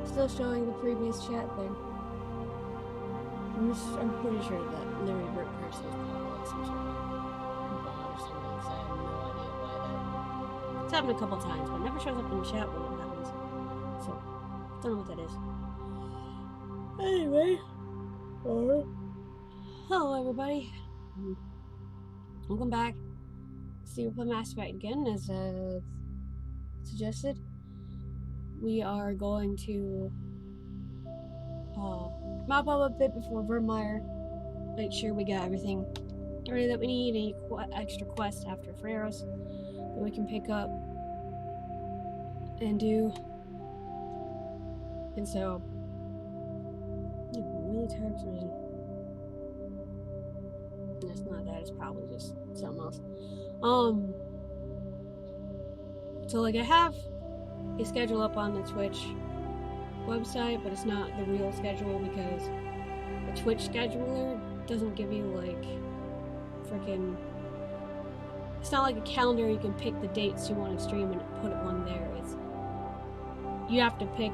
Still showing the previous chat thing. I'm pretty sure that Larry Bird person is probably like some sort of bot or something, so I have no idea why that. It's happened a couple times, but it never shows up in the chat when it happens. So, don't know what that is. Anyway. Hello everybody. Welcome back. See, we're playing Mass Effect again, as suggested. We are going to mop up a bit before Virmire. Make sure we got everything ready that we need. Any extra quests after Ferreros that we can pick up and do. And so, I'm really tired for reason. It's not that. It's probably just something else. So like I have a schedule up on the Twitch website, but it's not the real schedule because the Twitch scheduler doesn't give you like freaking. It's not like a calendar you can pick the dates you want to stream and put one there. It's you have to pick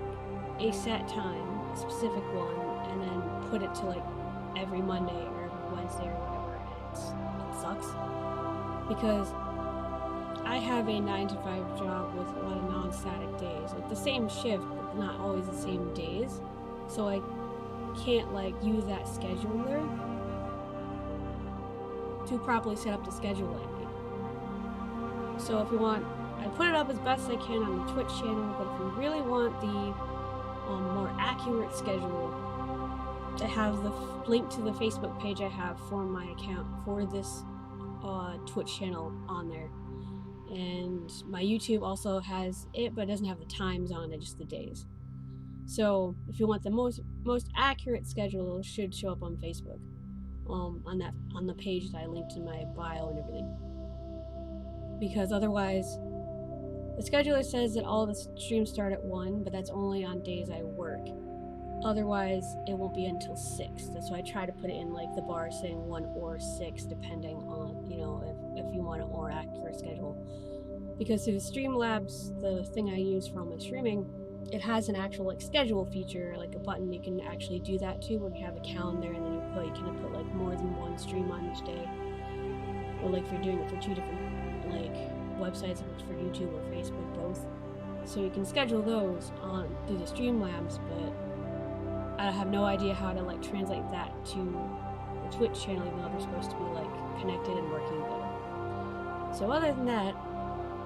a set time, a specific one, and then put it to like every Monday or every Wednesday or whatever. And it sucks because I have a 9-to-5 job with a lot of non-static days, like the same shift, but not always the same days. so I can't like use that scheduler to properly set up the scheduling. So if you want, I put it up as best I can on the Twitch channel, but if you really want the more accurate schedule, I have the link to the Facebook page I have for my account for this Twitch channel on there. And my YouTube also has it, but it doesn't have the times on it, just the days. So if you want the most accurate schedule, it should show up on Facebook, on the page that I linked in my bio and everything. Because otherwise, the scheduler says that all the streams start at 1, but that's only on days I work. Otherwise, it won't be until 6. That's why I try to put it in like the bar saying 1 or 6, depending on, you know, if you want a more accurate schedule. Because through the Streamlabs, the thing I use for all my streaming, it has an actual like schedule feature, like a button you can actually do that too, where you have a calendar and then you can put like more than one stream on each day. Or like if you're doing it for 2 different like websites, if it's for YouTube or Facebook, both. So you can schedule those on through the Streamlabs, but I have no idea how to like translate that to the Twitch channel, even though they're supposed to be like connected and working together. So other than that,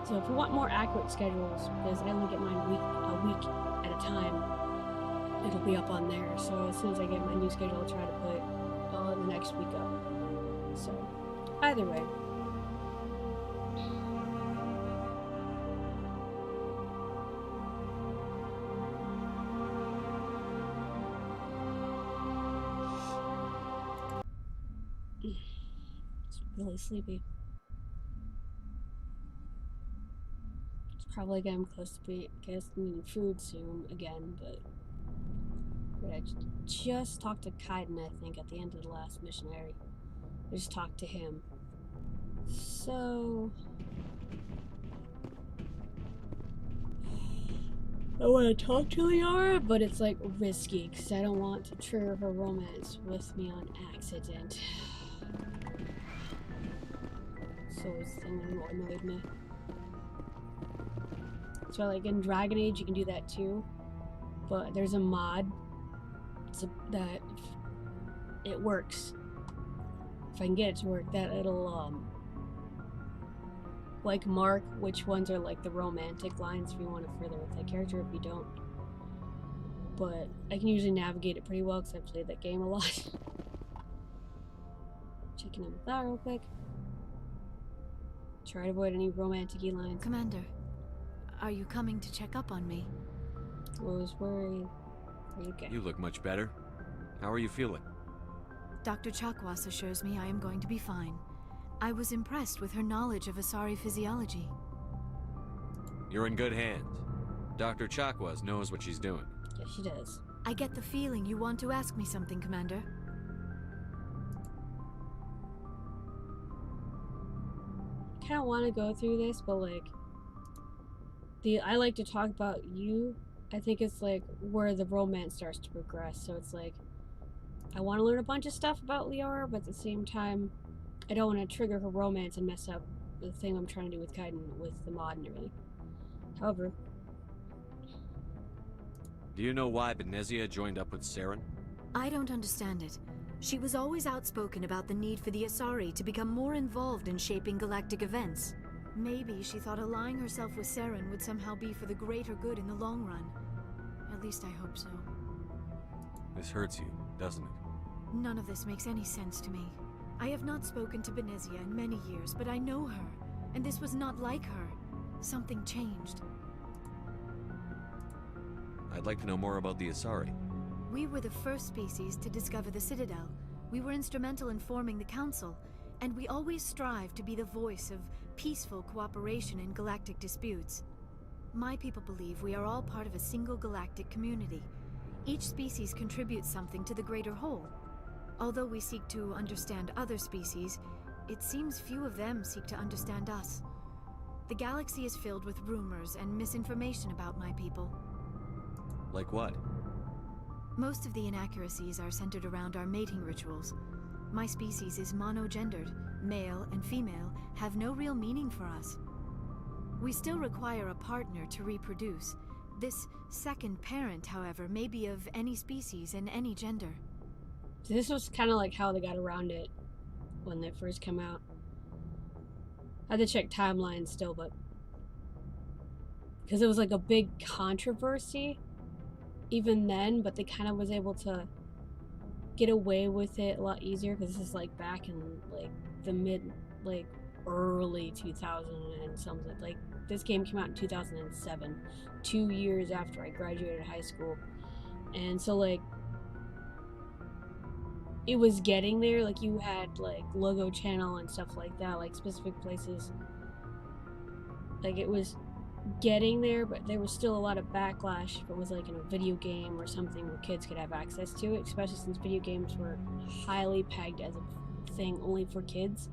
so if you want more accurate schedules, because I only get mine a week at a time, it'll be up on there. So as soon as I get my new schedule, I'll try to put the next week up. So either way. It's really sleepy. It's probably getting close to needing food soon again, but I just talked to Kaiden, I think, at the end of the last missionary. I just talked to him. So I want to talk to Liara, but it's like risky because I don't want to trigger her romance with me on accident. So it's the thing that annoyed me. So like in Dragon Age you can do that too, but there's a mod that it works. If I can get it to work, that it'll like mark which ones are like the romantic lines if you want to further with that character, if you don't. But I can usually navigate it pretty well because I've played that game a lot. Checking in with that real quick. Try to avoid any romantic-y lines. Commander, are you coming to check up on me? I was worried. Are you okay? You look much better. How are you feeling? Dr. Chakwas assures me I am going to be fine. I was impressed with her knowledge of Asari physiology. You're in good hands. Dr. Chakwas knows what she's doing. Yeah, she does. I get the feeling you want to ask me something, Commander. I kind of want to go through this, but like, I like to talk about you. I think it's like where the romance starts to progress. So it's like, I want to learn a bunch of stuff about Liara, but at the same time, I don't want to trigger her romance and mess up the thing I'm trying to do with Kaiden with the mod and everything. However, Do you know why Benezia joined up with Saren? I don't understand it. She was always outspoken about the need for the Asari to become more involved in shaping galactic events. Maybe she thought allying herself with Saren would somehow be for the greater good in the long run. At least I hope so. This hurts you, doesn't it? None of this makes any sense to me. I have not spoken to Benezia in many years, but I know her, and this was not like her. Something changed. I'd like to know more about the Asari. We were the first species to discover the Citadel. We were instrumental in forming the Council, and we always strive to be the voice of peaceful cooperation in galactic disputes. My people believe we are all part of a single galactic community. Each species contributes something to the greater whole. Although we seek to understand other species, it seems few of them seek to understand us. The galaxy is filled with rumors and misinformation about my people. Like what? Most of the inaccuracies are centered around our mating rituals. My species is monogendered. Male and female have no real meaning for us. We still require a partner to reproduce, This second parent, however, may be of any species and any gender. So this was kind of like how they got around it when they first came out. I had to check timelines still, but because it was like a big controversy even then, but they kind of was able to get away with it a lot easier because this is like back in like the early 2000 and something. Like this game came out in 2007, 2 years after I graduated high school, and so like it was getting there. Like you had like Logo Channel and stuff like that, like specific places. Like it was getting there, but there was still a lot of backlash if it was like in a video game or something where kids could have access to it, especially since video games were highly pegged as a thing only for kids,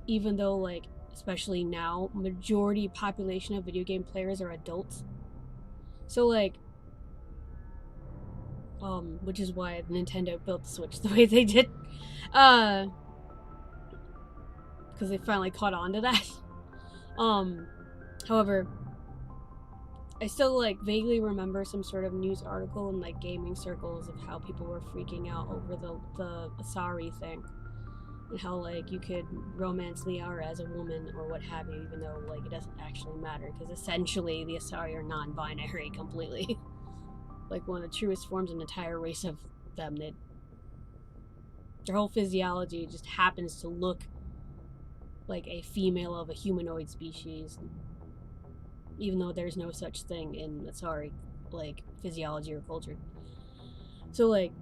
even though like especially now majority population of video game players are adults. So like which is why Nintendo built the Switch the way they did, because they finally caught on to that. However, I still like vaguely remember some sort of news article in like gaming circles of how people were freaking out over the Asari thing, and how like you could romance Liara as a woman or what have you, even though like it doesn't actually matter because essentially the Asari are non-binary completely. Like one of the truest forms of an entire race of them. Their whole physiology just happens to look like a female of a humanoid species, even though there's no such thing in Asari like physiology or culture. So like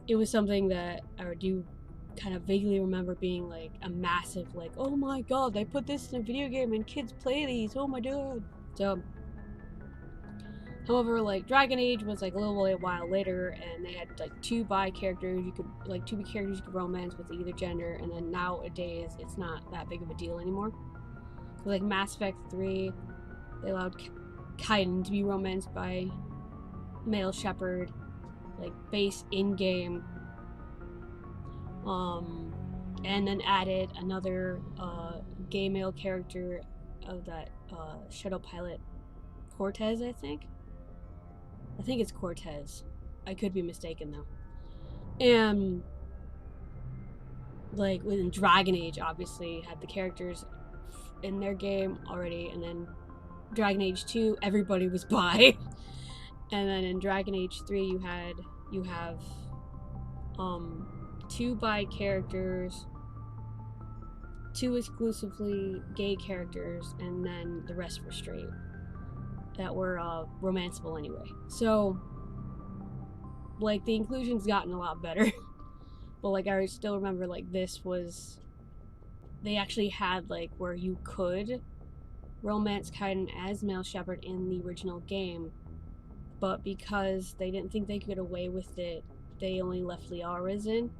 it was something that I do kind of vaguely remember being like a massive like, oh my god, they put this in a video game and kids play these, oh my god. So however, like Dragon Age was like a while later, and they had like two characters you could romance with either gender, and then nowadays it's not that big of a deal anymore. So, like Mass Effect 3, they allowed Kaiden to be romanced by male Shepard, like base in game, and then added another gay male character of that shuttle pilot, Cortez, I think it's Cortez. I could be mistaken though. And like within Dragon Age, obviously had the characters in their game already, and then Dragon Age 2, everybody was bi. And then in Dragon Age 3, you have two bi characters, two exclusively gay characters, and then the rest were straight that were romanceable anyway. So like the inclusion's gotten a lot better. But like I still remember like they actually had like where you could romance Kaiden as male Shepard in the original game, but because they didn't think they could get away with it, they only left Liara's in.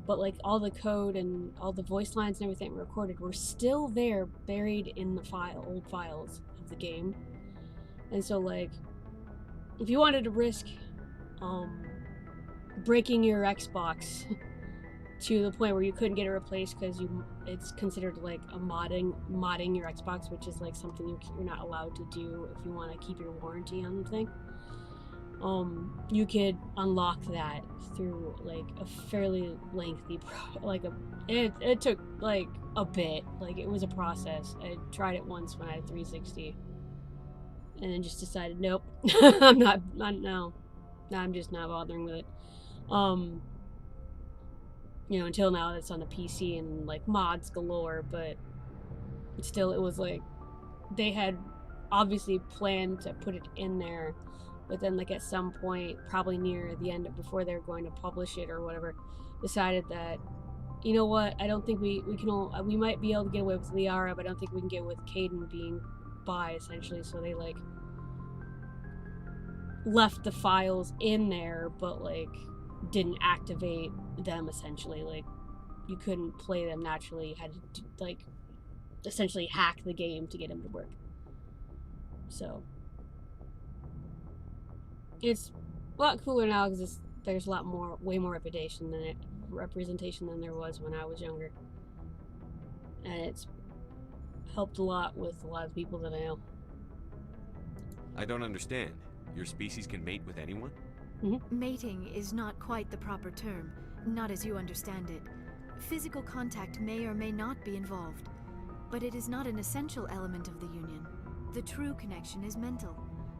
But like all the code and all the voice lines and everything recorded were still there, buried in the old files of the game. And so like if you wanted to risk breaking your Xbox to the point where you couldn't get it replaced because it's considered like a modding your Xbox, which is like something you're not allowed to do if you want to keep your warranty on the thing. You could unlock that through like a fairly lengthy it took like a bit. Like it was a process. I tried it once when I had 360 and then just decided nope. I'm just not bothering with it. Until now it's on the PC and like mods galore, but still it was like they had obviously planned to put it in there, but then like at some point, probably near the end before they were going to publish it or whatever, decided that, you know what, I don't think we might be able to get away with Liara, but I don't think we can get away with Kaiden being bi, essentially. So they like left the files in there, but like didn't activate them, essentially. Like you couldn't play them naturally. You had to like essentially hack the game to get them to work. So it's a lot cooler now because there's way more representation than there was when I was younger, and it's helped a lot with a lot of people that I know. I don't understand. Your species can mate with anyone? Mating is not quite the proper term, not as you understand it. Physical contact may or may not be involved, but it is not an essential element of the union. The true connection is mental.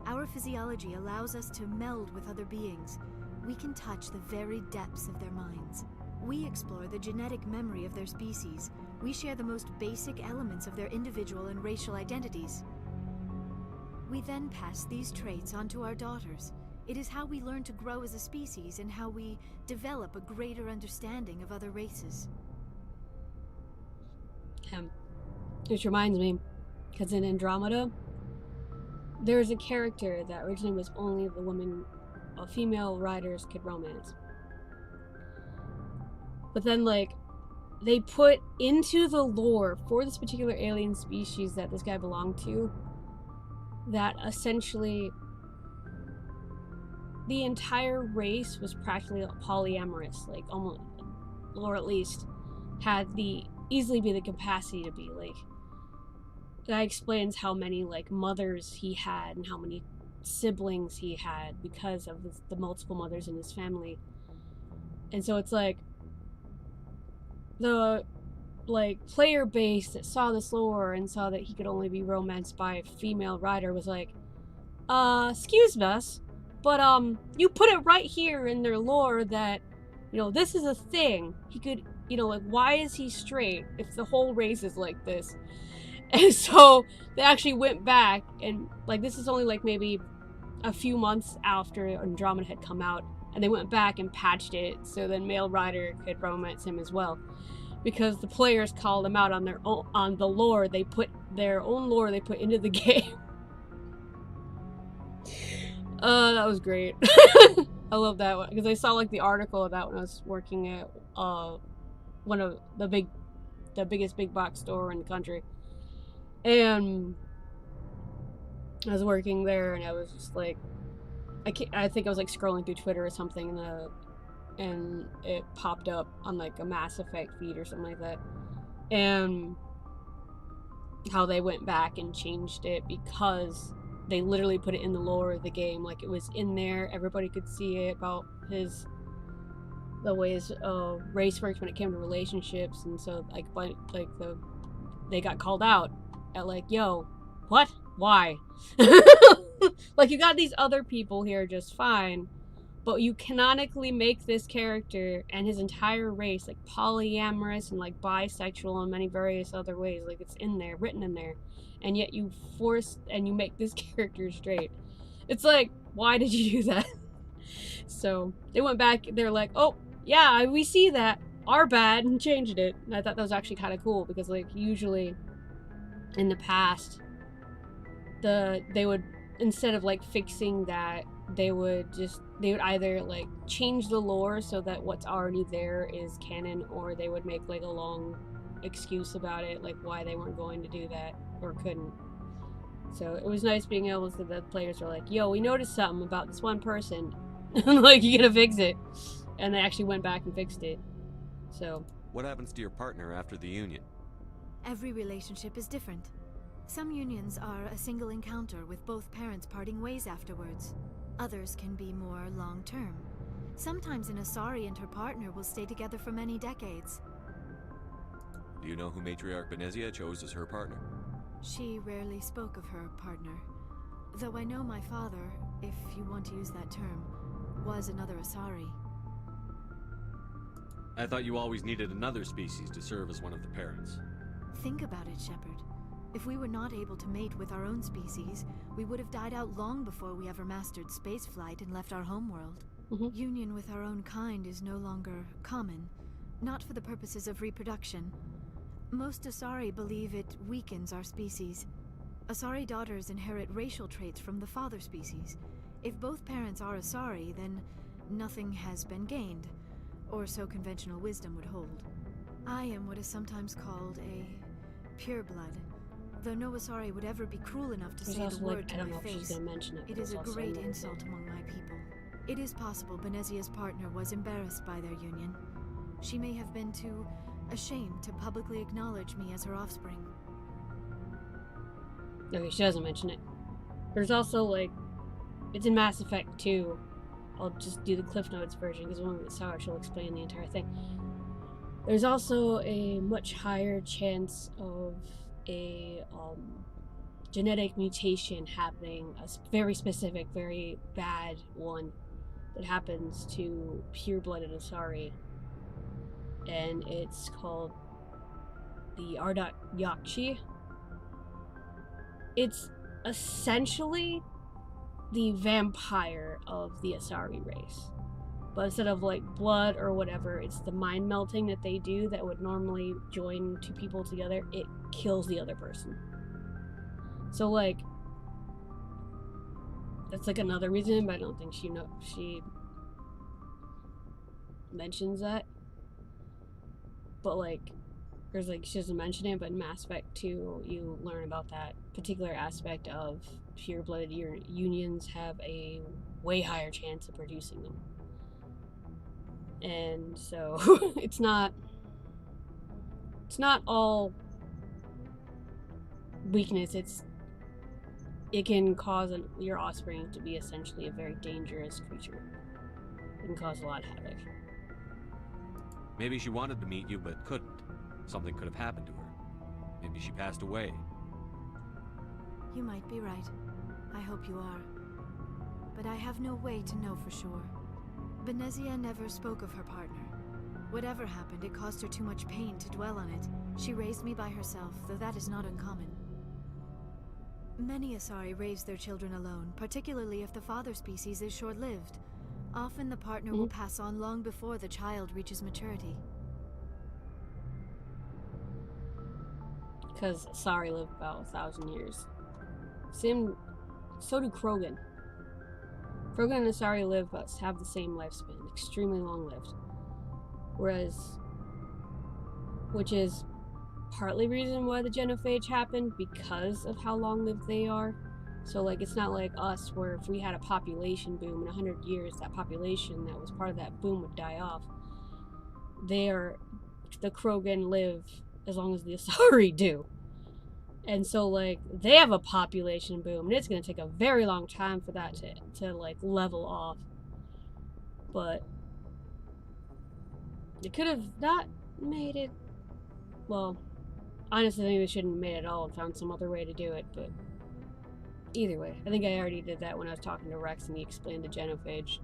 Our physiology allows us to meld with other beings. We can touch the very depths of their minds. We explore the genetic memory of their species. We share the most basic elements of their individual and racial identities. We then pass these traits on to our daughters. It is how we learn to grow as a species and how we develop a greater understanding of other races. Which reminds me, because in Andromeda, there's a character that originally was only the women, female riders could romance. But then, like, they put into the lore for this particular alien species that this guy belonged to, that essentially the entire race was practically polyamorous, like almost, or at least had the easily be the capacity to be. Like, that explains how many like mothers he had and how many siblings he had because of the multiple mothers in his family. And so it's like the like player base that saw this lore and saw that he could only be romanced by a female rider was like, excuse us, but you put it right here in their lore that, you know, this is a thing. He could, you know, like, why is he straight if the whole race is like this? And so they actually went back and, like, this is only like maybe a few months after Andromeda had come out, and they went back and patched it so then male rider could romance him as well, because the players called him out on their own, on the lore they put, their own lore they put into the game. That was great. I love that one because I saw like the article of that when I was working at one of the biggest big box store in the country, and I was working there and I was just like, I think I was like scrolling through Twitter or something, and it popped up on like a Mass Effect feed or something like that, and how they went back and changed it because they literally put it in the lore of the game, like it was in there, everybody could see it about the ways race works when it came to relationships. And so like they got called out at like, yo, what, why? Like, you got these other people here just fine, but you canonically make this character and his entire race like polyamorous and like bisexual in many various other ways. Like, it's in there, written in there, and yet you force and you make this character straight. It's like, why did you do that? So they went back, they're like, oh yeah, we see that, our bad, and changed it. And I thought that was actually kind of cool because like usually in the past they would, instead of like fixing that, they would either like change the lore so that what's already there is canon, or they would make like a long excuse about it, like why they weren't going to do that or couldn't. So it was nice being able to, the players were like, yo, we noticed something about this one person. Like, you gotta fix it. And they actually went back and fixed it. So What happens to your partner after the union? Every relationship is different. Some unions are a single encounter with both parents parting ways afterwards. Others can be more long-term. Sometimes an Asari and her partner will stay together for many decades. Do you know who Matriarch Benezia chose as her partner? She rarely spoke of her partner. Though I know my father, if you want to use that term, was another Asari. I thought you always needed another species to serve as one of the parents. Think about it, Shepard. If we were not able to mate with our own species, we would have died out long before we ever mastered spaceflight and left our homeworld. Union with our own kind is no longer common, not for the purposes of reproduction. Most Asari believe it weakens our species. Asari daughters inherit racial traits from the father species. If both parents are Asari, then nothing has been gained, or so conventional wisdom would hold. I am what is sometimes called a pureblood, though no Asari would ever be cruel enough to say the word to my face. It is a great insult among my people. It is possible Benezia's partner was embarrassed by their union. She may have been too ashamed to publicly acknowledge me as her offspring. Okay, she doesn't mention it. There's also, like, it's in Mass Effect 2. I'll just do the Cliff Notes version because when it's how she'll explain the entire thing. There's also a much higher chance of a genetic mutation happening, a very specific, very bad one that happens to pure-blooded Asari. And it's called the Ardat Yakshi. It's essentially the vampire of the Asari race. But instead of like blood or whatever, it's the mind melting that they do that would normally join two people together. It kills the other person. So like, that's like another reason, but I don't think she mentions that. But like, there's like, she doesn't mention it, but in Mass Effect 2, you learn about that particular aspect of pure-blooded unions have a way higher chance of producing them. And so it's not all weakness. It can cause your offspring to be essentially a very dangerous creature. It can cause a lot of havoc. Maybe she wanted to meet you but couldn't. Something could have happened to her. Maybe she passed away. You might be right. I hope you are. But I have no way to know for sure. Benezia never spoke of her partner. Whatever happened, it caused her too much pain to dwell on it. She raised me by herself, though that is not uncommon. Many Asari raise their children alone, particularly if the father species is short-lived. Often the partner will pass on long before the child reaches maturity. Because Asari live about 1,000 years. So do Krogan. Krogan and Asari have the same lifespan, extremely long-lived. Which is partly the reason why the genophage happened, because of how long-lived they are. So, like, it's not like us, where if we had a population boom in 100 years, that population that was part of that boom would die off. The Krogan live as long as the Asari do. And so, like, they have a population boom, and it's going to take a very long time for that to like, level off. But they could have not made it... Well, honestly, I think they shouldn't have made it at all and found some other way to do it, but... Either way, I think I already did that when I was talking to Rex and he explained the genophage.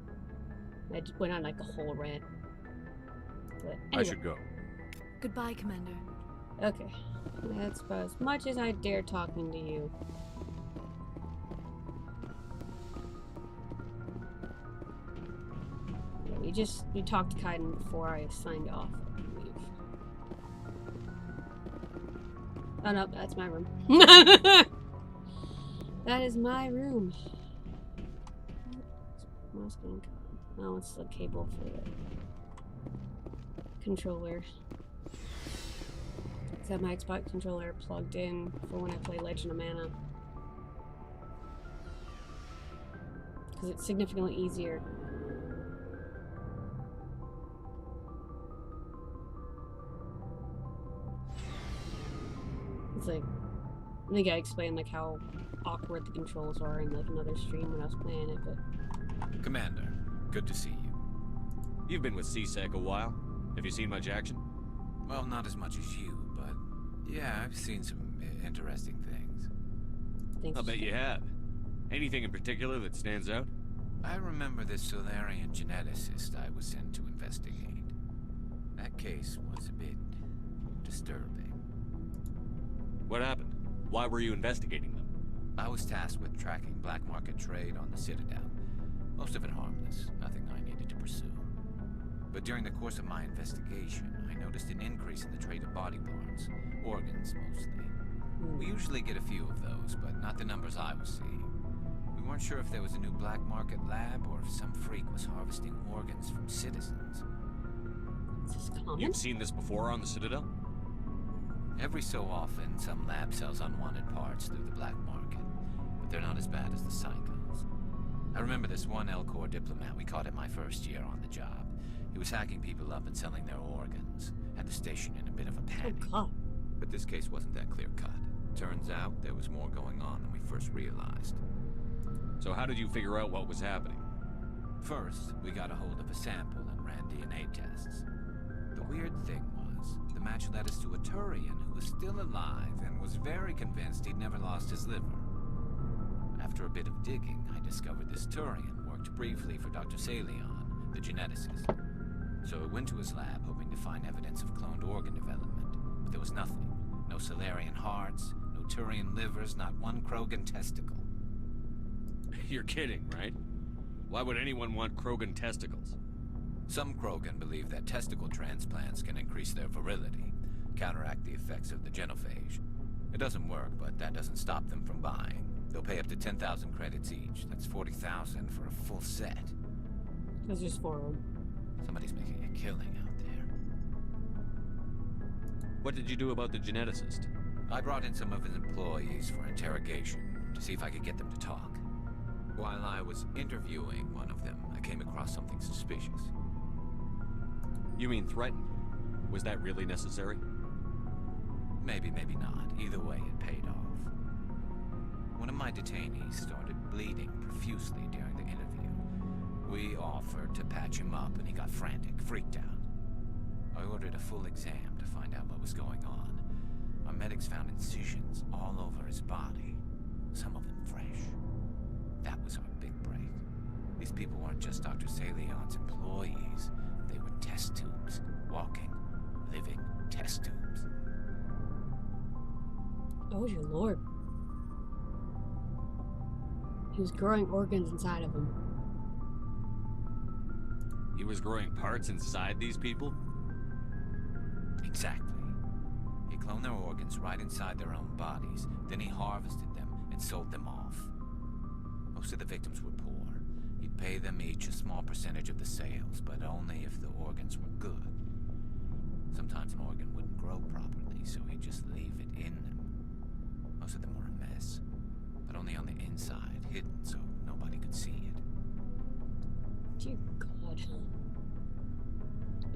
I just went on, like, a whole rant. But anyway. I should go. Goodbye, Commander. Okay. That's about as much as I dare talking to you. Yeah, we talked to Kaiden before I signed off, I believe. Oh no, that's my room. That is my room. Oh, it's the cable for the controller. I have my Xbox controller plugged in for when I play Legend of Mana. Because it's significantly easier. It's like, I think I explained like how awkward the controls are in like another stream when I was playing it, but... Commander, good to see you. You've been with CSEC a while. Have you seen much action? Well, not as much as you, but yeah, I've seen some interesting things. I'll bet you have. Anything in particular that stands out? I remember this Solarian geneticist I was sent to investigate. That case was a bit disturbing. What happened? Why were you investigating them? I was tasked with tracking black market trade on the Citadel. Most of it harmless, nothing I needed to pursue. But during the course of my investigation, I noticed an increase in the trade of body parts, organs mostly. We usually get a few of those, but not the numbers I was seeing. We weren't sure if there was a new black market lab or if some freak was harvesting organs from citizens. Is this common? You've seen this before on the Citadel? Every so often, some lab sells unwanted parts through the black market, but they're not as bad as the psychos. I remember this one L-Corps diplomat we caught in my first year on the job. He was hacking people up and selling their organs. Had the station in a bit of a panic. Oh, God. But this case wasn't that clear-cut. Turns out there was more going on than we first realized. So how did you figure out what was happening? First, we got a hold of a sample and ran DNA tests. The weird thing was, the match led us to a Turian who was still alive and was very convinced he'd never lost his liver. After a bit of digging, I discovered this Turian worked briefly for Dr. Salion, the geneticist. So I went to his lab hoping to find evidence of cloned organ development, but there was nothing. No Salarian hearts, no Turian livers, not one Krogan testicle. You're kidding, right? Why would anyone want Krogan testicles? Some Krogan believe that testicle transplants can increase their virility, counteract the effects of the genophage. It doesn't work, but that doesn't stop them from buying. They'll pay up to 10,000 credits each. That's 40,000 for a full set. That's just for them. Somebody's making a killing out there. What did you do about the geneticist? I brought in some of his employees for interrogation to see if I could get them to talk. While I was interviewing one of them, I came across something suspicious. You mean threatened? Was that really necessary? Maybe, maybe not. Either way, it paid off. One of my detainees started bleeding profusely during the interview. We offered to patch him up, and he got frantic, freaked out. I ordered a full exam to find out what was going on. Our medics found incisions all over his body, some of them fresh. That was our big break. These people weren't just Dr. Salion's employees. They were test tubes. Walking, living test tubes. Oh, your lord. He was growing organs inside of him. He was growing parts inside these people? Exactly. He cloned their organs right inside their own bodies. Then he harvested them and sold them off. Most of the victims were poor. He'd pay them each a small percentage of the sales, but only if the organs were good. Sometimes an organ wouldn't grow properly, so he'd just leave it in them. Most of them were a mess, but only on the inside, hidden so nobody could see it. Dear God.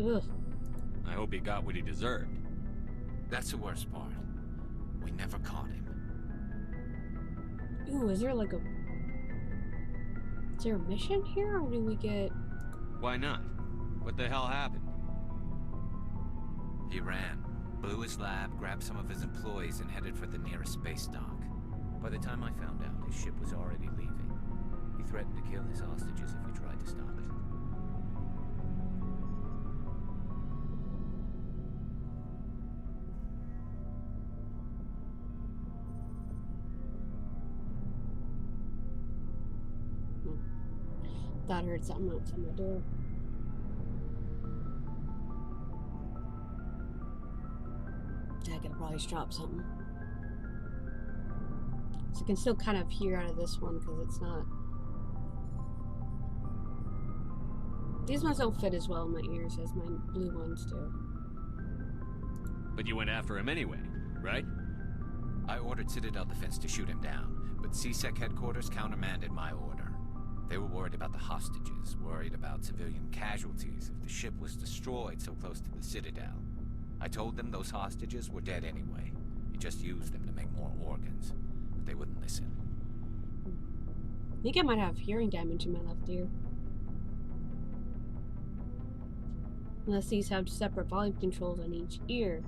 Ugh. I hope he got what he deserved. That's the worst part. We never caught him. Ooh, is there like a... Is there a mission here, or do we get... Why not? What the hell happened? He ran, blew his lab, grabbed some of his employees, and headed for the nearest space dock. By the time I found out, his ship was already leaving. He threatened to kill his hostages if we tried to stop it. Thought I heard something outside my door. I could probably just drop something. So I can still kind of hear out of this one because it's not... These ones don't fit as well in my ears as my blue ones do. But you went after him anyway, right? I ordered Citadel Defense to shoot him down, but CSEC headquarters countermanded my order. They were worried about the hostages, worried about civilian casualties if the ship was destroyed so close to the Citadel. I told them those hostages were dead anyway. He just used them to make more organs, but they wouldn't listen. I think I might have hearing damage in my left ear. Unless these have separate volume controls on each ear.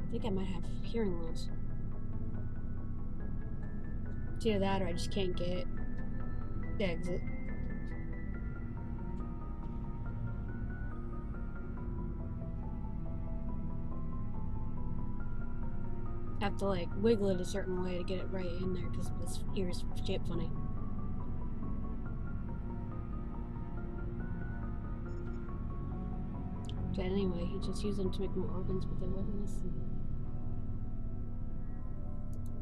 I think I might have hearing loss. It's either that or I just can't get the exit. I have to like wiggle it a certain way to get it right in there because this ear is shaped funny. But anyway, he just used them to make more organs, but they wouldn't listen.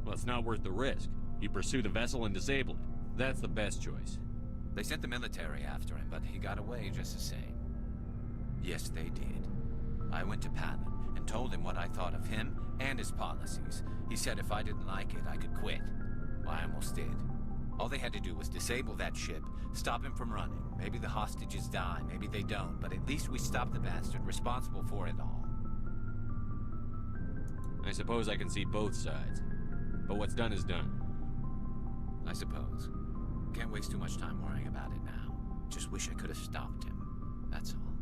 Well, it's not worth the risk. You pursue the vessel and disable it. That's the best choice. They sent the military after him, but he got away just the same. Yes, they did. I went to Palin and told him what I thought of him and his policies. He said if I didn't like it, I could quit. Well, I almost did. All they had to do was disable that ship, stop him from running. Maybe the hostages die, maybe they don't, but at least we stopped the bastard responsible for it all. I suppose I can see both sides. But what's done is done. I suppose. Can't waste too much time worrying about it now. Just wish I could have stopped him. That's all.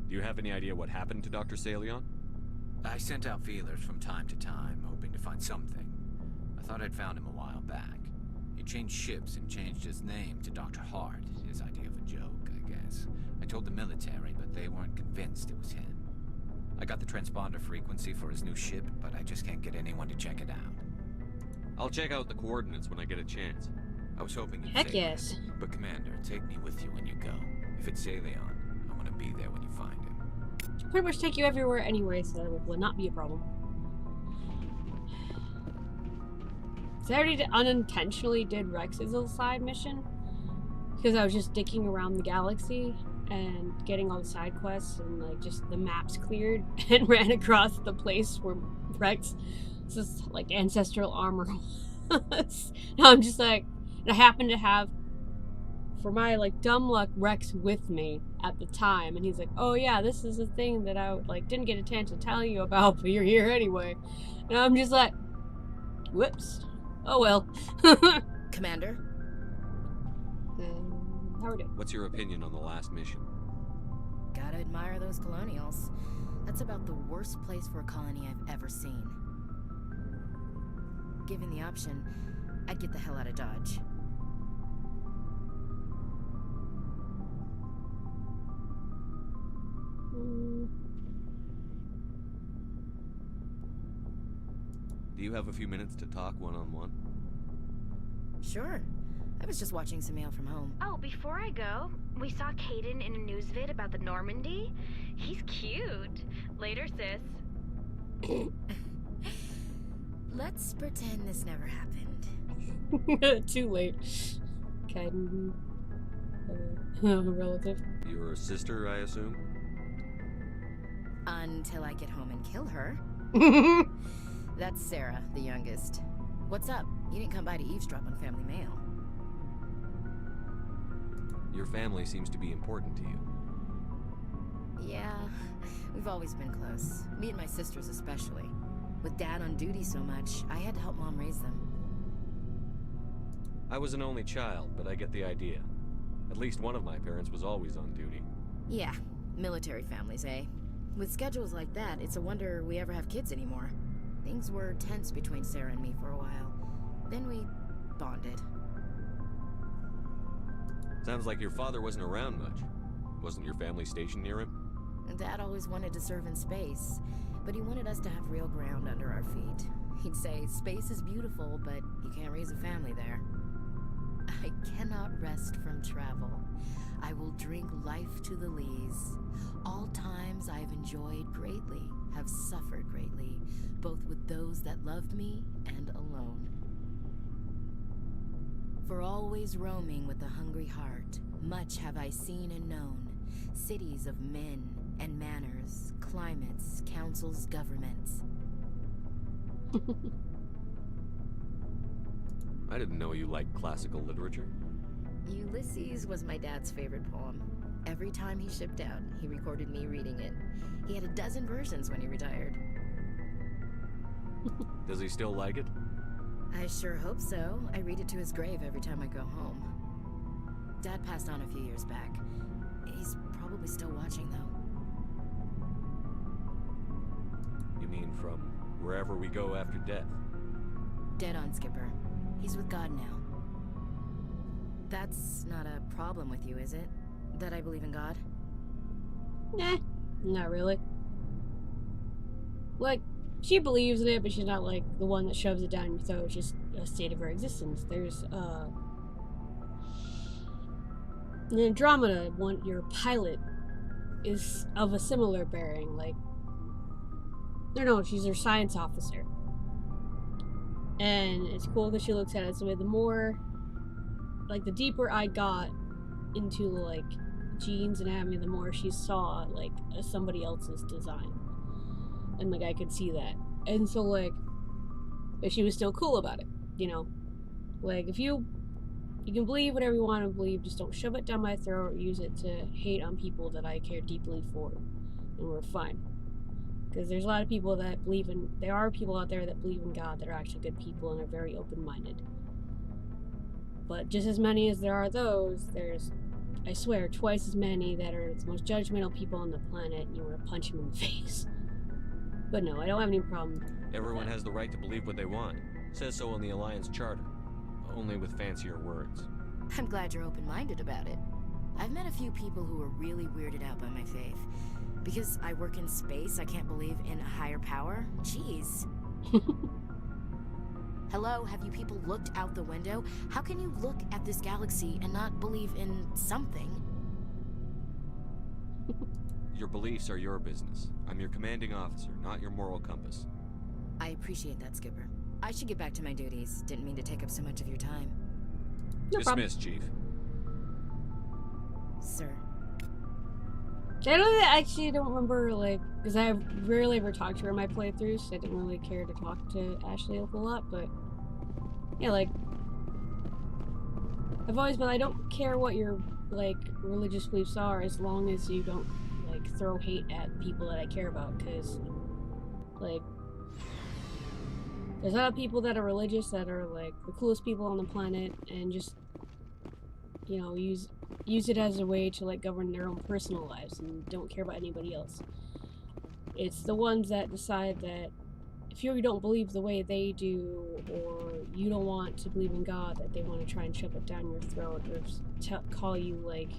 Do you have any idea what happened to Dr. Salion? I sent out feelers from time to time, hoping to find something. I thought I'd found him a while back. He changed ships and changed his name to Dr. Hart, his idea of a joke, I guess. I told the military, but they weren't convinced it was him. I got the transponder frequency for his new ship, but I just can't get anyone to check it out. I'll check out the coordinates when I get a chance. I was hoping you'd Heck say yes. that. But Commander, take me with you when you go. If it's Salion, I want to be there when you find him. She'll pretty much take you everywhere anyway, so that will not be a problem. So I already unintentionally did Rex's little side mission. Because I was just dicking around the galaxy and getting all the side quests and like just the maps cleared and ran across the place where Rex this like ancestral armor was. Now I'm just like, and I happen to have, for my like dumb luck, Rex with me at the time, and he's like, oh yeah, this is a thing that I like didn't get a chance to tell you about, but you're here anyway. And I'm just like, whoops, oh well. Commander? How are we doing? What's your opinion on the last mission? Gotta admire those colonials. That's about the worst place for a colony I've ever seen. Given the option, I'd get the hell out of Dodge. Do you have a few minutes to talk one-on-one? Sure. I was just watching some mail from home. Oh, before I go, we saw Caden in a news vid about the Normandy. He's cute. Later, sis. Let's pretend this never happened. Too late. Okay. A relative. Your sister, I assume? Until I get home and kill her. That's Sarah, the youngest. What's up? You didn't come by to eavesdrop on family mail. Your family seems to be important to you. Yeah, we've always been close. Me and my sisters especially. With Dad on duty so much, I had to help Mom raise them. I was an only child, but I get the idea. At least one of my parents was always on duty. Yeah, military families, eh? With schedules like that, it's a wonder we ever have kids anymore. Things were tense between Sarah and me for a while. Then we bonded. Sounds like your father wasn't around much. Wasn't your family stationed near him? Dad always wanted to serve in space, but he wanted us to have real ground under our feet. He'd say, space is beautiful, but you can't raise a family there. I cannot rest from travel. I will drink life to the lees. All times I have enjoyed greatly, have suffered greatly, both with those that loved me and alone. For always roaming with a hungry heart, much have I seen and known, cities of men and manners, climates, councils, governments. I didn't know you liked classical literature. Ulysses was my dad's favorite poem. Every time he shipped out, he recorded me reading it. He had a dozen versions when he retired. Does he still like it? I sure hope so. I read it to his grave every time I go home. Dad passed on a few years back. He's probably still watching, though. You mean from wherever we go after death? Dead on, Skipper. He's with God now. That's not a problem with you, is it? That I believe in God? Nah, not really. Like, she believes in it, but she's not like the one that shoves it down your throat. It's just a state of her existence. There's in Andromeda, your pilot is of a similar bearing. Like, no, she's her science officer. And it's cool because she looks at it. So the more, like, the deeper I got into, like, Jean's anatomy, the more she saw, like, somebody else's design. And, like, I could see that. And so, like, if she was still cool about it, you know? Like, if you can believe whatever you want to believe, just don't shove it down my throat or use it to hate on people that I care deeply for. And we're fine. Because there's a lot of people that believe in... There are people out there that believe in God that are actually good people and are very open-minded. But just as many as there are those, there's, I swear, twice as many that are the most judgmental people on the planet, and you want to punch them in the face. But no, I don't have any problem. Everyone has the right to believe what they want. It says so in the Alliance Charter. Only with fancier words. I'm glad you're open-minded about it. I've met a few people who are really weirded out by my faith. Because I work in space, I can't believe in a higher power? Jeez. Hello, have you people looked out the window? How can you look at this galaxy and not believe in something? Your beliefs are your business. I'm your commanding officer, not your moral compass. I appreciate that, Skipper. I should get back to my duties. Didn't mean to take up so much of your time. No problem. Dismissed, Chief. Sir. I actually don't remember, like, because I rarely ever talked to her in my playthroughs, so I didn't really care to talk to Ashley a whole lot, but, yeah, like, I've always been, I don't care what your, like, religious beliefs are, as long as you don't, like, throw hate at people that I care about, because, like, there's a lot of people that are religious that are, like, the coolest people on the planet, and just, you know, use it as a way to, like, govern their own personal lives and don't care about anybody else. It's the ones that decide that if you don't believe the way they do, or you don't want to believe in God, that they want to try and shove it down your throat, or call you, like,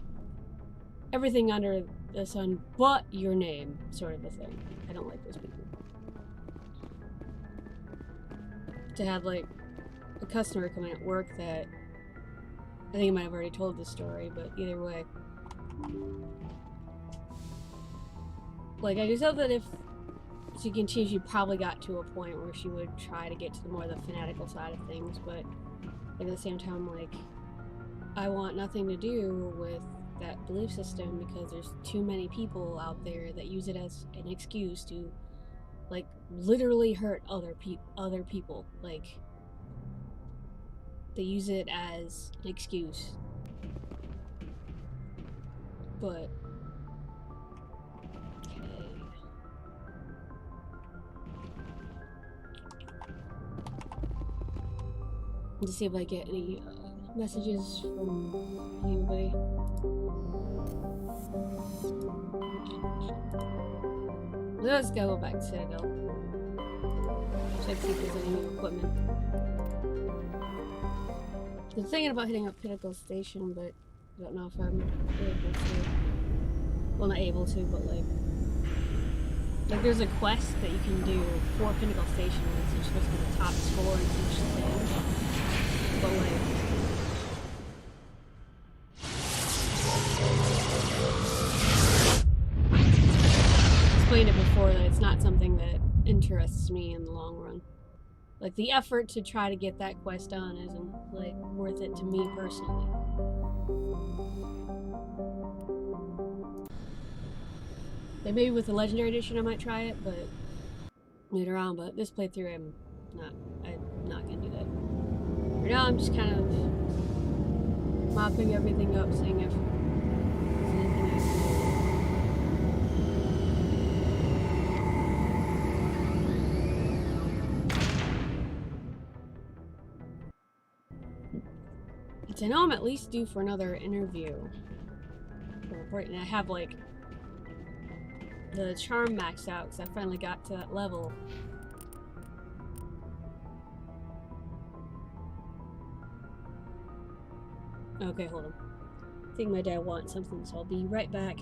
everything under the sun but your name, sort of a thing. I don't like those people. To have, like, a customer come in at work that... I think I might have already told this story, but either way. Like, I just know that if she continued, she probably got to a point where she would try to get to the more the fanatical side of things, but at the same time, like, I want nothing to do with that belief system because there's too many people out there that use it as an excuse to, like, literally hurt other people. Like, they use it as an excuse. But... okay. To see if I get any messages from anybody. Let's go back to Citadel. Check see if there's any new equipment. I was thinking about hitting up Pinnacle Station, but I don't know if I'm able to. Well, not able to, but like there's a quest that you can do for Pinnacle Station where you're supposed to get the top score in each stage. But like... explained it before that it's not something that interests me in the long run. Like, the effort to try to get that quest done isn't, like, worth it to me personally. Maybe with the Legendary Edition I might try it, but later on, but this playthrough I'm not gonna do that. For now I'm just kind of mopping everything up, seeing if there's anything I can do. I know I'm at least due for another interview. And I have, like, the charm maxed out because I finally got to that level. Okay, hold on. I think my dad wants something, so I'll be right back.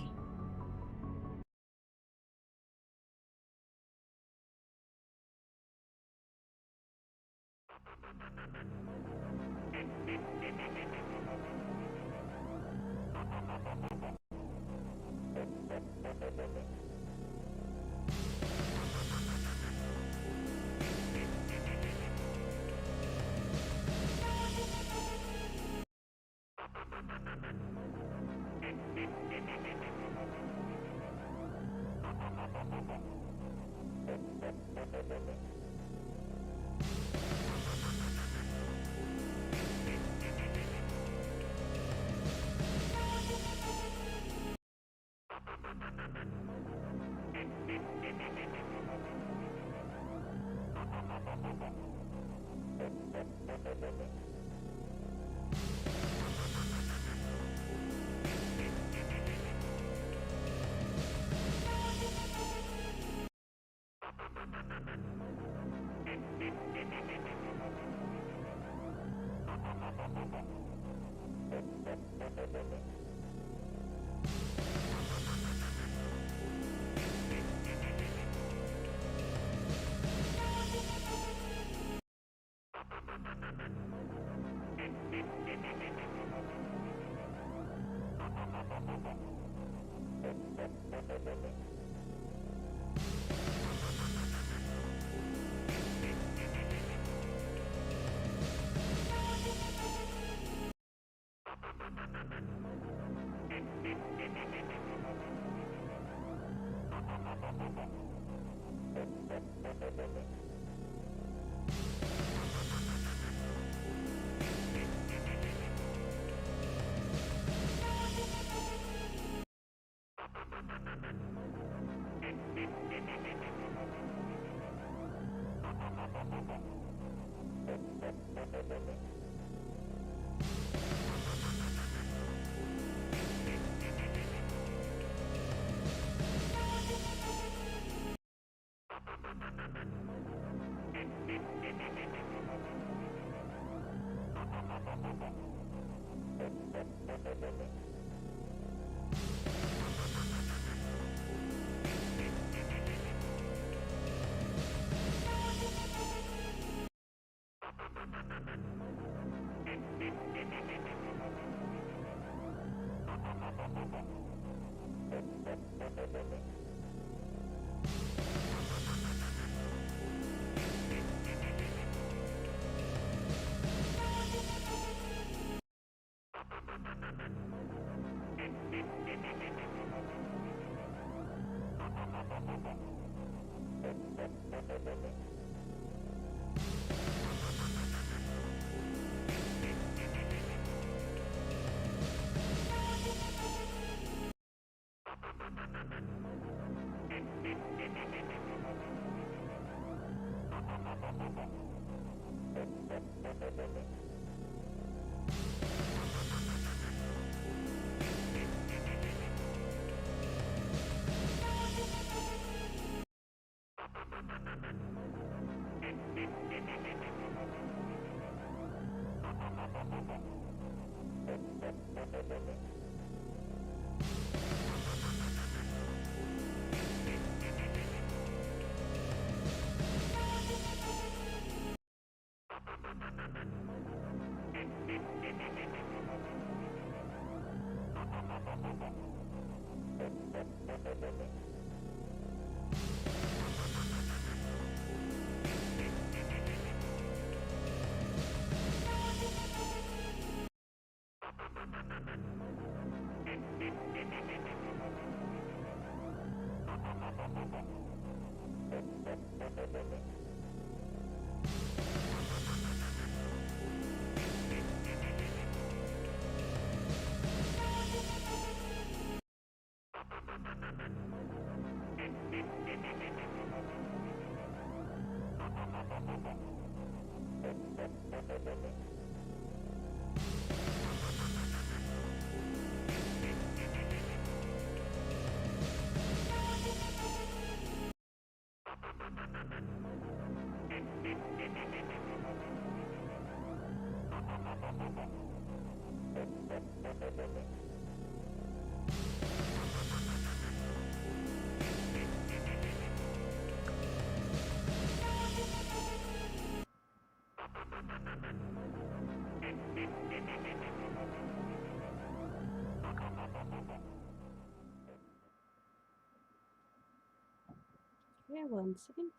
Yeah, 1 second.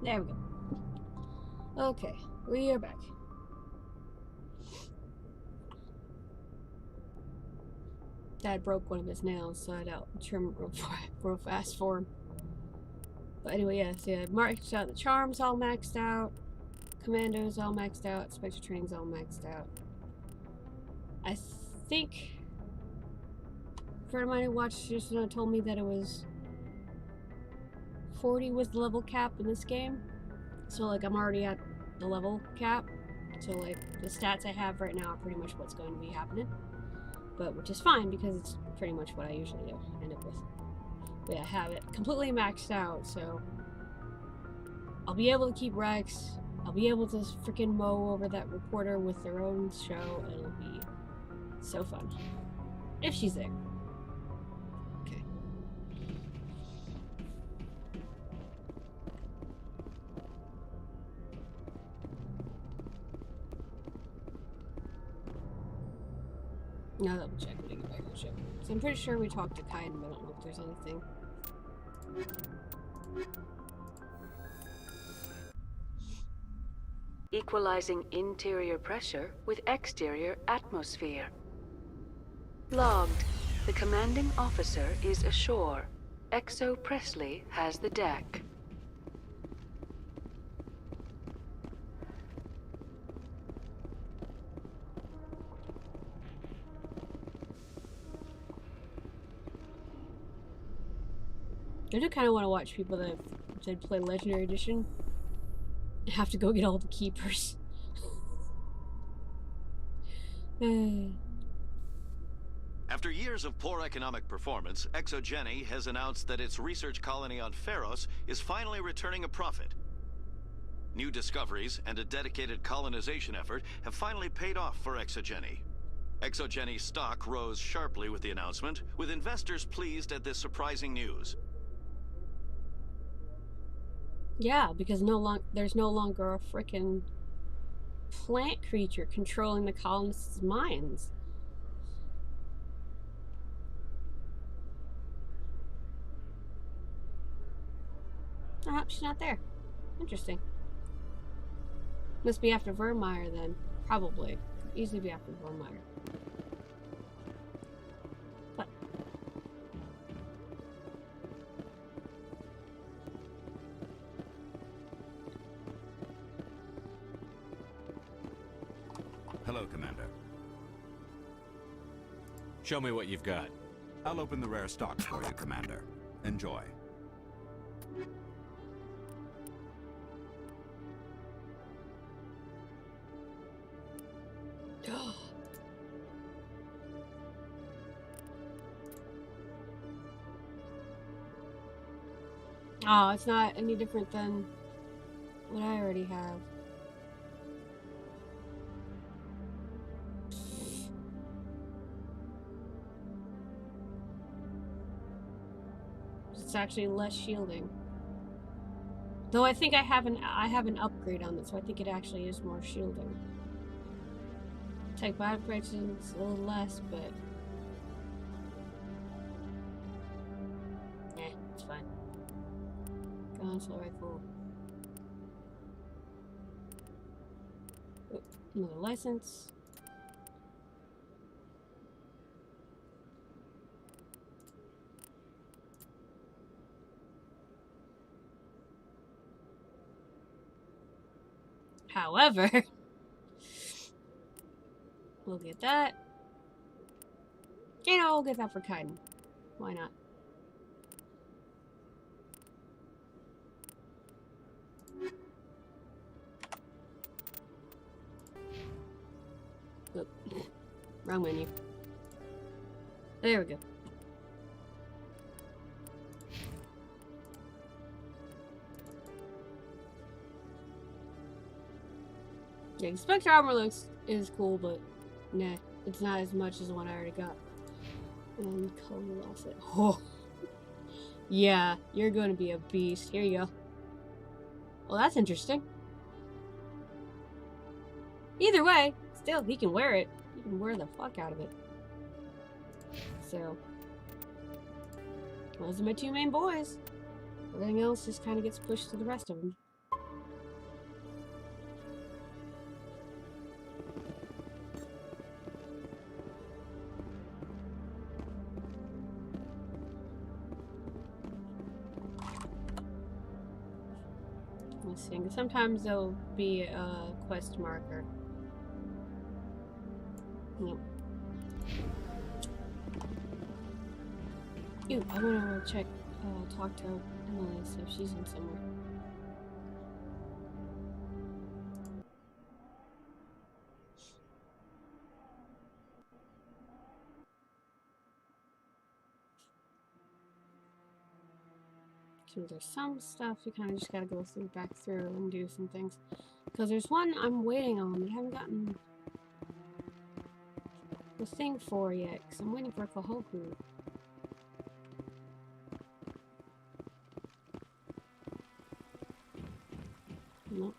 There we go. Okay, we are back. Dad broke one of his nails, so I had to trim real fast for him. But anyway, yes, yeah, marked out the charms all maxed out, commandos all maxed out, spectre training's all maxed out. I think a friend of mine who watched just told me that it was 40 was the level cap in this game. So, like, I'm already at the level cap. So, like, the stats I have right now are pretty much what's going to be happening. But, which is fine, because it's pretty much what I usually do, end up with. But yeah, I have it completely maxed out, so... I'll be able to keep Rex. I'll be able to freaking mow over that reporter with their own show. It'll be so fun. If she's there. Okay. Now double check when I get back to the ship. So I'm pretty sure we talked to Kaiden, but I don't know if there's anything. Equalizing interior pressure with exterior atmosphere. Logged. The commanding officer is ashore. Exo Presley has the deck. I do kind of want to watch people that did play Legendary Edition have to go get all the keepers. After years of poor economic performance, ExoGeni has announced that its research colony on Pharos is finally returning a profit. New discoveries and a dedicated colonization effort have finally paid off for ExoGeni. ExoGeni's stock rose sharply with the announcement, with investors pleased at this surprising news. Yeah, because there's no longer a frickin' plant creature controlling the colonists' minds. Oh, she's not there. Interesting. Must be after Virmire then. Probably. Could easily be after Virmire. But Hello, Commander. Show me what you've got. I'll open the rare stock for you, Commander. Enjoy. oh, it's not any different than what I already have. It's actually less shielding. Though I think I have an upgrade on it, so I think it actually is more shielding. Take vibrations a little less, but it's fine. Console rifle. Oh, another license. However, we'll get that. You know, we'll get that for Kaiden. Why not? Oh, wrong menu. There we go. Yeah, Spectre armor is cool, but nah, it's not as much as the one I already got. And lost it. Oh, yeah, you're going to be a beast. Here you go. Well, that's interesting. Either way, still, he can wear it. He can wear the fuck out of it. So, those are my two main boys. Everything else just kind of gets pushed to the rest of them. Let's see, sometimes there'll be a quest marker. Yep. Ooh, I want to check I'll talk to Emily, see if she's in somewhere. So there's some stuff you kind of just gotta go through, back through, and do some things. Because there's one I'm waiting on, but I haven't gotten the thing for yet, because I'm waiting for Kahoku. Nope.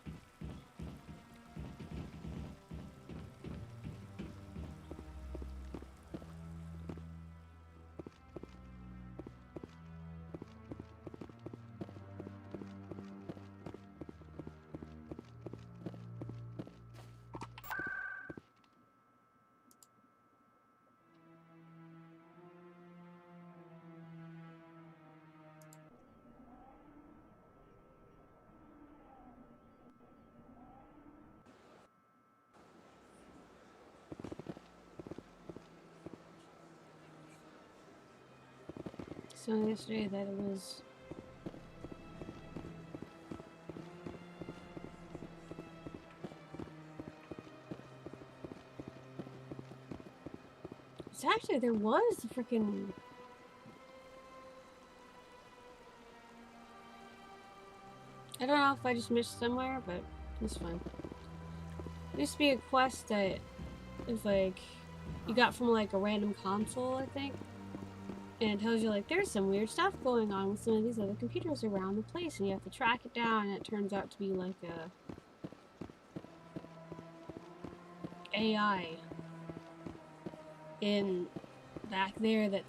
So yesterday that it was actually there was a freaking I don't know if I just missed somewhere, but it's fine. There used to be a quest that is like you got from like a random console, I think. And it tells you like there's some weird stuff going on with some of these other computers around the place, and you have to track it down, and it turns out to be like a AI in back there that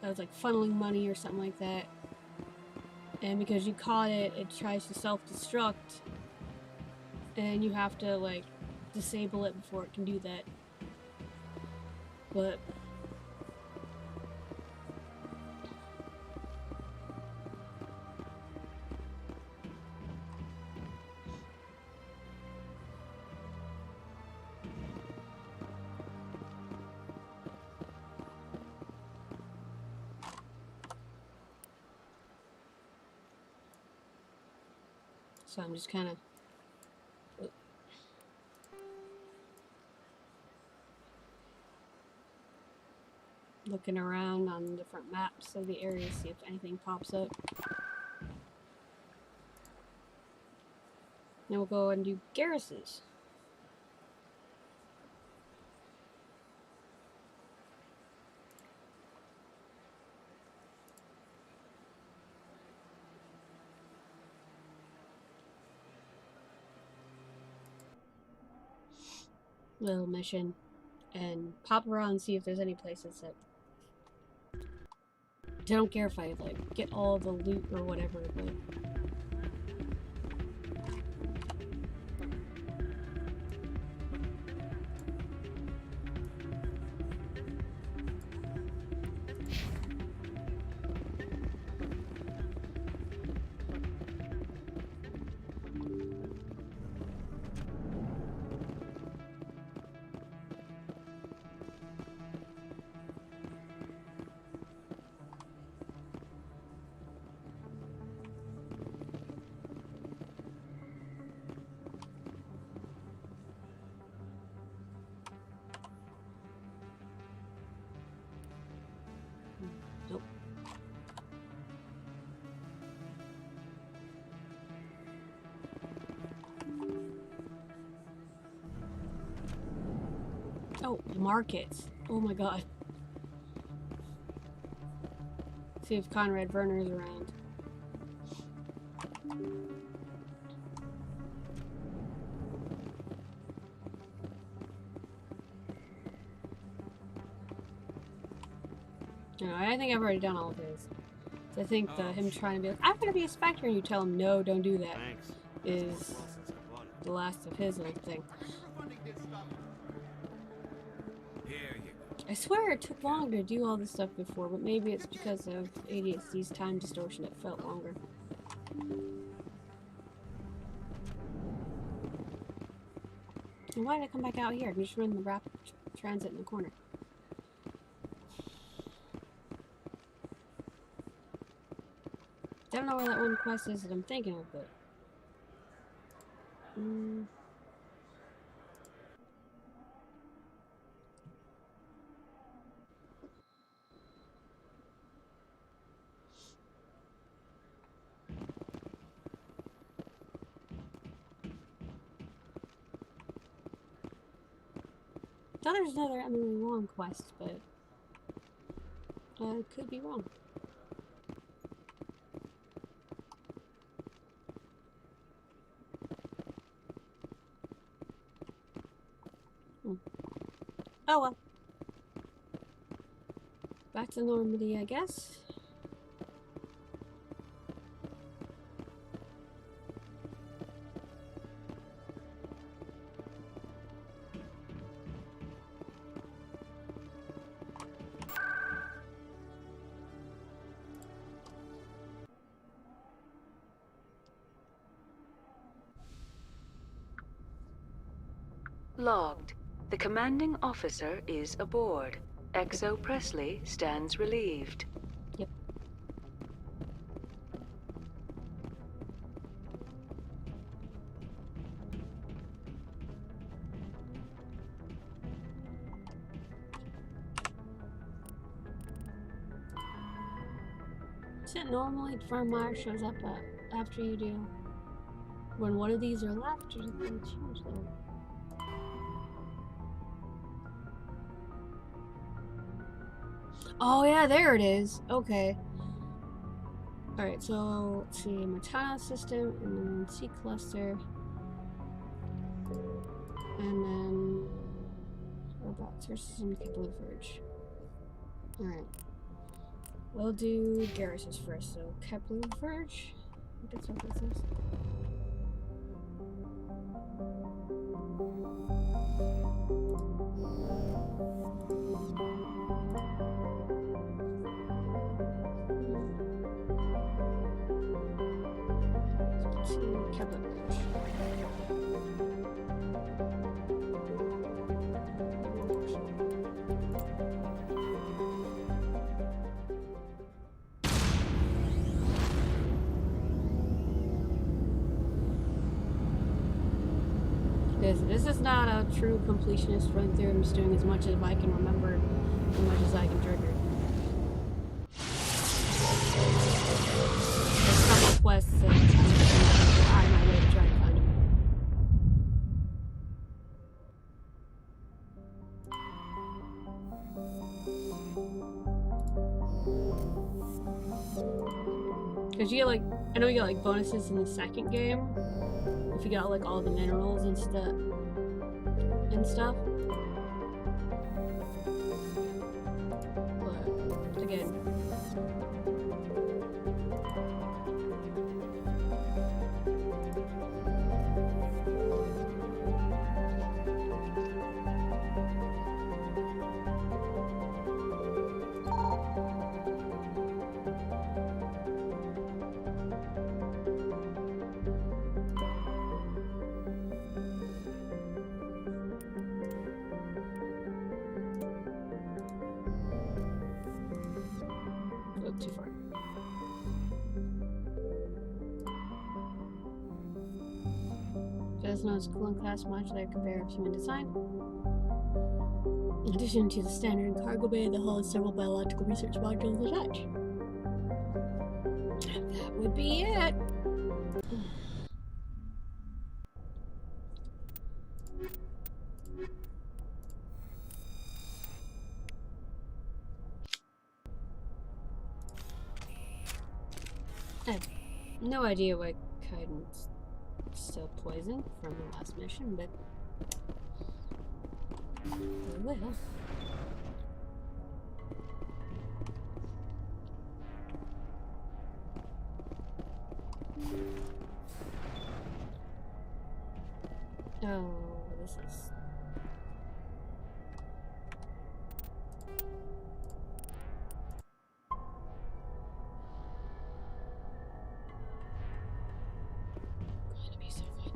was like funneling money or something like that. And because you caught it, it tries to self-destruct, and you have to like disable it before it can do that. But so I'm just kind of looking around on different maps of the area, see if anything pops up. Then we'll go and do Garrus's. Little mission, and pop around and see if there's any places that I don't care if I like get all the loot or whatever, but nope. Oh, markets. Oh my god. See if Conrad Werner's around. No, I think I've already done all of his. So I think him trying to be like, I'm gonna be a Spectre, and you tell him, no, don't do that, is the last of his little thing. I swear it took longer to do all this stuff before, but maybe it's because of ADHD's time distortion, it felt longer. And why did I come back out here? I can just run the rapid transit in the corner. don't know where that one quest is that I'm thinking of, but... I thought there was another Emily Wong quest, but I could be wrong. Oh well. Back to Normandy, I guess. Logged. The commanding officer is aboard. XO Presley stands relieved. Yep. Is it normally Virmire shows up after you do? When one of these are left, or did they change that? Oh yeah, there it is. Okay. Alright, so let's see, Matana system, and then C cluster. And then robots versus Blue Verge. Alright. We'll do Garrus's first, so Kepler Verge. I think that's what this is. This is not a true completionist run through. I'm just doing as much as I can remember, as much as I can trigger. There's a couple of quests that I'm on my way to try to find them. Because you get like, I know you get like bonuses in the second game. If you got like all the minerals and stuff. But again, too far. Just knows cool and class modular conveyor of human design. In addition to the standard cargo bay, the hull has several biological research modules attached. That would be it. I have no idea why Kaiden's still poisoned from the last mission, but they will. Oh, this is... going to be so fun.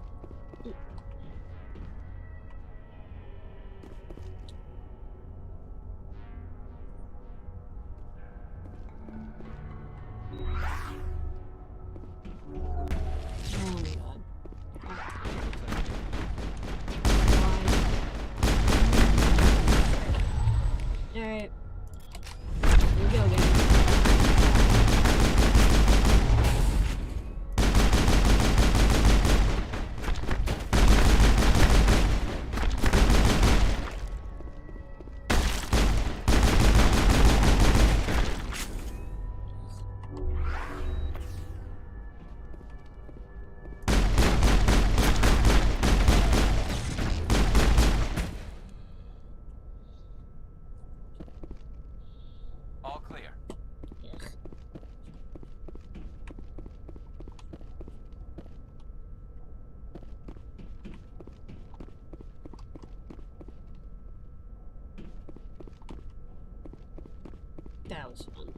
That was fun.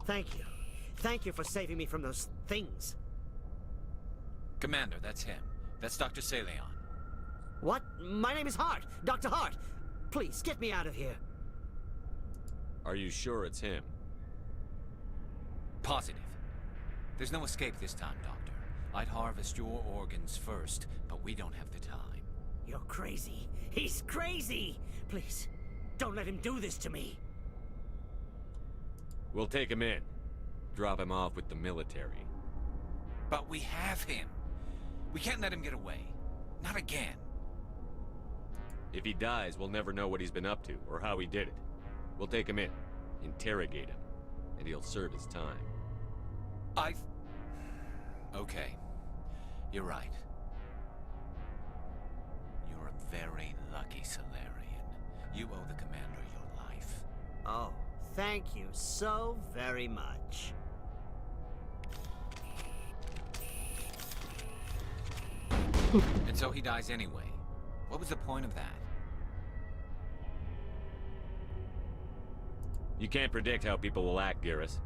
Thank you. Thank you for saving me from those things. Commander, that's him. That's Dr. Saleon. What? My name is Hart. Dr. Hart. Please, get me out of here. Are you sure it's him? Positive. There's no escape this time, Doctor. I'd harvest your organs first, but we don't have the time. You're crazy. He's crazy! Please, don't let him do this to me. We'll take him in. Drop him off with the military. But we have him. We can't let him get away. Not again. If he dies, we'll never know what he's been up to, or how he did it. We'll take him in, interrogate him, and he'll serve his time. Okay. You're right. You're a very lucky Solarian. You owe the Commander your life. Oh, thank you so very much. And so he dies anyway. What was the point of that? You can't predict how people will act, Garrus.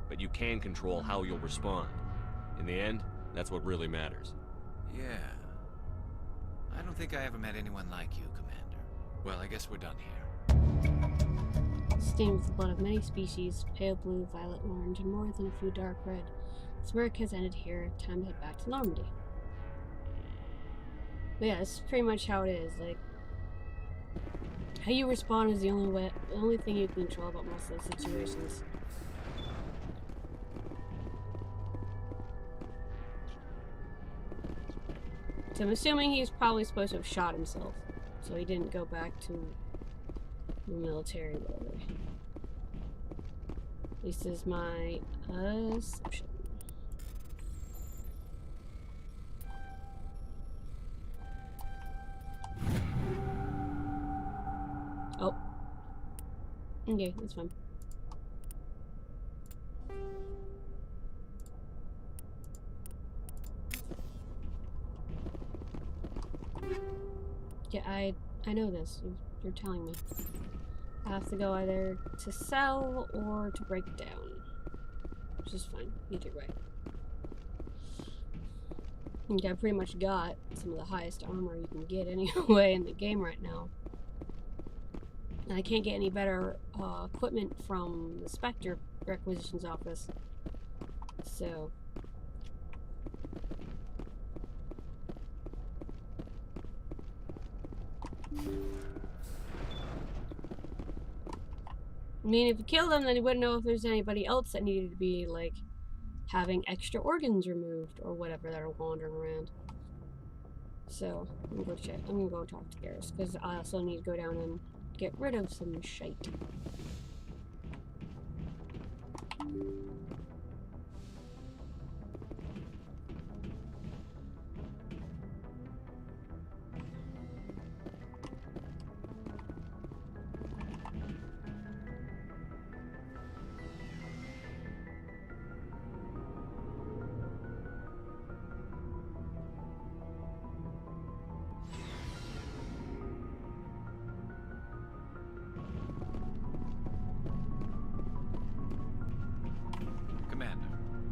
But you can control how you'll respond. In the end, that's what really matters. Yeah. I don't think I ever met anyone like you, Commander. Well, I guess we're done here. Stained with the blood of many species, pale blue, violet, orange, and more than a few dark red. This work has ended here. Time to head back to Normandy. But yeah, that's pretty much how it is. Like, how you respond is the only thing you can control about most of those situations. So I'm assuming he's probably supposed to have shot himself, so he didn't go back to the military, whatever. This is my assumption. Oh. Okay, that's fine. Yeah, I know this. You're telling me. I have to go either to sell or to break down. Which is fine. Either way. I think I pretty much got some of the highest armor you can get anyway in the game right now. And I can't get any better equipment from the Spectre requisitions office. So... I mean, if you kill them, then you wouldn't know if there's anybody else that needed to be, like, having extra organs removed or whatever that are wandering around. So, I'm gonna go check. I'm gonna go talk to Garrus, because I also need to go down and get rid of some shite.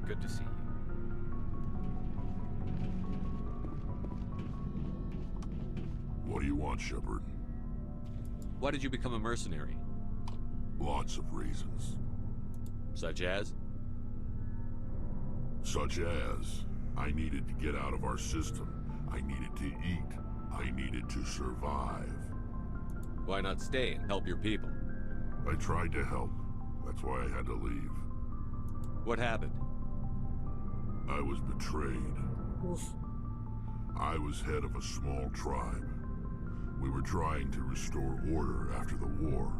Good to see you. What do you want, Shepard? Why did you become a mercenary? Lots of reasons. Such as? Such as, I needed to get out of our system. I needed to eat. I needed to survive. Why not stay and help your people? I tried to help. That's why I had to leave. What happened? I was betrayed. Oof. I was head of a small tribe. We were trying to restore order after the war,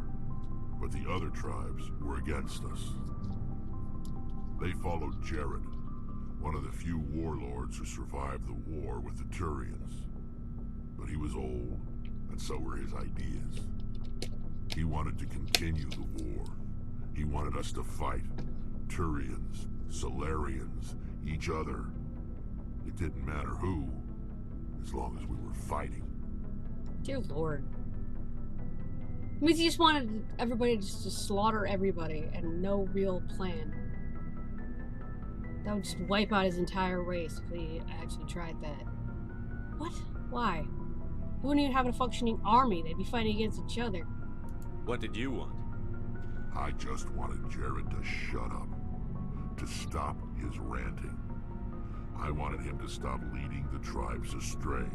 but the other tribes were against us. They followed Jared, one of the few warlords who survived the war with the Turians. But he was old, and so were his ideas. He wanted to continue the war. He wanted us to fight. Turians, Solarians, each other. It didn't matter who, as long as we were fighting. Dear Lord. It means he just wanted everybody to just slaughter everybody and no real plan. That would just wipe out his entire race if he actually tried that. What? Why? He wouldn't even have a functioning army. They'd be fighting against each other. What did you want? I just wanted Jared to shut up, to stop his ranting. I wanted him to stop leading the tribes astray.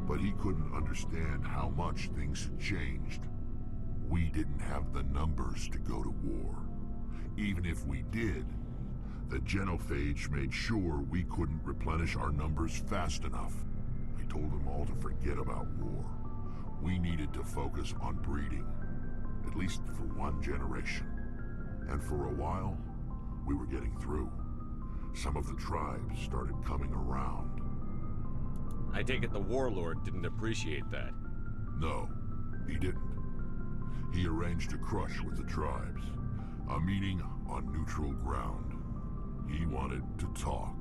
But he couldn't understand how much things had changed. We didn't have the numbers to go to war. Even if we did, the genophage made sure we couldn't replenish our numbers fast enough. I told them all to forget about war. We needed to focus on breeding, at least for one generation. And for a while, we were getting through. Some of the tribes started coming around. I take it the warlord didn't appreciate that. No, he didn't. He arranged a crush with the tribes. A meeting on neutral ground. He wanted to talk.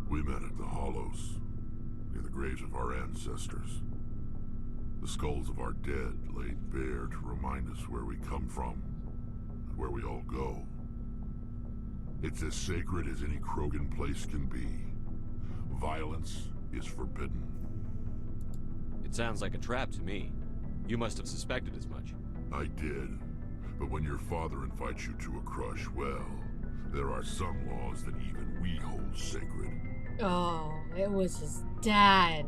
We met at the Hollows, near the graves of our ancestors. The skulls of our dead laid bare to remind us where we come from, and where we all go. It's as sacred as any Krogan place can be. Violence is forbidden. It sounds like a trap to me. You must have suspected as much. I did. But when your father invites you to a crush, well, there are some laws that even we hold sacred. Oh, it was his dad.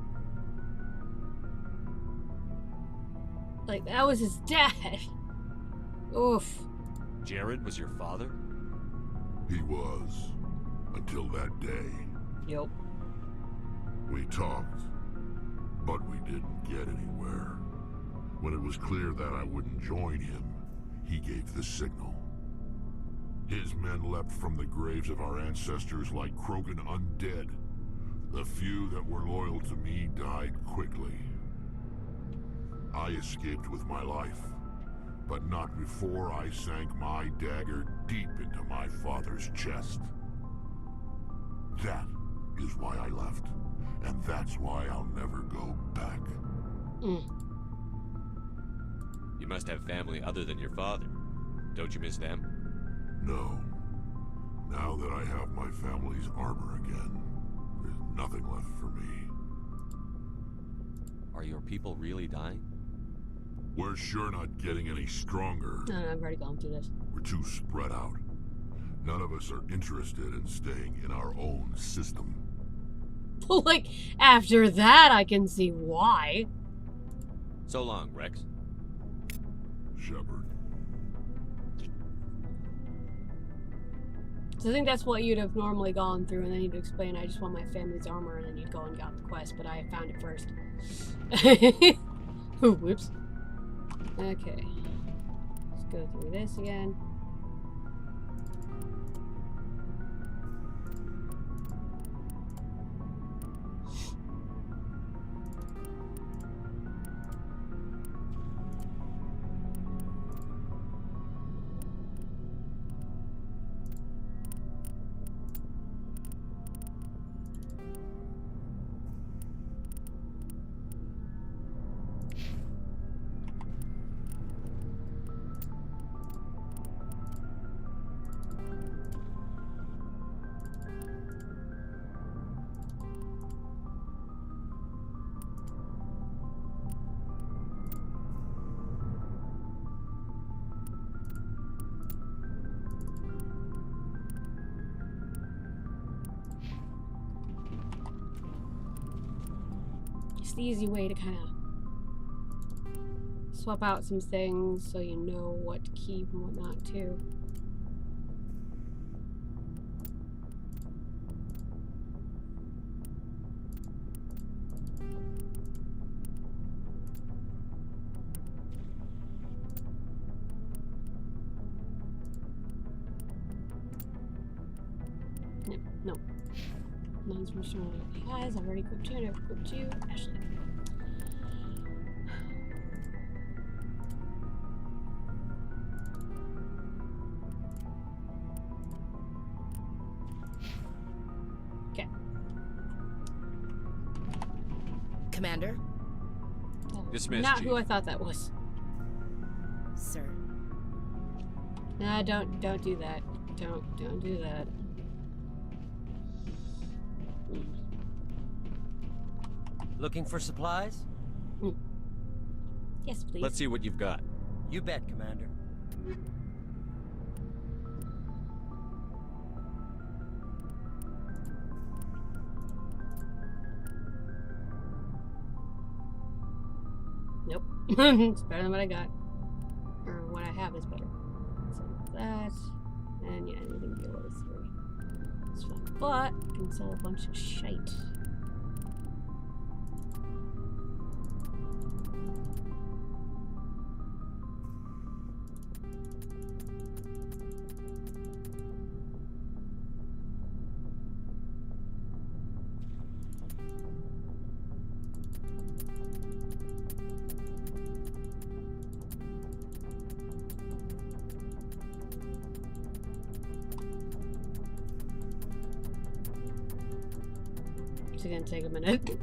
Like, that was his dad. Oof. Jared was your father? He was. Until that day. Yep. We talked, but we didn't get anywhere. When it was clear that I wouldn't join him, he gave the signal. His men leapt from the graves of our ancestors like Krogan undead. The few that were loyal to me died quickly. I escaped with my life, but not before I sank my dagger deep into my father's chest. That is why I left, and that's why I'll never go back. You must have family other than your father. Don't you miss them? No. Now that I have my family's armor again, there's nothing left for me. Are your people really dying? We're sure not getting any stronger. No, I've already gone through this. We're too spread out. None of us are interested in staying in our own system. Like, after that, I can see why. So long, Rex. Shepard. So I think that's what you'd have normally gone through, and then you'd explain, I just want my family's armor, and then you'd go and got the quest, but I found it first. Ooh, whoops. Okay. Let's go through this again. It's the easy way to kind of swap out some things so you know what to keep and what not to. No. Mine's restored. Hey guys, I've already equipped you and I've equipped you. Ashley. Commander. Dismissed, Not Chief. who I thought that was. Sir. Nah, don't do that. Don't do that. Looking for supplies? Yes, please. Let's see what you've got. You bet, Commander. Nope. It's better than what I got. Or what I have is better. So that. And yeah, anything below 3. It's fine. But I can sell a bunch of shite. It's gonna take a minute.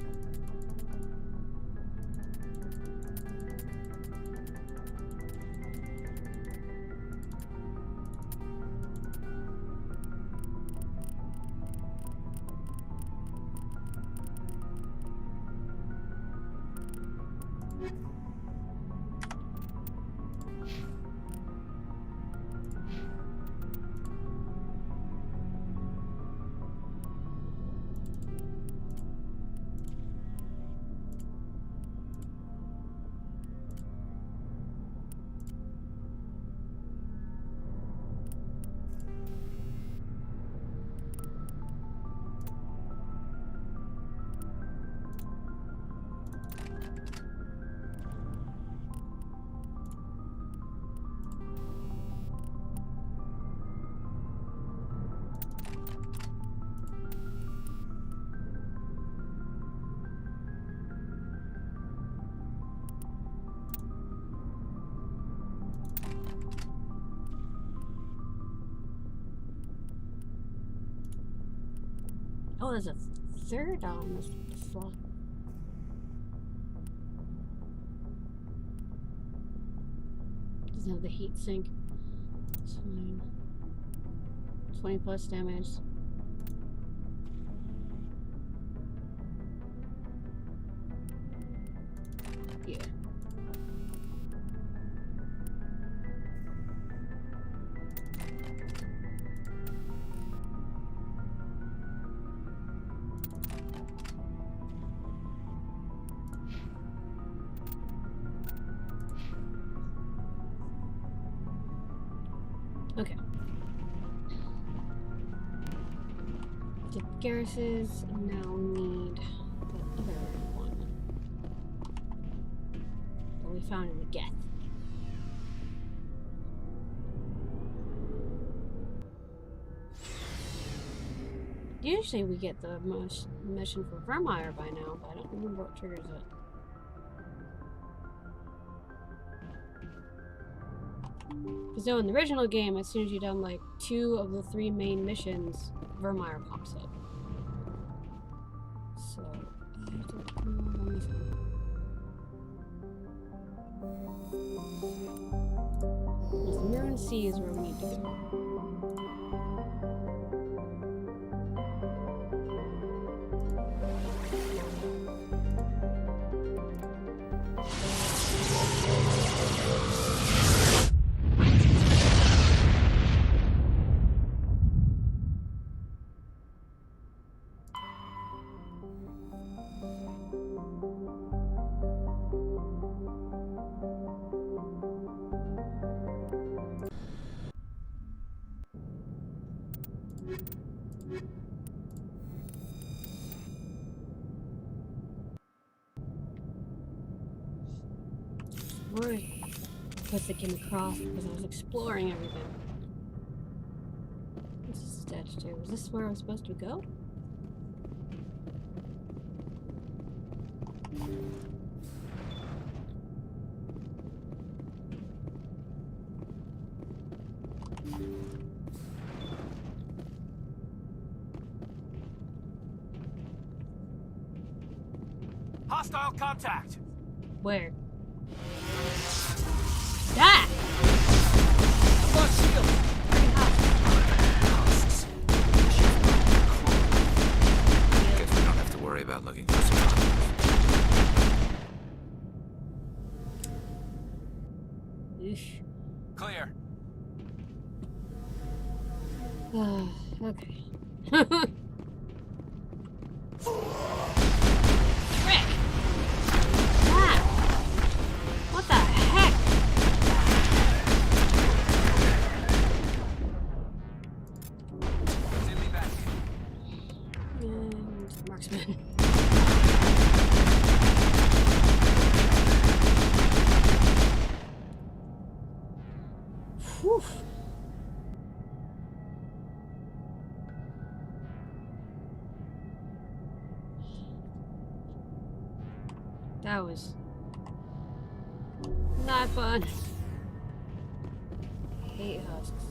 Oh, there's a third on this slot. Doesn't have the heat sink. It's fine. 20 plus damage. Yeah. Okay. The Garruses now need the other one that we found in the Geth. Usually we get the mission for Virmire by now, but I don't remember what triggers it. Because though in the original game, as soon as you've done like 2 of the 3 main missions, Virmire pops up. So, I don't know when this the Mirren Sea is where we need to go. Because it came across because I was exploring everything. This is attached to. Is this where I was supposed to go? Hostile contact! Where? That! I've lost shield! Guess we don't have to worry about looking for supplies. Eesh. Clear. Okay. Frick! Ah! What the heck? Send me back. And marksman. Whew. That was not fun. I hate husks.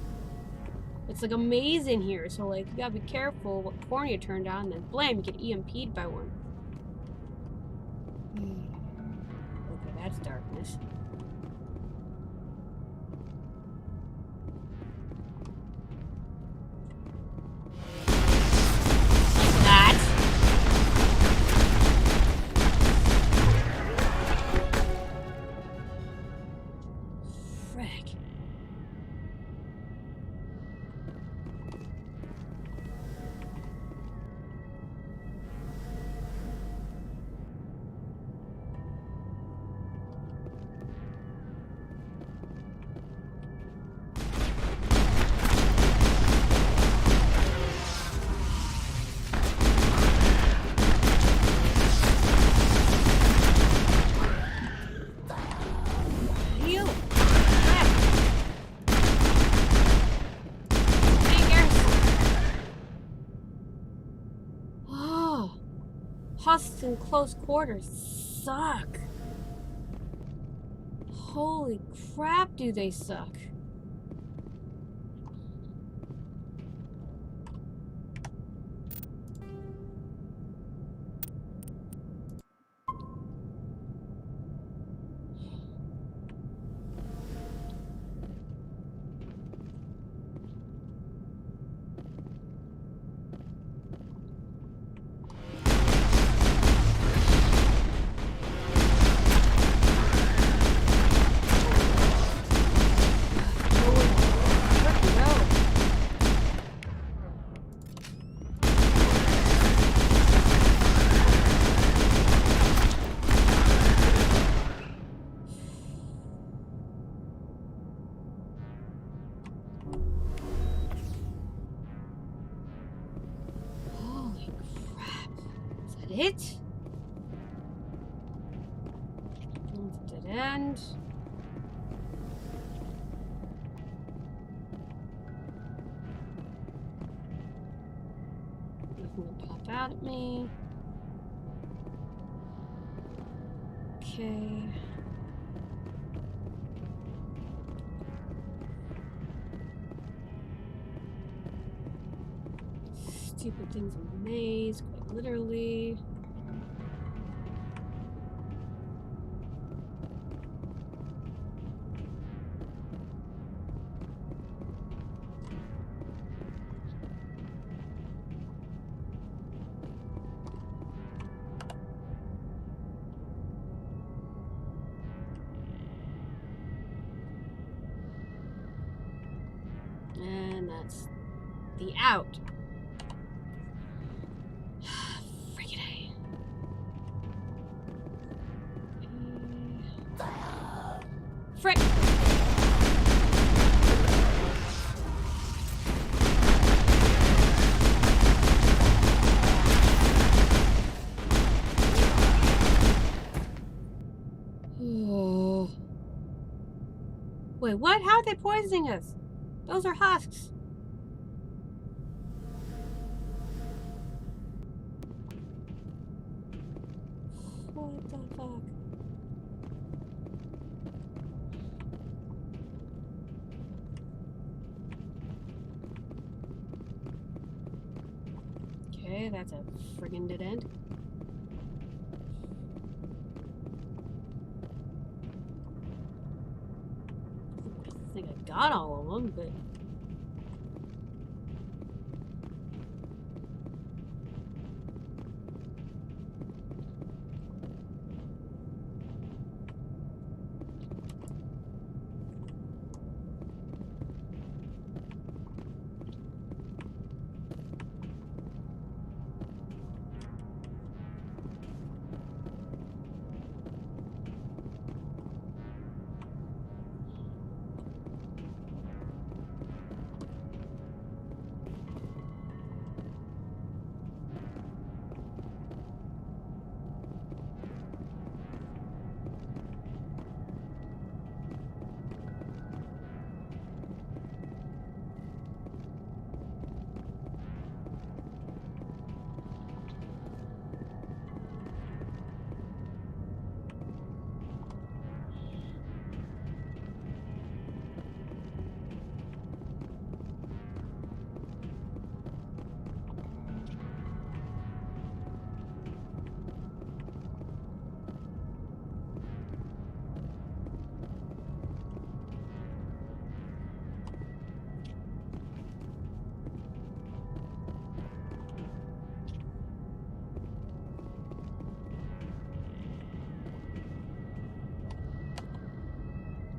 It's like a maze in here, so like you gotta be careful what corner you turn down, then blam, you get EMP'd by one. Okay, that's darkness. Like that. Frick. Heal. Frick. Oh, husks in close quarters suck. Holy crap, do they suck. Holy crap. Is that it? Dead end. Nothing will pop out at me. Okay. Stupid things in the maze, quite literally. And that's the out. Freaking A. Frick! Wait, what? How are they poisoning us? Those are husks. What the fuck? Okay, that's a friggin' dead end. got all of them, but...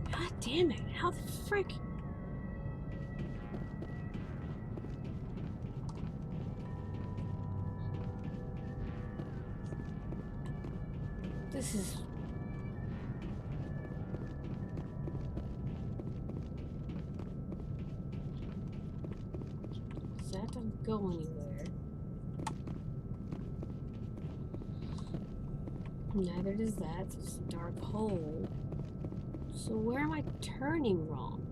God damn it, how the frick? This is... That doesn't go anywhere. Neither does that. It's a dark hole. So where am I turning wrong?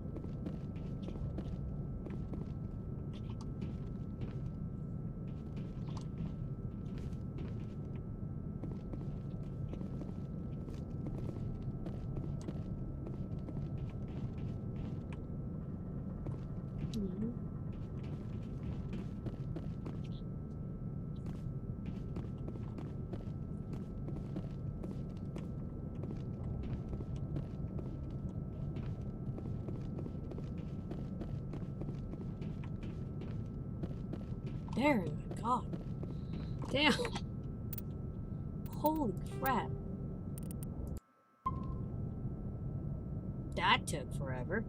There we go. Damn. Holy crap. That took forever.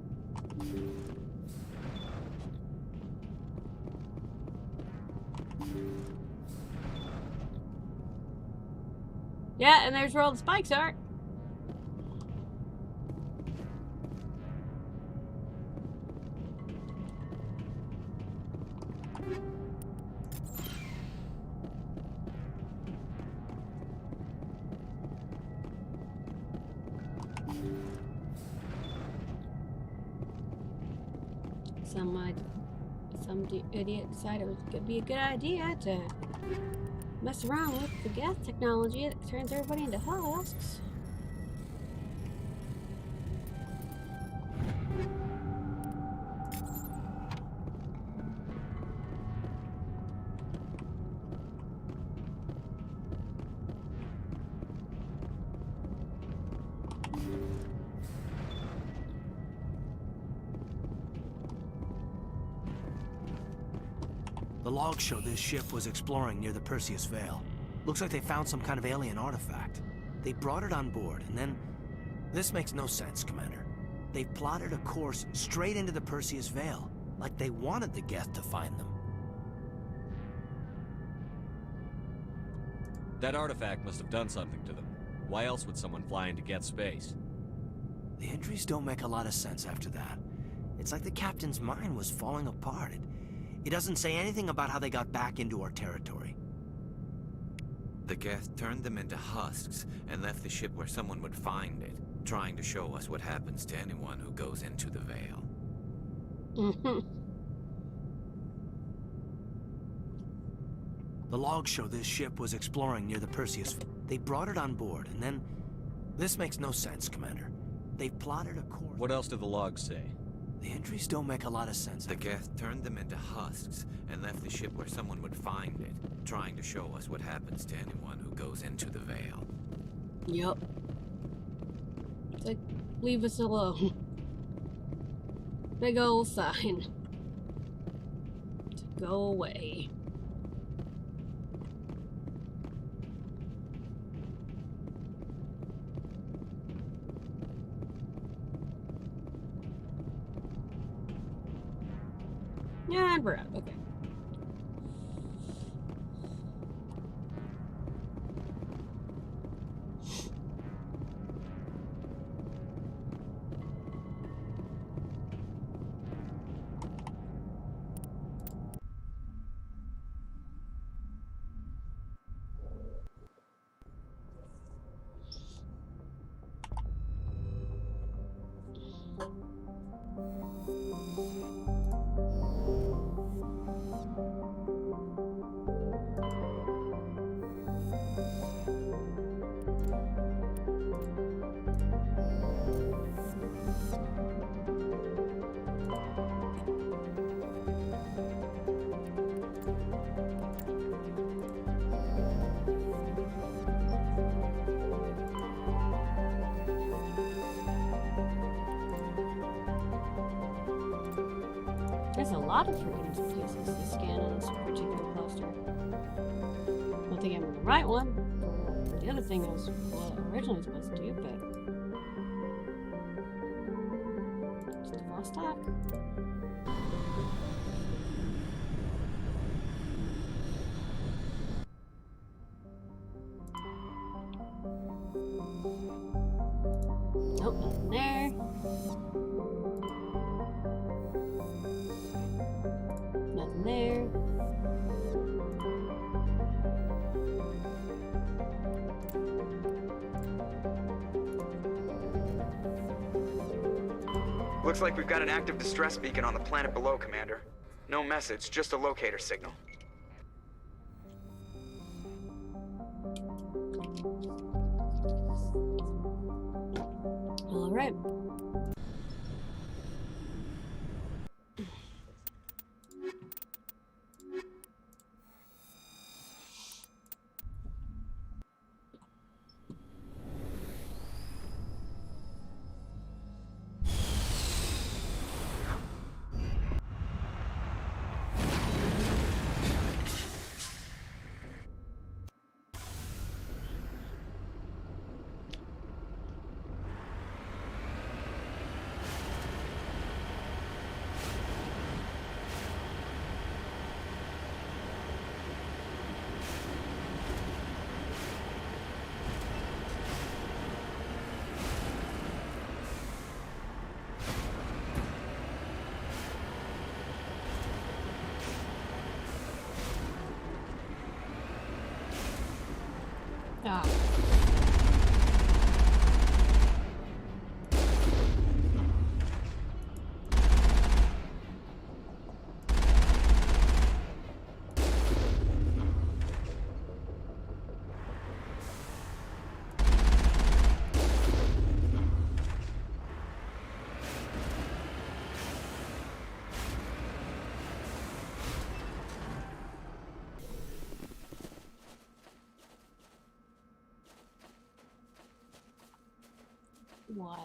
Yeah, and there's where all the spikes are. Some idiot decided it would be a good idea to mess around with the gas technology that turns everybody into husks. The logs show this ship was exploring near the Perseus Veil. Looks like they found some kind of alien artifact. They brought it on board, and then... This makes no sense, Commander. They plotted a course straight into the Perseus Veil, like they wanted the Geth to find them. That artifact must have done something to them. Why else would someone fly into Geth space? The entries don't make a lot of sense after that. It's like the captain's mind was falling apart. It doesn't say anything about how they got back into our territory. The Geth turned them into husks and left the ship where someone would find it, trying to show us what happens to anyone who goes into the Veil. The logs show this ship was exploring near the Perseus. They brought it on board, and then... This makes no sense, Commander. They plotted a course... What else do the logs say? The entries don't make a lot of sense. The Geth turned them into husks and left the ship where someone would find it, trying to show us what happens to anyone who goes into the Veil. Yep. It's like, leave us alone. Big old sign. To go away. Yeah, and we're out. Okay. There's a lot of freaking places to scan in this particular cluster. I don't think I'm in the right one for the other thing I was originally supposed to do, but still lost stock. Nope, nothing there. Nothing there. Looks like we've got an active distress beacon on the planet below, Commander. No message, just a locator signal. All right. Ah. Why?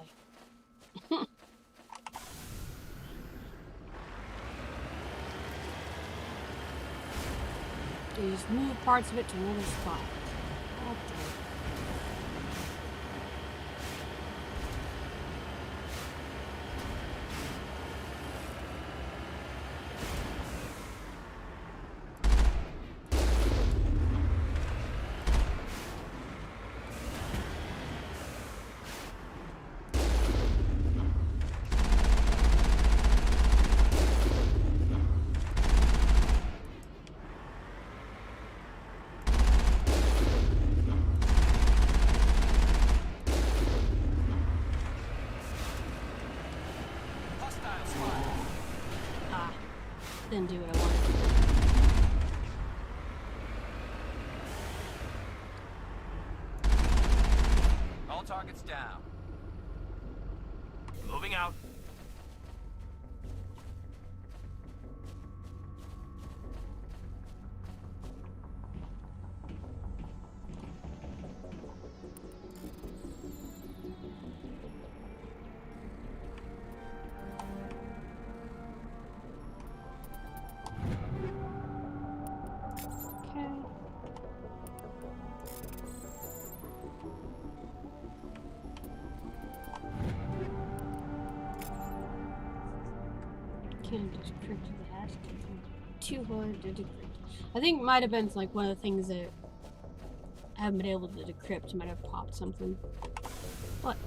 You just move parts of it to another spot. God damn. Didn't do what I wanted. All targets down. Moving out. can't decrypt that. Too hard to decrypt. I think it might have been like one of the things that I haven't been able to decrypt. Might have popped something. What?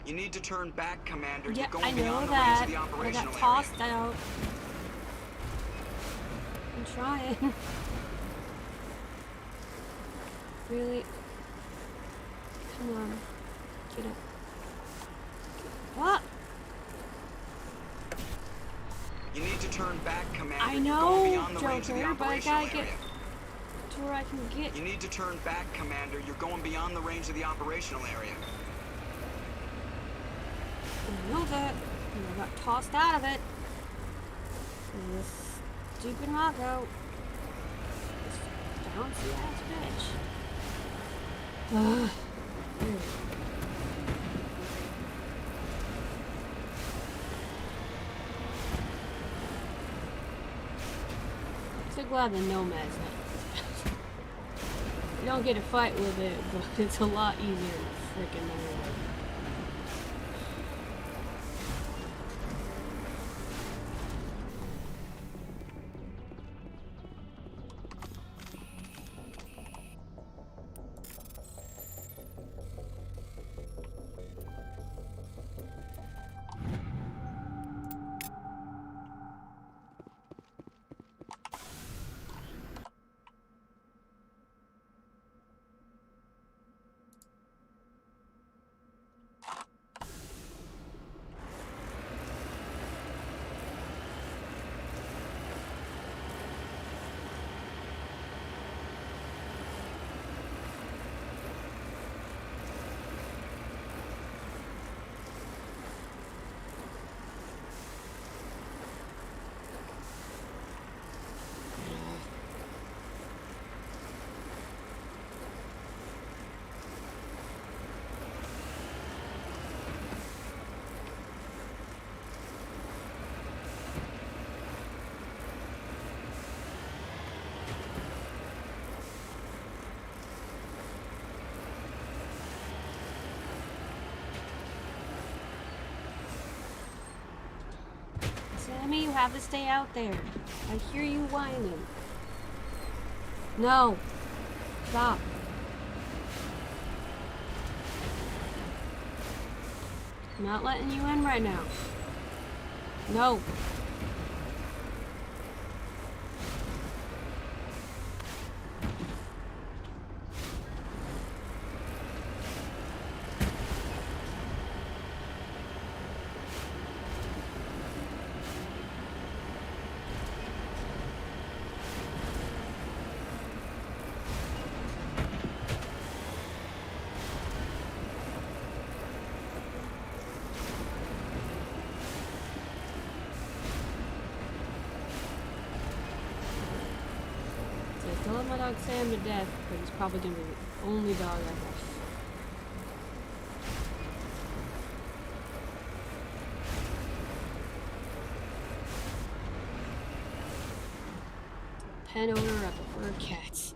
You need to turn back, Commander. Yeah, You're going I know beyond that. the range of the I operational got tossed area. out. I'm trying. Really? Come on. Get up. What? You need to turn back, Commander. I You're know, going beyond the range of the Joker, but I operational gotta get area. to where I can get. You need to turn back, Commander. You're going beyond the range of the operational area. I know that. And I got tossed out of it. This stupid knockout. This bouncy ass bitch. Ugh. So glad the Nomad's not. You don't get to fight with it, but it's a lot easier to freaking know. Sammy, you have to stay out there. I hear you whining. No. Stop. I'm not letting you in right now. No. I love my dog Sam to death, but he's probably gonna be the only dog I have. Pen owner of the fur cats.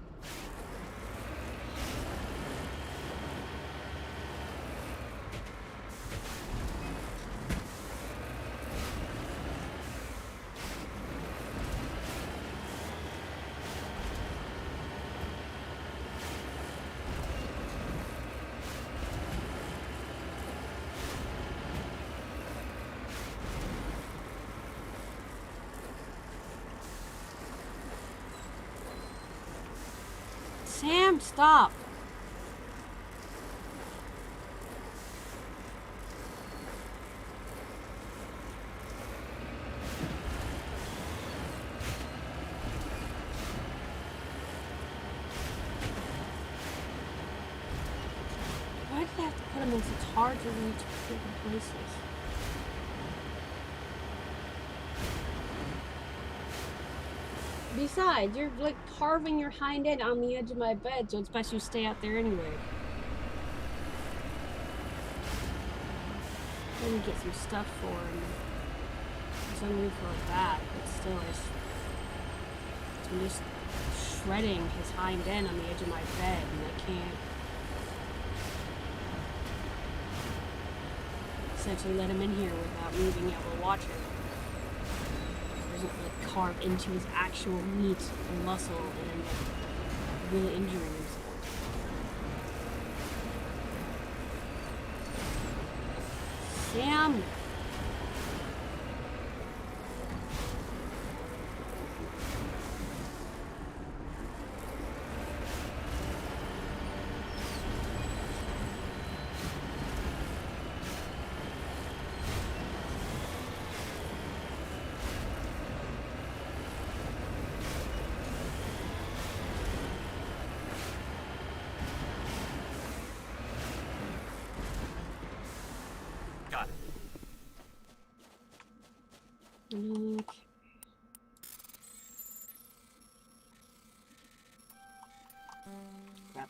Sam, stop! hard to reach different places. Besides, you're like carving your hind end on the edge of my bed, so it's best you stay out there anyway. Let me get some stuff for him. Some room for a bat, but still, I'm just shredding his hind end on the edge of my bed, and I can't essentially let him in here without me being able to watch him. He doesn't like carve into his actual meat and muscle and end up really injuring himself. Sam! Got it. Okay. Crap.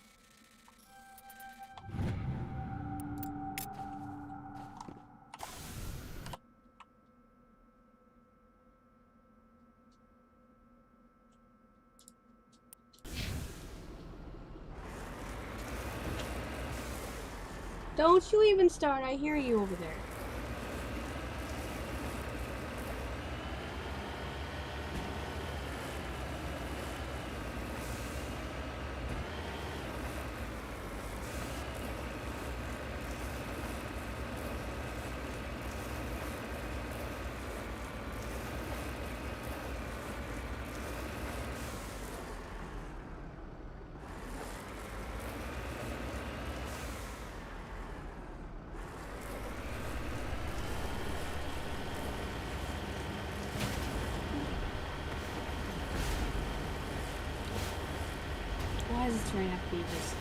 Don't you even start, I hear you over there. Why does this terrain have to be just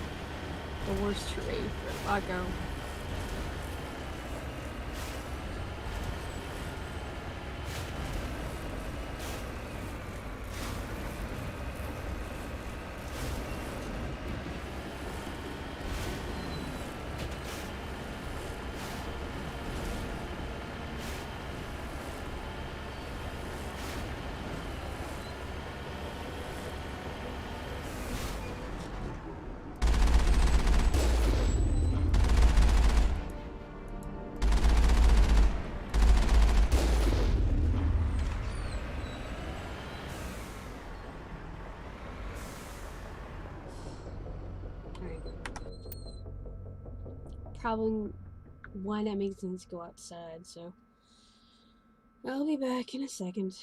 the worst terrain for Lago? Probably why not make things go outside, so I'll be back in a second.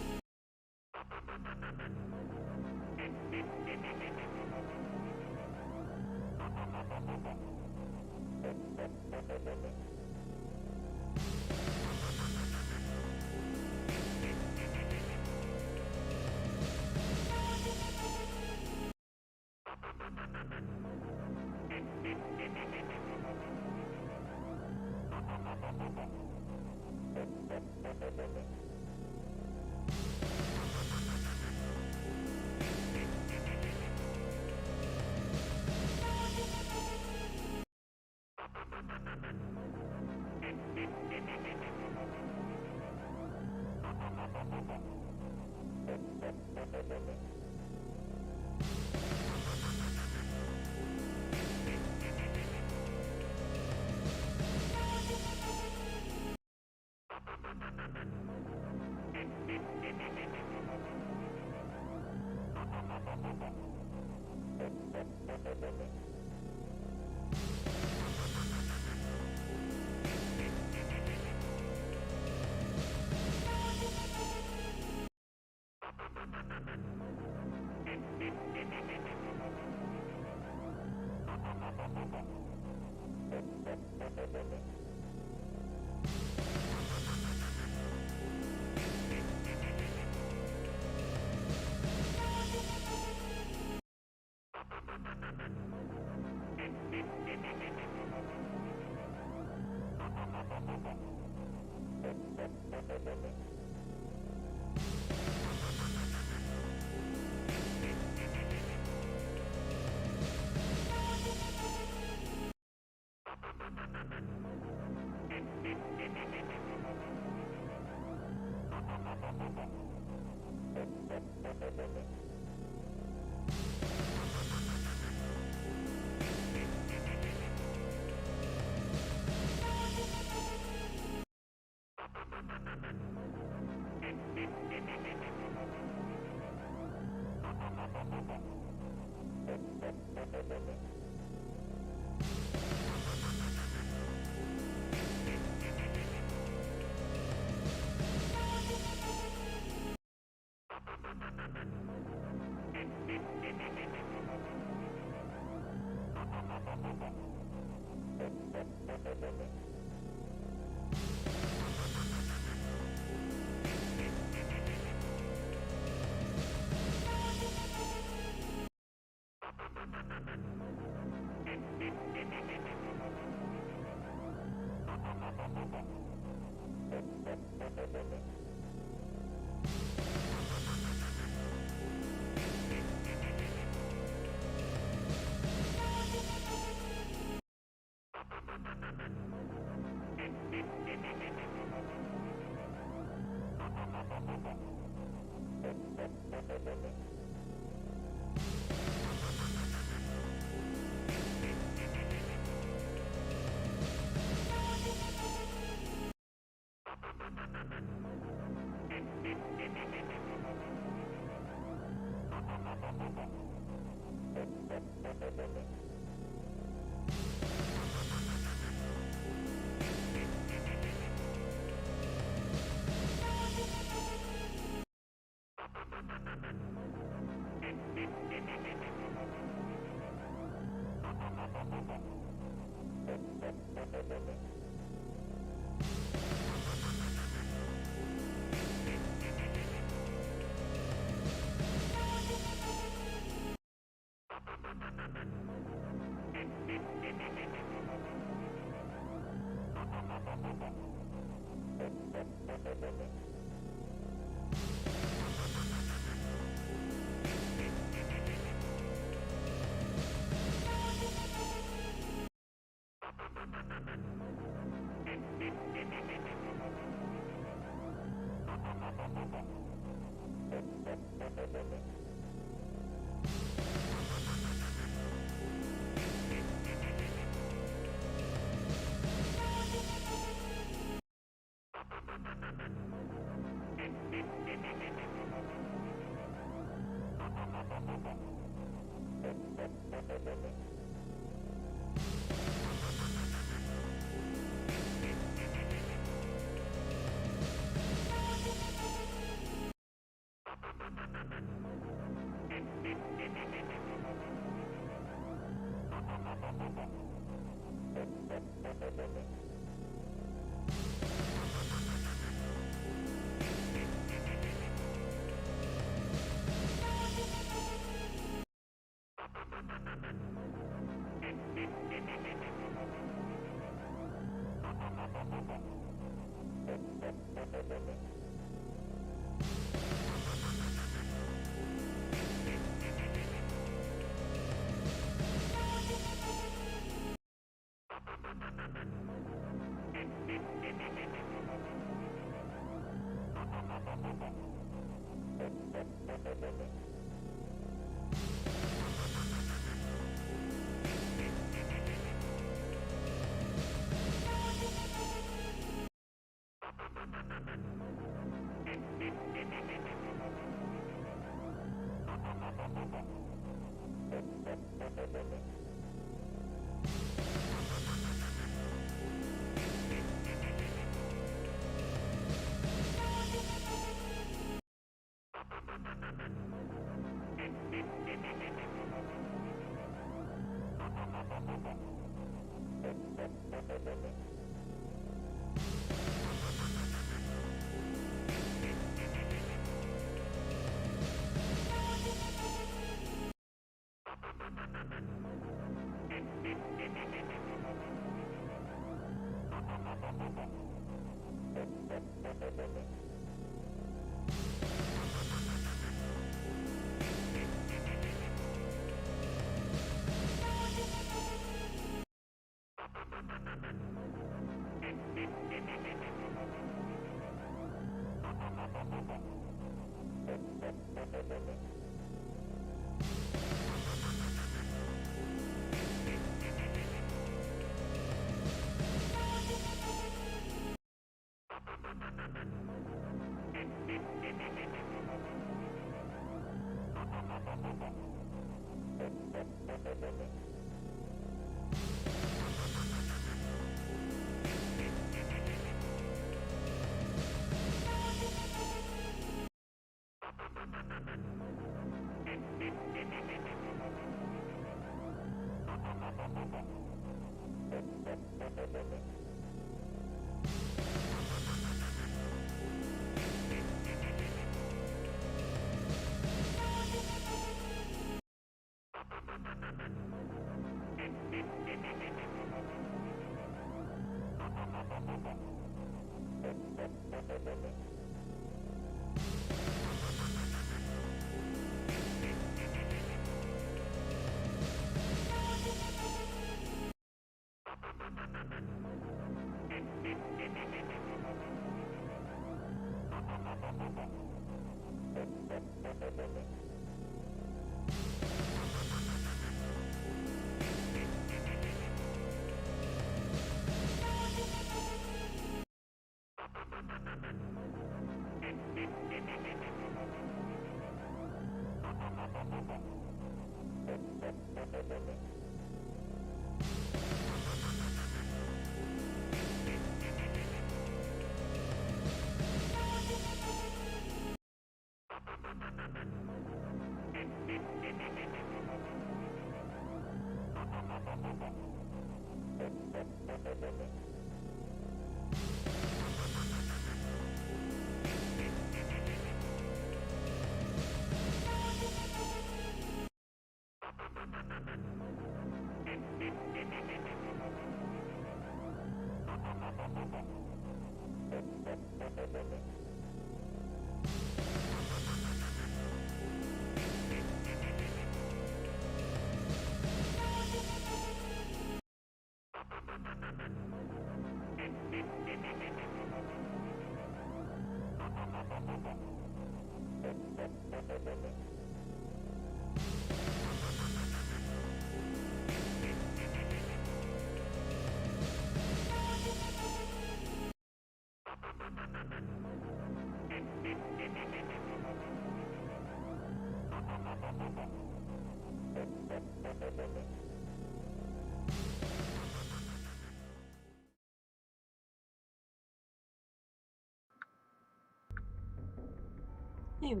There we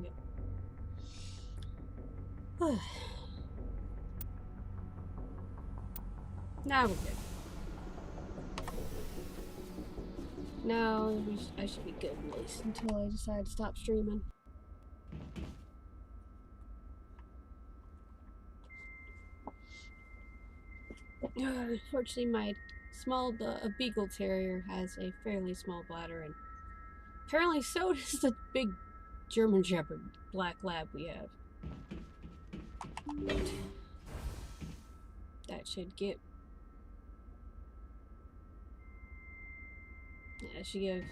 go. Now we're good. Now I should be good at least until I decide to stop streaming. Unfortunately, my small Beagle Terrier has a fairly small bladder, and apparently so does the big German Shepherd Black Lab we have. But that should get... Yeah, it should give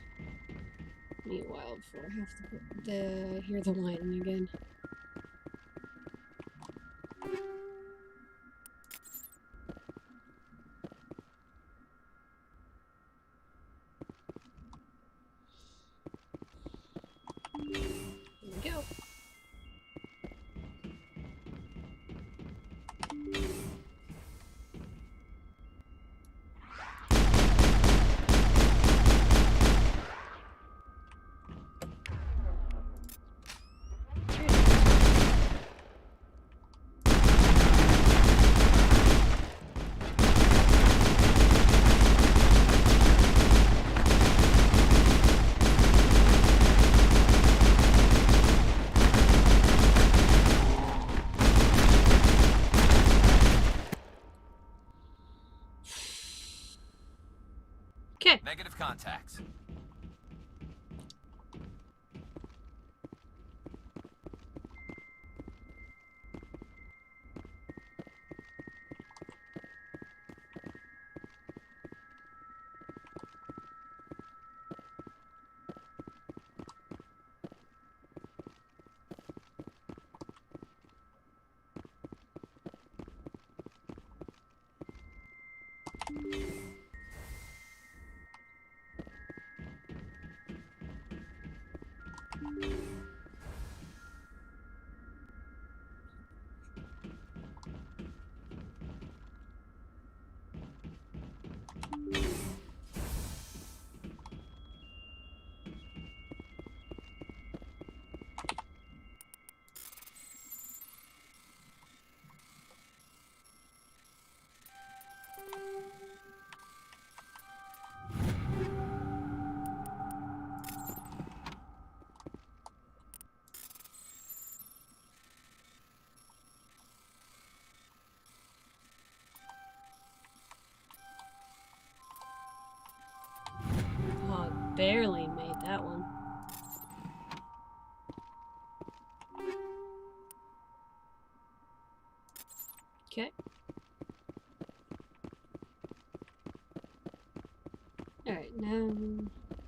me a while before I have to hear the whining again. Here we go. contacts. Oh, barely made that one. Okay. Alright, now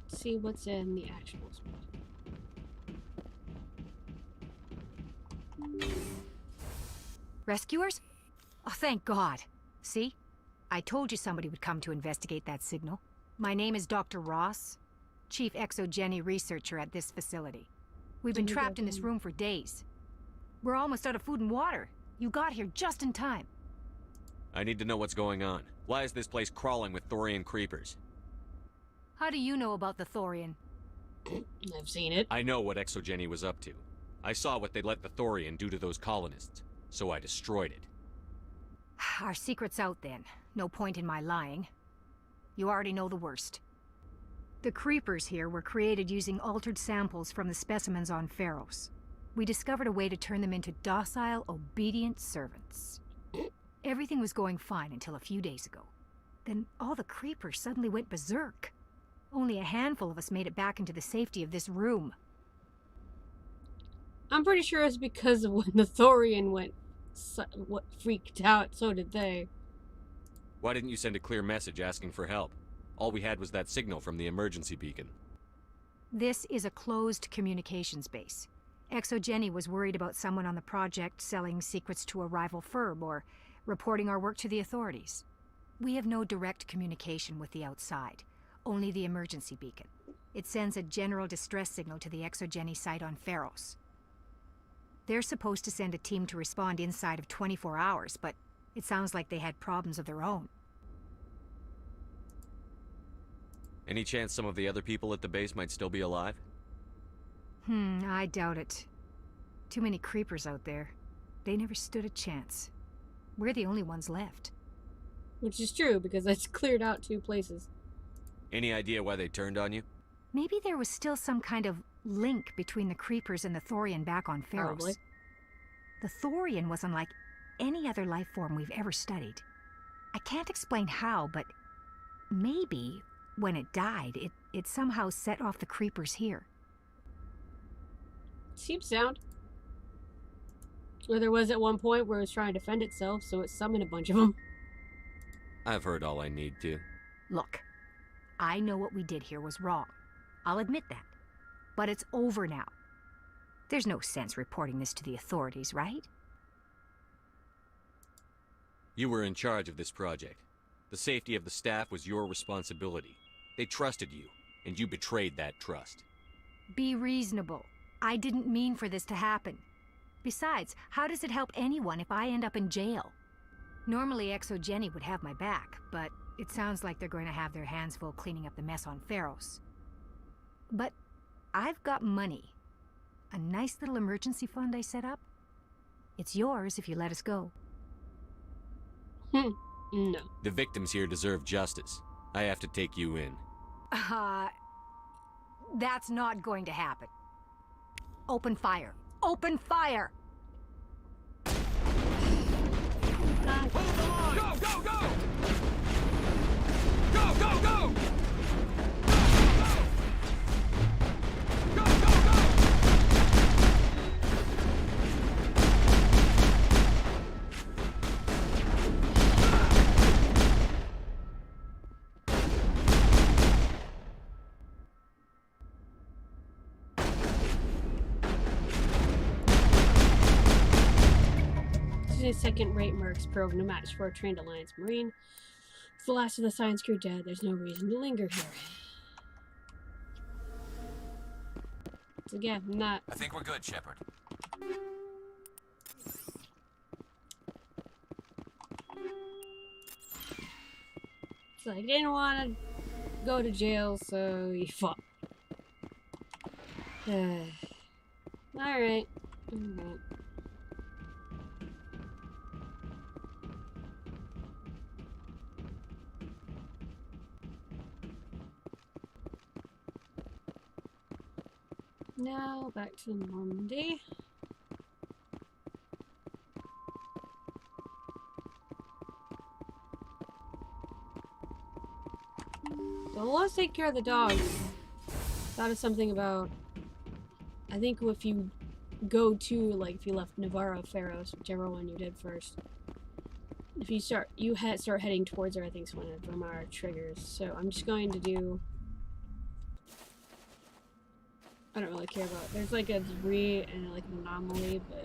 let's see what's in the actual spot. Rescuers? Oh, thank God. See? I told you somebody would come to investigate that signal. My name is Dr. Ross, Chief Exogeny Researcher at this facility. We've been trapped in this room for days. We're almost out of food and water. You got here just in time. I need to know what's going on. Why is this place crawling with Thorian creepers? How do you know about the Thorian? I've seen it. I know what Exogeny was up to. I saw what they let the Thorian do to those colonists, so I destroyed it. Our secret's out then. No point in my lying. You already know the worst. The creepers here were created using altered samples from the specimens on Pharos. We discovered a way to turn them into docile, obedient servants. Everything was going fine until a few days ago. Then all the creepers suddenly went berserk. Only a handful of us made it back into the safety of this room. I'm pretty sure it's because of when the Thorian went freaked out, so did they. Why didn't you send a clear message asking for help? All we had was that signal from the emergency beacon. This is a closed communications base. Exogeny was worried about someone on the project selling secrets to a rival firm or reporting our work to the authorities. We have no direct communication with the outside, only the emergency beacon. It sends a general distress signal to the Exogeny site on Pharos. They're supposed to send a team to respond inside of 24 hours, but it sounds like they had problems of their own. Any chance some of the other people at the base might still be alive? I doubt it. Too many creepers out there. They never stood a chance. We're the only ones left. Which is true, because it's cleared out 2 places. Any idea why they turned on you? Maybe there was still some kind of link between the creepers and the Thorian back on Pharos. Probably. The Thorian was unlike any other life form we've ever studied. I can't explain how, but maybe when it died, it somehow set off the creepers here. Seems sound. Or there was at one point where it was trying to defend itself, so it summoned a bunch of them. I've heard all I need to. Look, I know what we did here was wrong. I'll admit that. But it's over now. There's no sense reporting this to the authorities, right? You were in charge of this project. The safety of the staff was your responsibility. They trusted you, and you betrayed that trust. Be reasonable. I didn't mean for this to happen. Besides, how does it help anyone if I end up in jail? Normally Exogeny would have my back, but it sounds like they're going to have their hands full cleaning up the mess on Pharos. But I've got money. A nice little emergency fund I set up. It's yours if you let us go. No. The victims here deserve justice. I have to take you in. That's not going to happen. Open fire. Open fire! Hold the line! Go, go, go! Go, go, go! using a second-rate Mercs probe, no match for a trained Alliance Marine. It's the last of the science crew dead. There's no reason to linger here. So again, I'm not... I think we're good, Shepard. It's like, I didn't want to go to jail, so he fought. Alright. Now, back to Normandy. So let's take care of the dogs. Thought of something about... I think if you go to, like, if you left Navarro, Pharos, whichever one you did first, if you start heading towards her, I think it's when a Virmire triggers. So I'm just going to do... I don't really care about... There's like a debris and like an anomaly, but...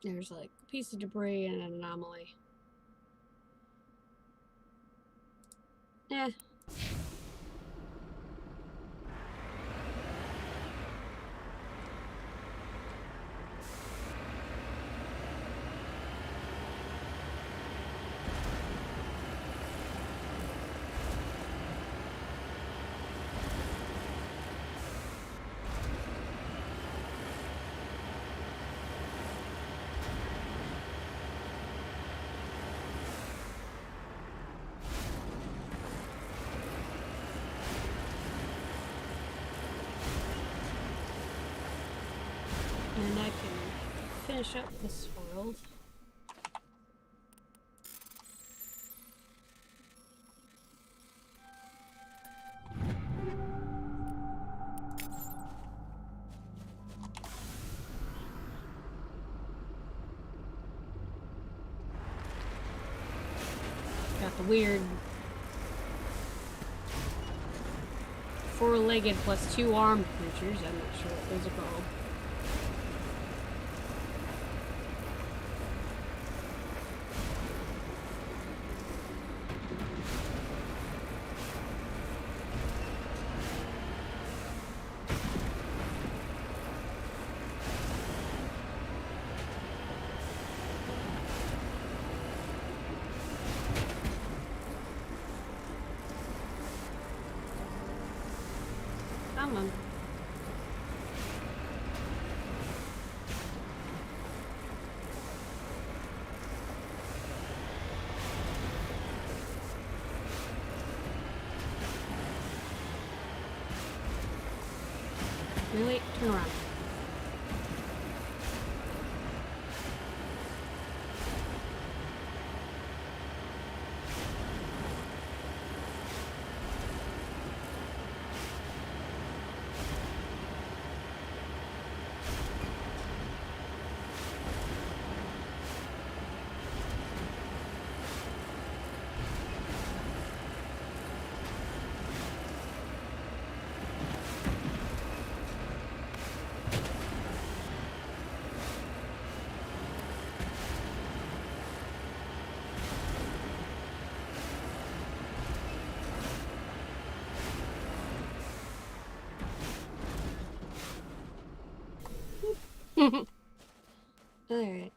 There's like a piece of debris and an anomaly. Eh. And I can finish up this world. Got the weird 4-legged plus 2 armed creatures. I'm not sure what those are called. Come on. Really? Turn around. Alright.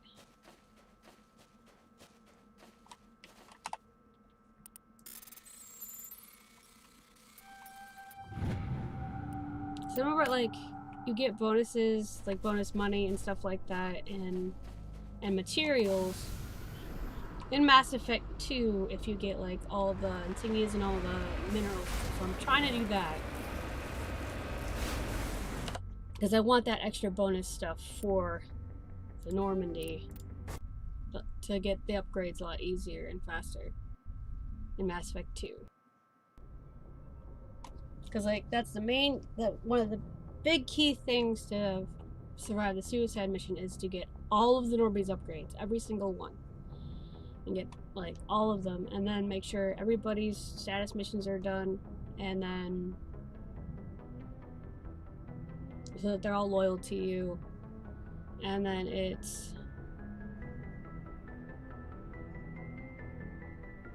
So remember, like, you get bonuses, like bonus money and stuff like that, and materials in Mass Effect 2 if you get, like, all the insignias and all the minerals. So I'm trying to do that. Because I want that extra bonus stuff for the Normandy. But to get the upgrades a lot easier and faster in Mass Effect 2. Because, like, that's the main, one of the big key things to survive the suicide mission is to get all of the Normandy's upgrades, every single one. And get, like, all of them, and then make sure everybody's status missions are done, and then so that they're all loyal to you, And then it's...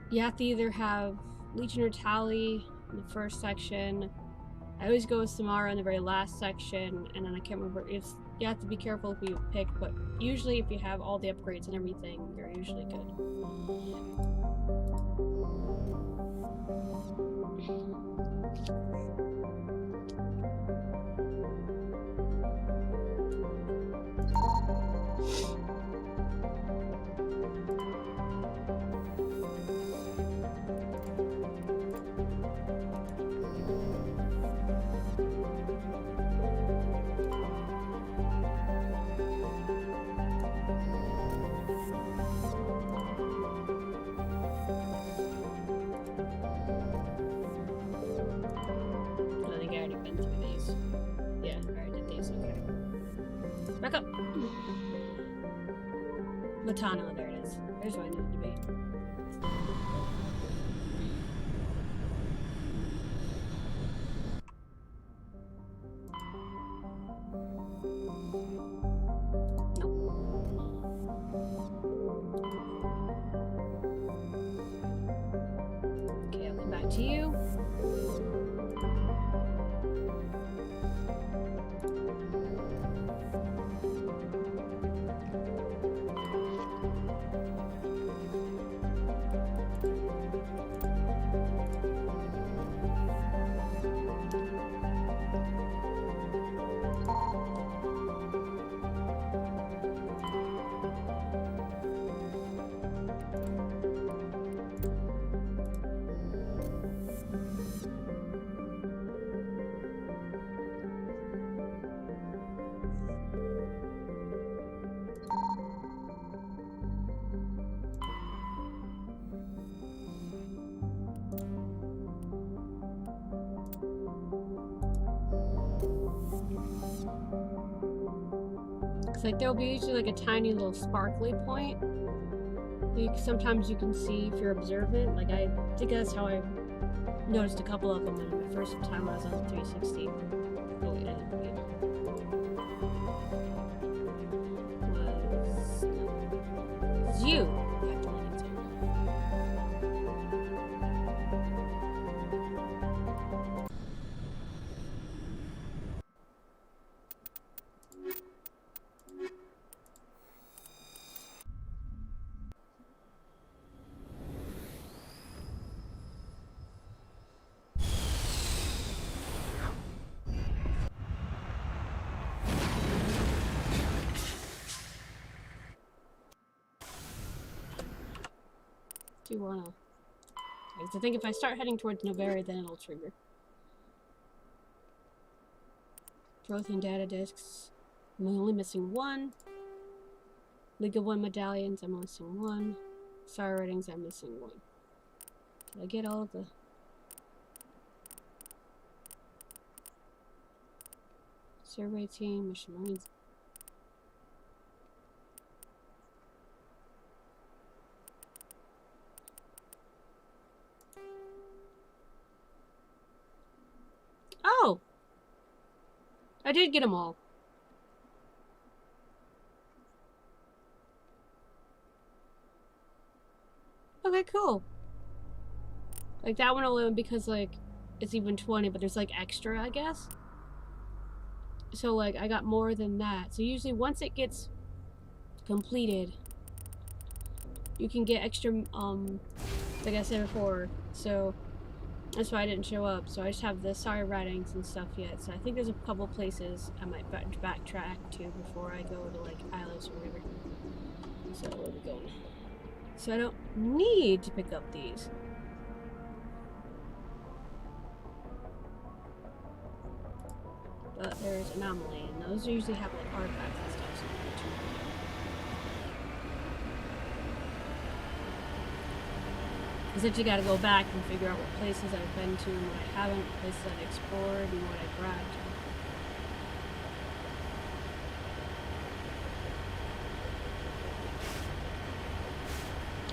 You have to either have Legion or Tally in the first section. I always go with Samara in the very last section, and then I can't remember. It's, you have to be careful who you pick, but usually if you have all the upgrades and everything, you're usually good. Back up! Latano, there it is. There's where I needed to be. Okay, I'll come back to you. Like there'll be usually like a tiny little sparkly point. Sometimes you can see if you're observant. Like I think that's how I noticed a couple of them in my first time I was on 360. Oh wait, I didn't read. Was you. Do you wanna... I think if I start heading towards Noveri, then it'll trigger. Prothean data discs. I'm only missing one. League of One medallions, I'm missing one. Star ratings, I'm missing one. Did I get all of the... Survey team, mission marines. Oh! I did get them all. Okay, cool. Like, that one alone because, like, it's even 20, but there's, like, extra, I guess. So, like, I got more than that. So, usually, once it gets completed, you can get extra, like I said before. So, that's why I didn't show up. So, I just have the sorry writings and stuff yet. So, I think there's a couple places I might backtrack to before I go to, like, Isles or whatever. So, where are we going? So, I don't need to pick up these. But there's Anomaly, and those usually have like artifacts and stuff. So because then you gotta go back and figure out what places I've been to and what I haven't, places I've explored and what I grabbed.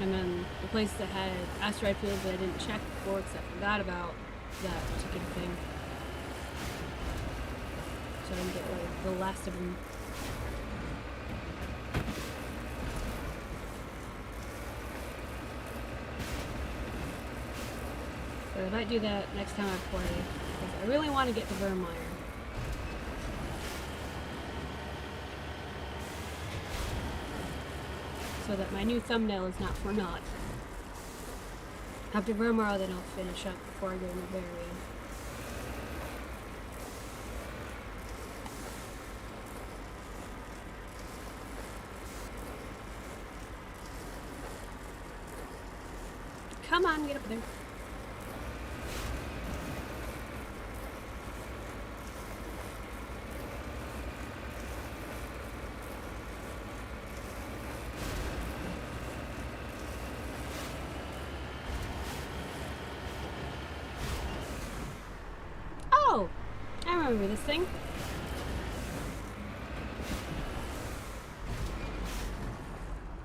And then the places that had asteroid fields that I didn't check before because I forgot about that particular thing. So I can get like the last of them. I might do that next time I play, because I really want to get to Virmire. So that my new thumbnail is not for naught. After Virmire, then I'll finish up before I go to Bavaria. Come on, get up there. Oh, I remember this thing.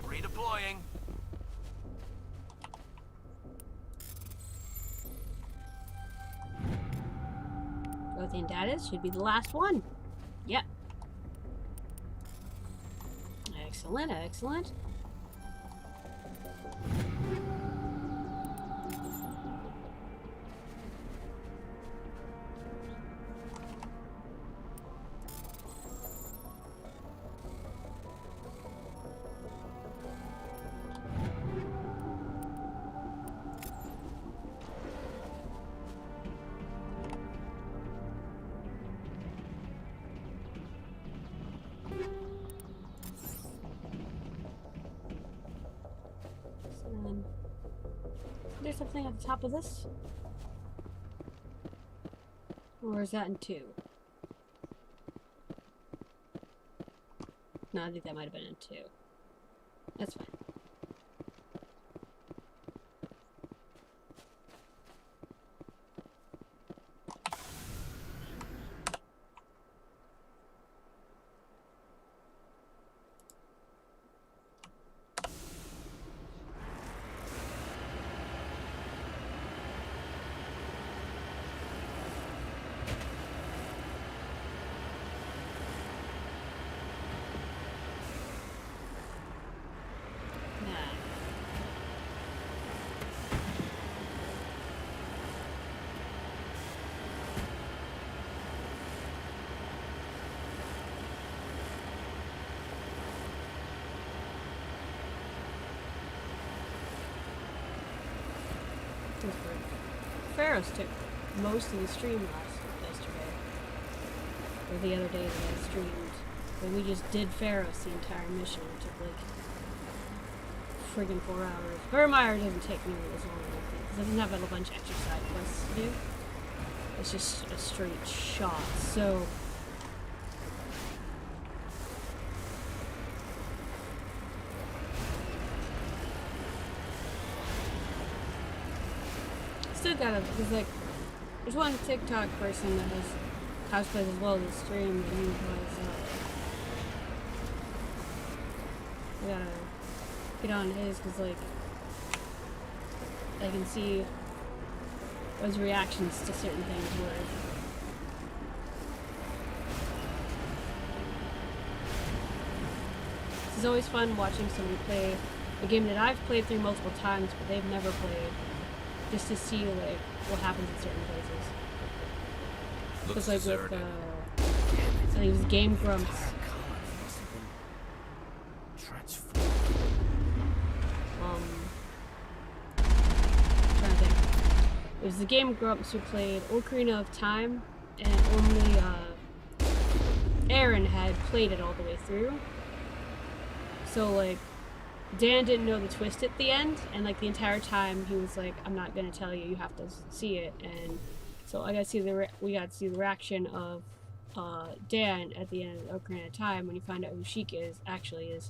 Redeploying. Protein data should be the last one. Yep. Excellent, excellent. There's something at the top of this? Or is that in 2? No, I think that might have been in 2. That's fine. Pharaohs took most of the stream yesterday. Or the other day that I streamed. And we just did Pharaohs the entire mission. It took like friggin' 4 hours. Virmire doesn't take nearly as long, I think, because it doesn't have a bunch of extra side quests to do. It's just a straight shot. So still gotta, because like, there's one TikTok person that has cosplays as well as the stream, and he was, I gotta get on his, because like, I can see what his reactions to certain things were. It's always fun watching somebody play a game that I've played through multiple times, but they've never played. Just to see like what happens in certain places. Looks like with I think it was Game Grumps. Trying to think. It was the Game Grumps who played Ocarina of Time, and only Aaron had played it all the way through. So like, Dan didn't know the twist at the end, and like the entire time he was like, "I'm not gonna tell you. You have to see it." And so I got to see we got to see the reaction of Dan at the end of Ocarina of Time when you find out who Sheik actually is.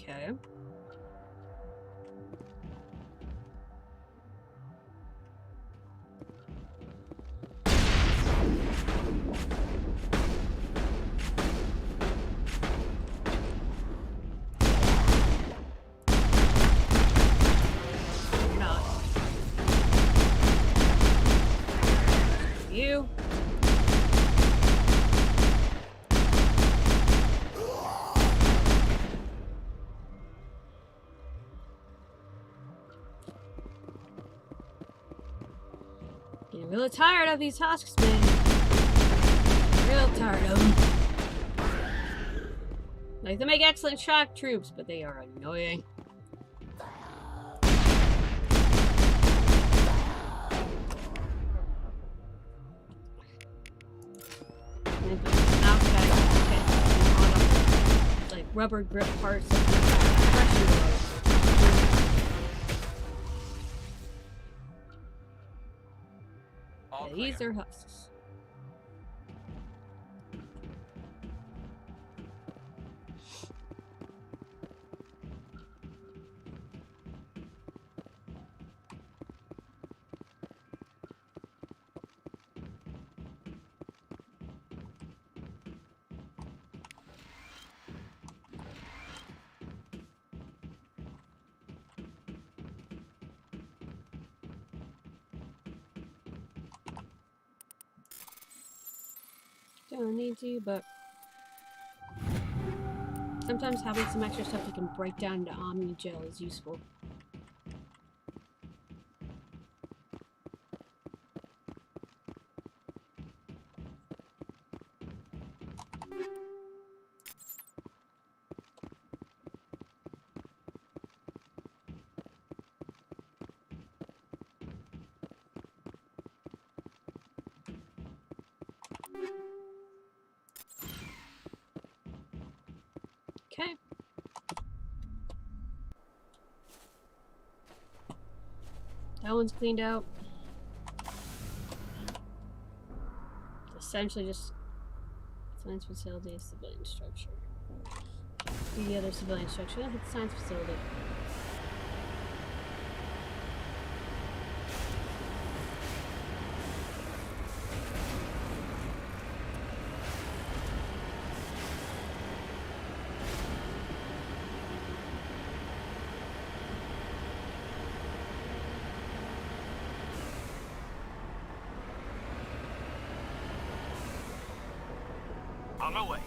Okay. Real tired of these husks, man. Real tired of them. Like, they make excellent shock troops, but they are annoying. Like rubber grip parts of the pressure wheels. Yeah, these are husks. Don't need to, but sometimes having some extra stuff you can break down into Omni Gel is useful. Okay. That one's cleaned out. It's essentially just science facility, civilian structure. The other civilian structure. That's the science facility. On my way.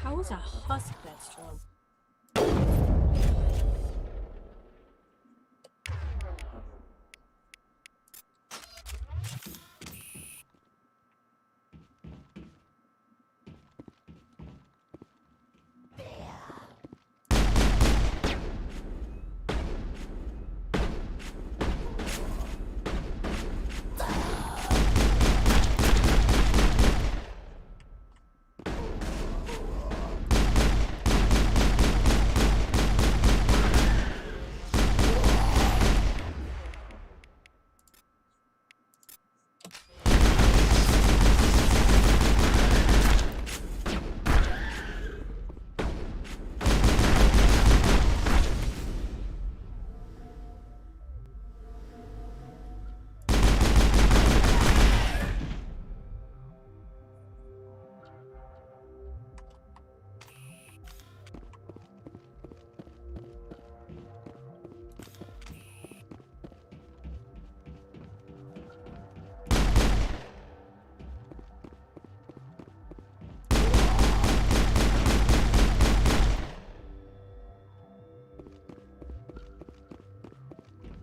How is a husk that strong?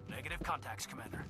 Negative contacts, Commander.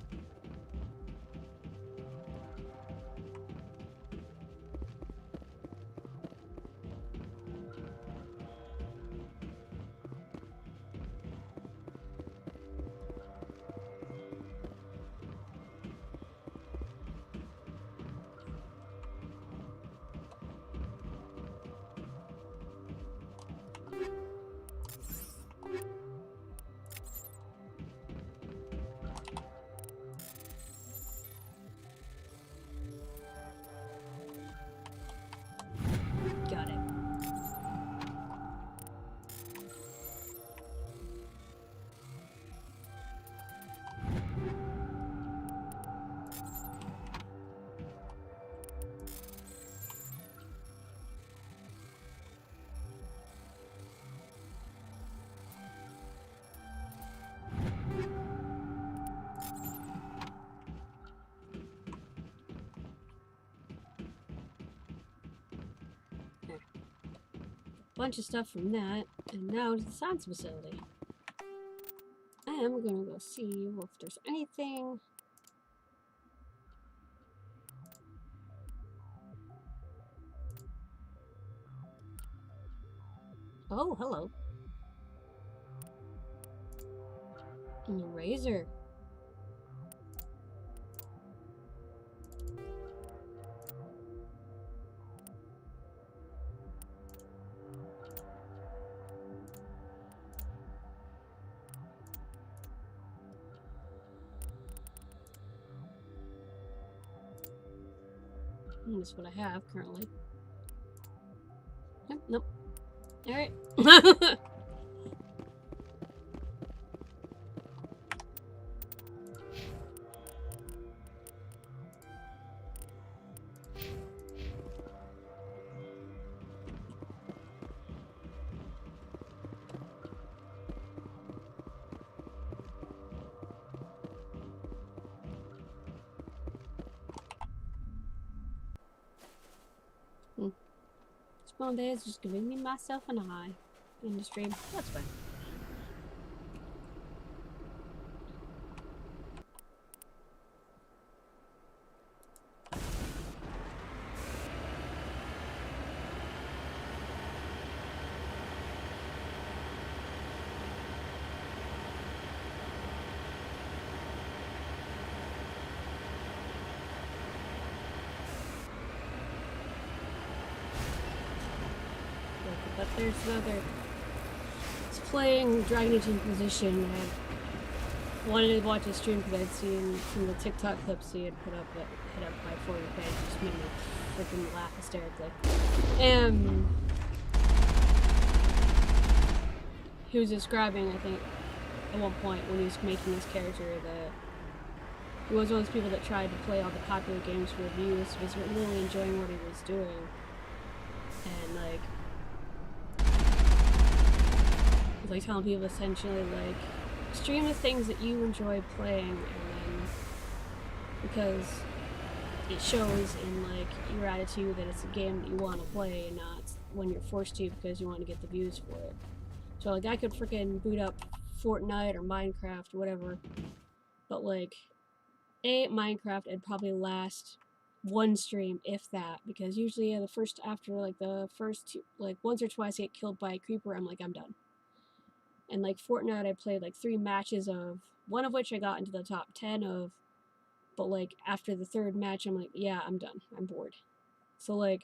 bunch of stuff from that, and now to the science facility. And we're gonna go see if there's anything. Oh, hello. An eraser. That's what I have currently. Nope, nope. Alright. Spawn Day is just giving me myself an eye in the stream. That's fine. But there's another. It's playing Dragon Age Inquisition. I wanted to watch a stream because I'd seen some of the TikTok clips he had put up that hit up by 40K. Just made me freaking laugh hysterically. And he was describing, I think, at one point when he was making his character that he was one of those people that tried to play all the popular games for reviews. He was really enjoying what he was doing. And like telling people essentially like stream the things that you enjoy playing, and then because it shows in like your attitude that it's a game that you want to play and not when you're forced to because you want to get the views for it. So like I could freaking boot up Fortnite or Minecraft or whatever, but like Minecraft it'd probably last one stream if that, because usually after the first two, like once or twice I get killed by a creeper, I'm like I'm done. And like Fortnite, I played like 3 matches of, one of which I got into the top 10 of, but like after the 3rd match, I'm like, yeah, I'm done. I'm bored. So like,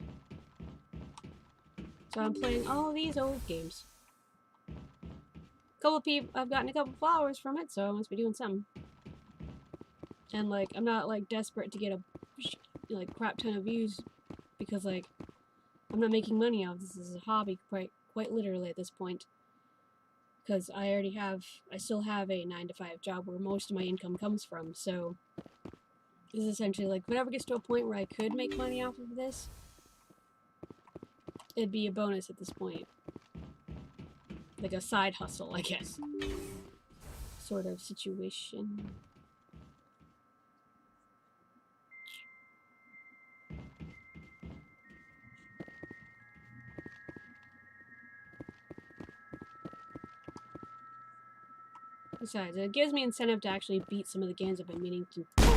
I'm playing all of these old games. I've gotten a couple followers from it, so I must be doing something. And like, I'm not like desperate to get a like crap ton of views because like, I'm not making money off this. This is a hobby, quite literally at this point. Because I still have a 9-to-5 job where most of my income comes from, so this is essentially like, whenever it gets to a point where I could make money off of this, it'd be a bonus at this point. Like a side hustle, I guess. Sort of situation. Besides, it gives me incentive to actually beat some of the games I've been meaning to get.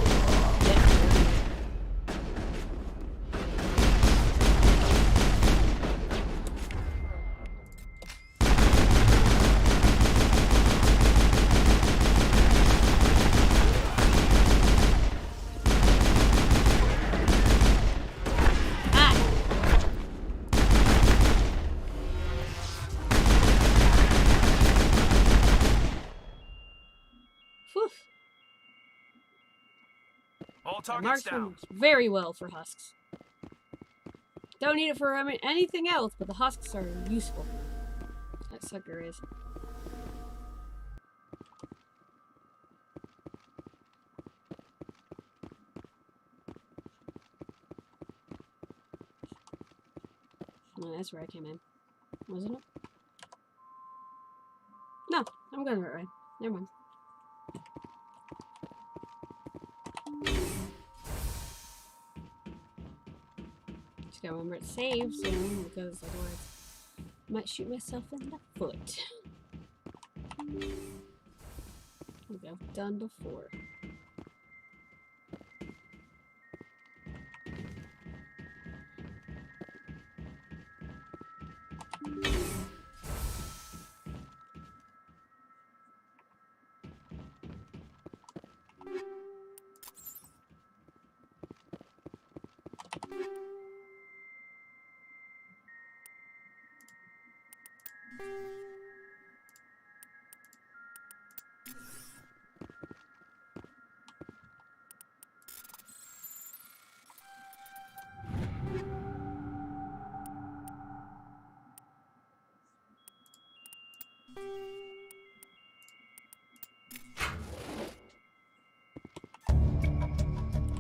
Marksman works very well for husks. Don't need it for anything else, but the husks are useful. That sucker is. Oh, that's where I came in. Wasn't it? No, I'm going the right way. Never mind. Just gotta remember to save soon, because otherwise Might shoot myself in the foot. Like I've done before.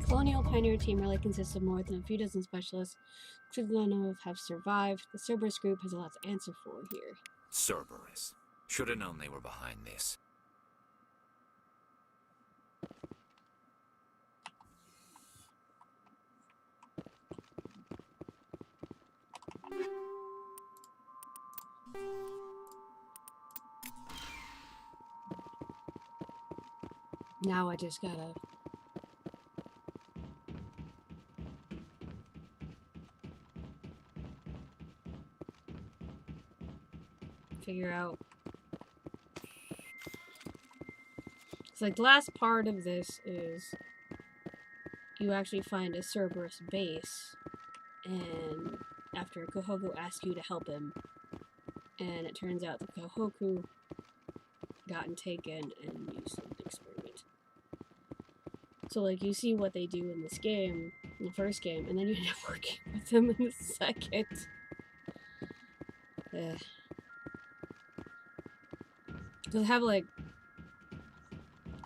Colonial Pioneer team really consists of more than a few dozen specialists, including none of have survived. The Cerberus group has a lot to answer for here. Cerberus. Should have known they were behind this. Now I just gotta figure out. It's like the last part of this is you actually find a Cerberus base, and after Kohoku asks you to help him, and it turns out that Kohoku gotten taken and used in an experiment. So like you see what they do in this game, in the first game, and then you end up working with them in the second. Because I have like,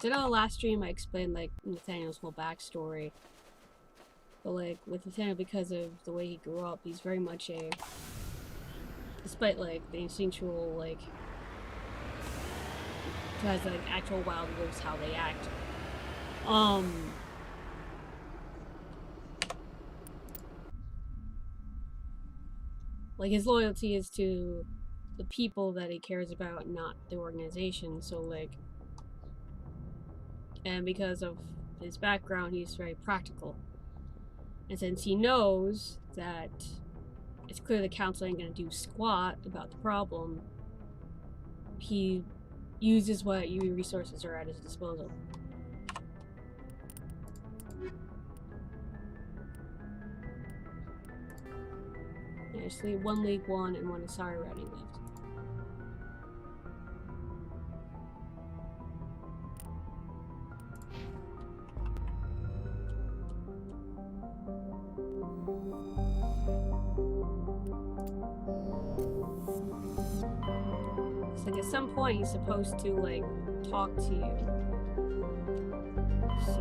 did on the last stream I explained like Nathaniel's whole backstory, but like with Nathaniel, because of the way he grew up, he's very much a, despite like the instinctual like, has like actual wild wolves how they act. Like his loyalty is to the people that he cares about, not the organization. So like, and because of his background, he's very practical. And since he knows that it's clear the council ain't gonna do squat about the problem, he uses what resources are at his disposal. Yeah, just leave one League 1 and one Asari routing left. It's like at some point he's supposed to like talk to you. So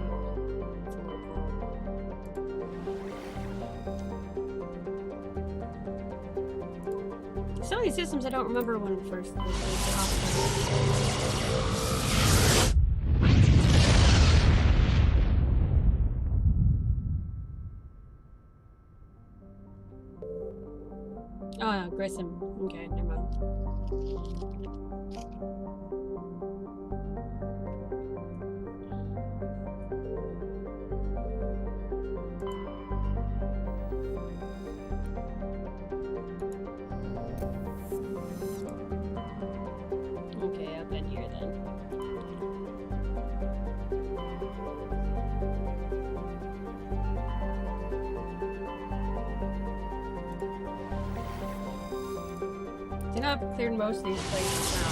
it's a little cool. Some of these systems I don't remember when it first was oh no, Grissom. Okay, never mind. Okay, I've been here then. I think I've cleared most of these places now.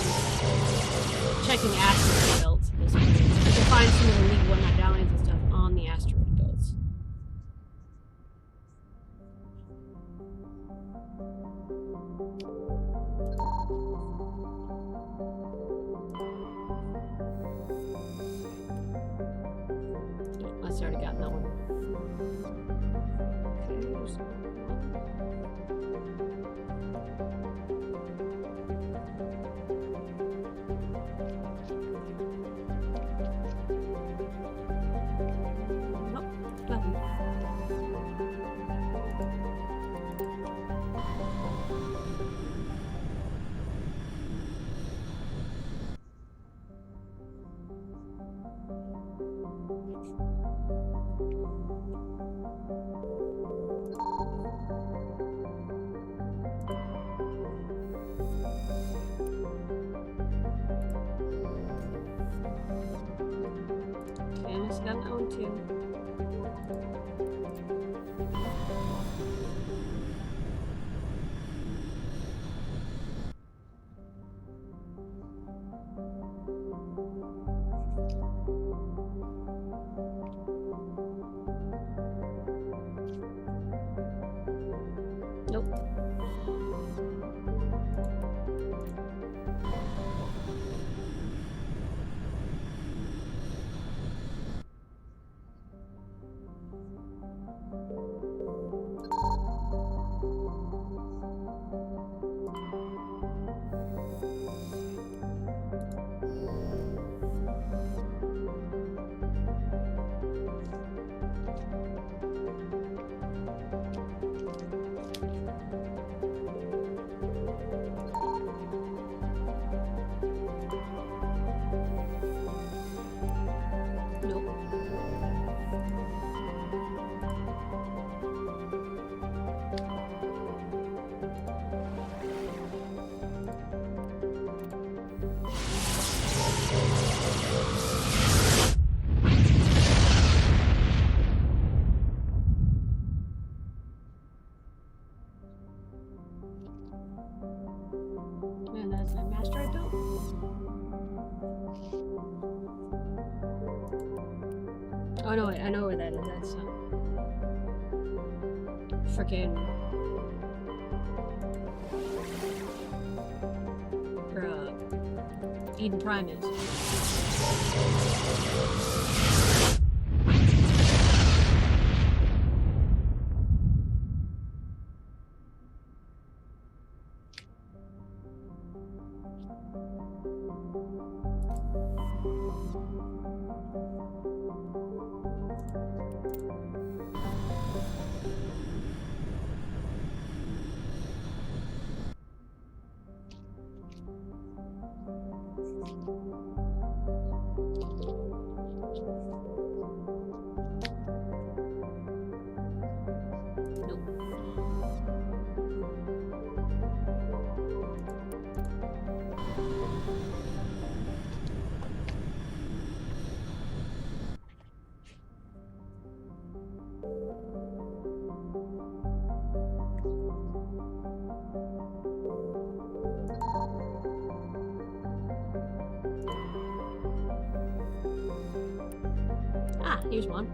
Checking asteroid belts at this point. You can find some of the League 1 medallions and stuff on the asteroid belts. Oh, I already gotten that one. Okay, there's too. Nope. And that's an asteroid belt. Oh no, wait, I know where that is. That's freaking where Eden Prime is. Ah, here's one.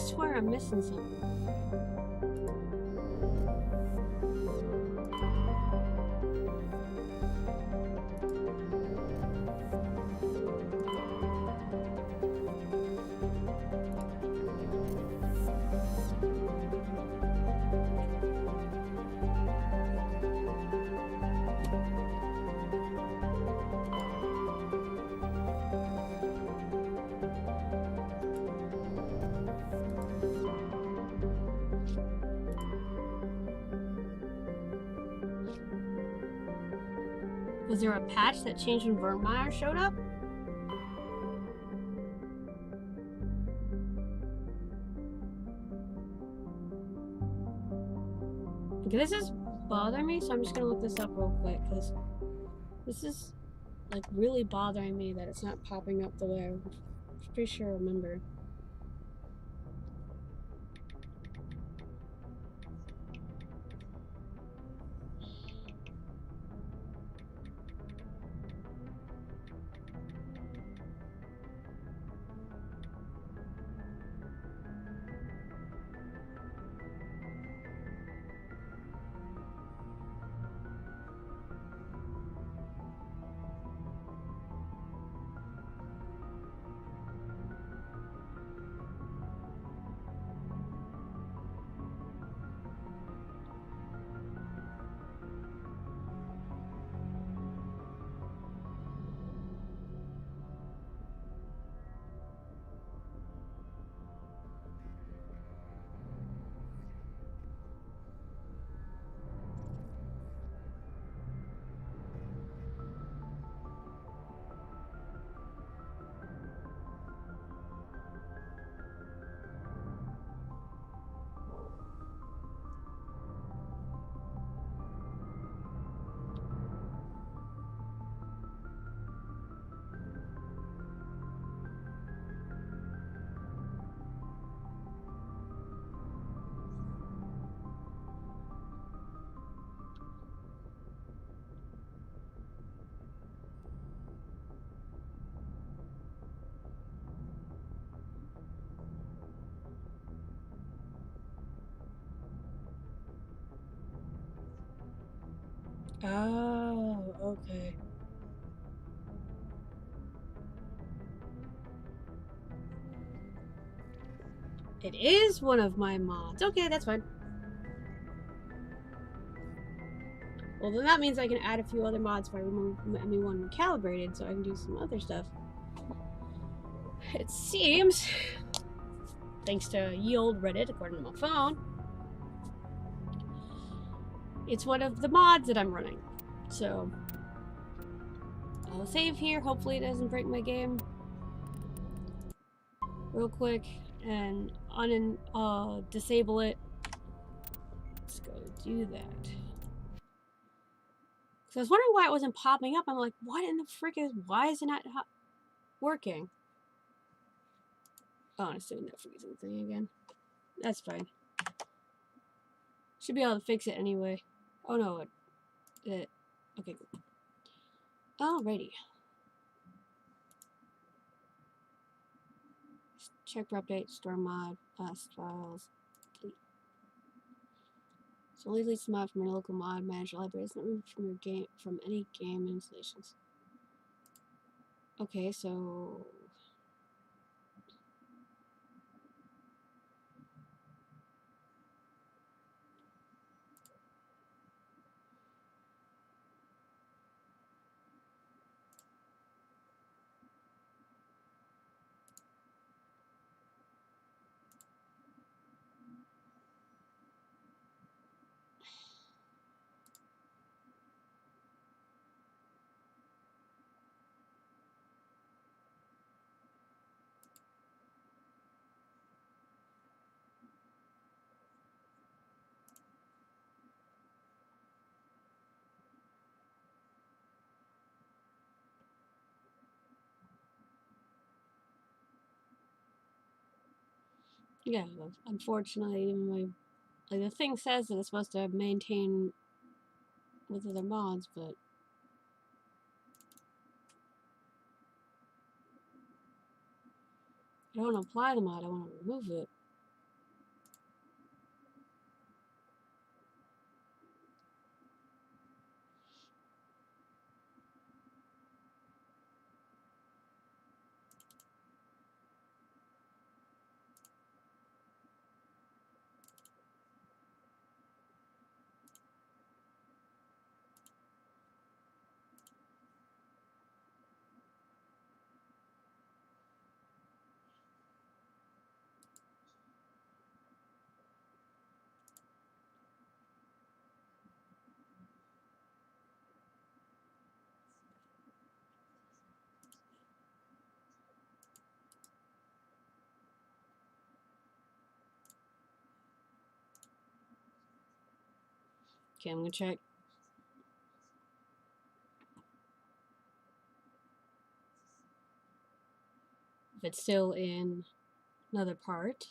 swear I'm missing something. Was there a patch that changed when Virmire showed up? Okay, this is bothering me, so I'm just gonna look this up real quick, because this is, like, really bothering me that it's not popping up the way I'm pretty sure I remember. Oh, okay. It is one of my mods. Okay, that's fine. Well, then that means I can add a few other mods if I remove ME1 recalibrated, so I can do some other stuff. It seems, thanks to ye old Reddit, according to my phone, it's one of the mods that I'm running. So, I'll save here. Hopefully it doesn't break my game. Real quick, and disable it. Let's go do that. So I was wondering why it wasn't popping up. I'm like, what in the frick why is it not working? Oh, it's doing that freezing thing again. That's fine. Should be able to fix it anyway. Oh no, okay, good. Alrighty. Check for update, store mod, files, delete. So only deletes the mod from your local mod manager library. It's not removed from your game from any game installations. Okay, so yeah, unfortunately, even like the thing says that it's supposed to maintain with other mods, but I don't want to apply the mod, I want to remove it. Okay, I'm gonna check. If it's still in another part.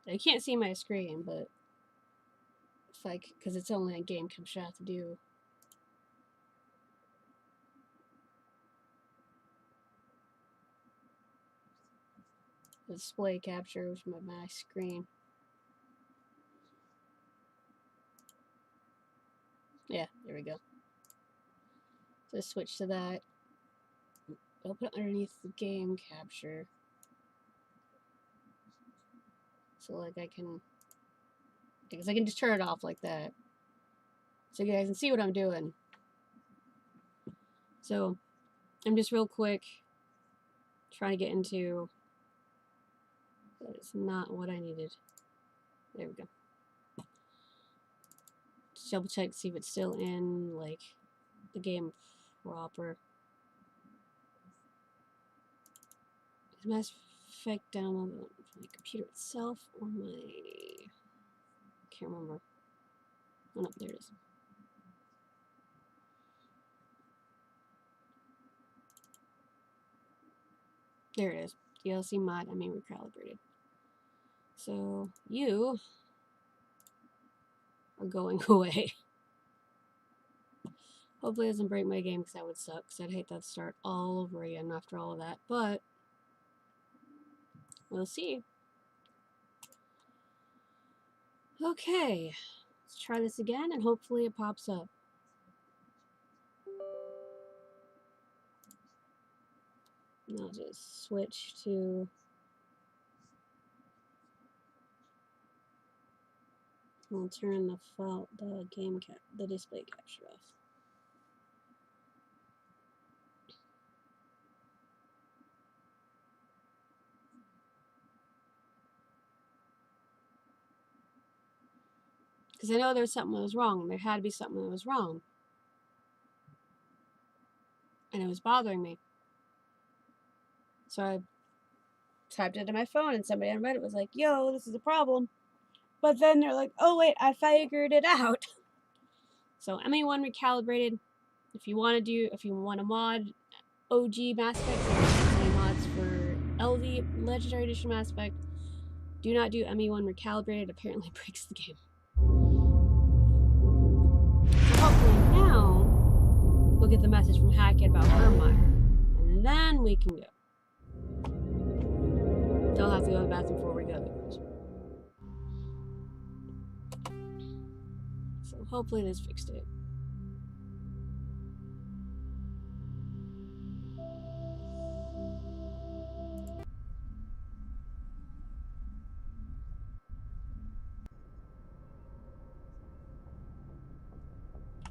I can't see my screen, but if I, because it's only a game capture I have to do. Display capture from my screen. Yeah, there we go. So switch to that. Open it underneath the game capture. So like I can, because I can just turn it off like that. So you guys can see what I'm doing. So I'm just real quick trying to get into, that is not what I needed. There we go. Just double check to see if it's still in like the game proper. Is Mass Effect download from the computer itself or my, can't remember. Oh no, there it is. There it is. DLC mod, I mean recalibrated. So you are going away. Hopefully it doesn't break my game because that would suck. Because I'd hate that to start all over again after all of that. But we'll see. Okay. Let's try this again and hopefully it pops up. I'll just switch to I'll turn the display capture off. Because I know there's something that was wrong. There had to be something that was wrong. And it was bothering me. So I typed it into my phone and somebody on Reddit was like, yo, this is a problem. But then they're like, oh wait, I figured it out. So MA1 recalibrated. If you want to mod OG Mass Effect, mods for LV Legendary Edition Mass Effect, do not do MA1 recalibrated. Apparently breaks the game. So hopefully now we'll get the message from Hackett about Virmire. And then we can go. They'll have to go to the bathroom before we go. So hopefully this fixed it.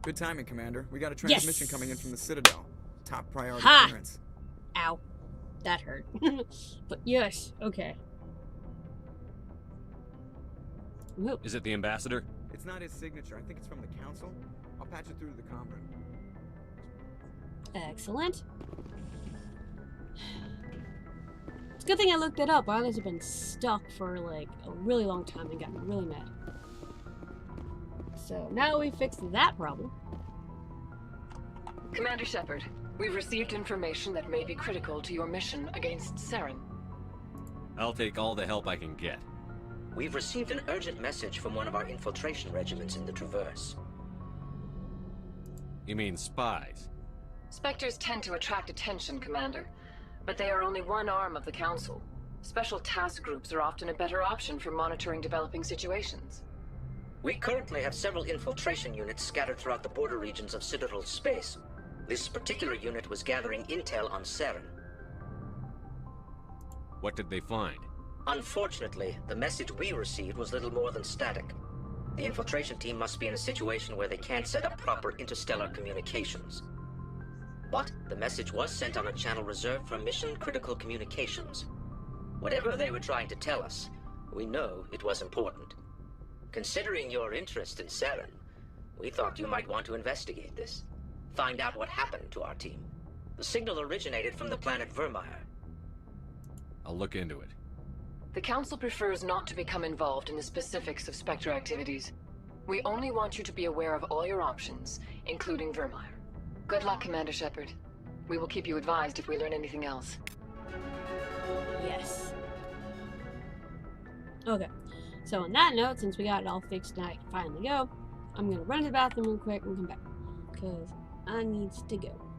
Good timing, Commander. We got a transmission coming in from the Citadel. Top priority clearance. Ow. That hurt. But yes, okay. Whoop. Is it the ambassador? It's not his signature. I think it's from the council. I'll patch it through to the comm room. Excellent. It's a good thing I looked it up. Others have been stuck for like a really long time and gotten really mad. So now we fixed that problem. Commander Shepard, we've received information that may be critical to your mission against Saren. I'll take all the help I can get. We've received an urgent message from one of our infiltration regiments in the Traverse. You mean spies? Spectres tend to attract attention, Commander, but they are only one arm of the Council. Special task groups are often a better option for monitoring developing situations. We currently have several infiltration units scattered throughout the border regions of Citadel space. This particular unit was gathering intel on Saren. What did they find? Unfortunately, the message we received was little more than static. The infiltration team must be in a situation where they can't set up proper interstellar communications. But the message was sent on a channel reserved for mission-critical communications. Whatever they were trying to tell us, we know it was important. Considering your interest in Saren, we thought you might want to investigate this. Find out what happened to our team. The signal originated from the planet Virmire. I'll look into it. The Council prefers not to become involved in the specifics of Spectre activities. We only want you to be aware of all your options, including Virmire. Good luck, Commander Shepard. We will keep you advised if we learn anything else. Yes. Okay. So on that note, since we got it all fixed and I can finally go, I'm gonna run to the bathroom real quick and come back. Because I needs to go.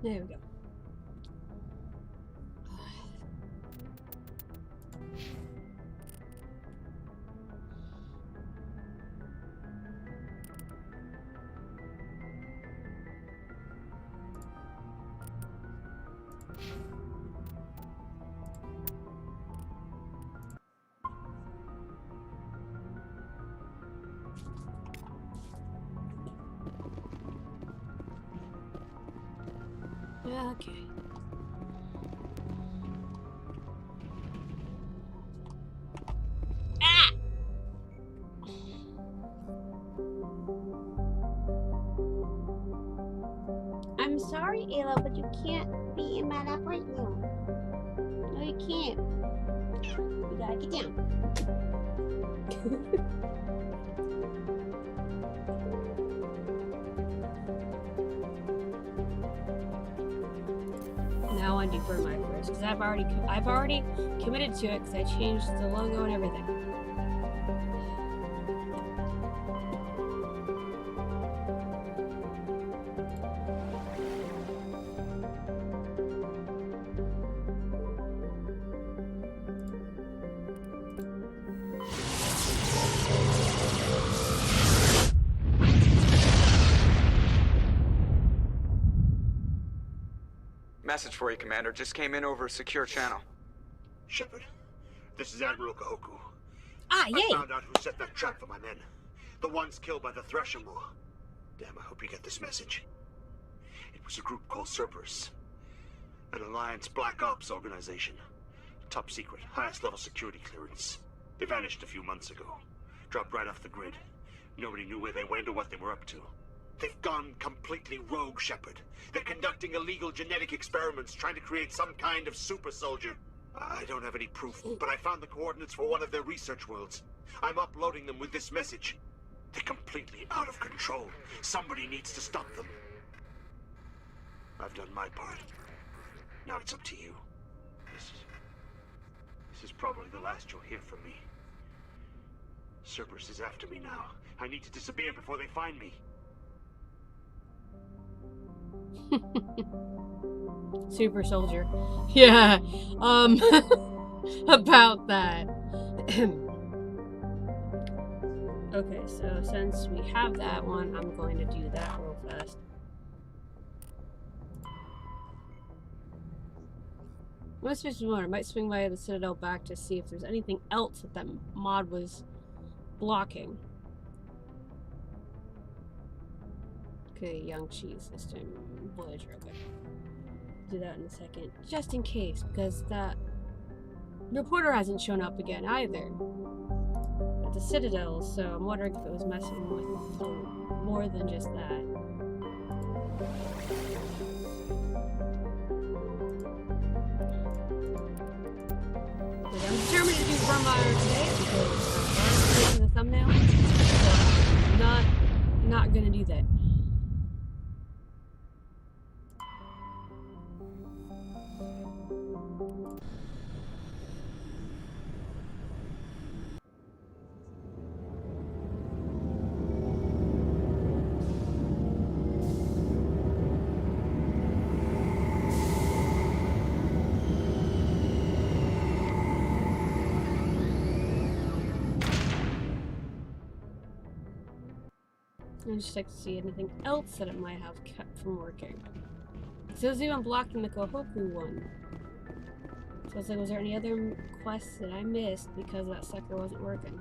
There we go. Okay. Ah! I'm sorry, Ayla, but you can't be in my lap right now. No, you can't. You gotta get down. Now on deeper my first, because I've already committed to it because I changed the logo and everything. Message for you, Commander. Just came in over a secure channel. Shepard, this is Admiral Kahoku. Ah, yay! I found out who set that trap for my men. The ones killed by the Thresher Moor. Damn, I hope you get this message. It was a group called Cerberus. An Alliance Black Ops organization. Top secret, highest level security clearance. They vanished a few months ago. Dropped right off the grid. Nobody knew where they went or what they were up to. They've gone completely rogue, Shepard. They're conducting illegal genetic experiments, trying to create some kind of super soldier. I don't have any proof, but I found the coordinates for one of their research worlds. I'm uploading them with this message. They're completely out of control. Somebody needs to stop them. I've done my part. Now it's up to you. This is probably the last you'll hear from me. Cerberus is after me now. I need to disappear before they find me. Super soldier. Yeah. About that. Okay, so since we have that one, I'm going to do that real fast. Let's switch to one. I might swing by the Citadel back to see if there's anything else that mod was blocking. Okay, young cheese system. Voyager, okay. Do that in a second. Just in case, because that reporter hasn't shown up again either. At the Citadel, so I'm wondering if it was messing with more than just that. But I'm determined to do Virmire today because I'm in the thumbnail. So I'm not gonna do that. I just check to see anything else that it might have kept from working. So it was even blocking the Kahoku one. So I was like, was there any other quests that I missed because that sucker wasn't working?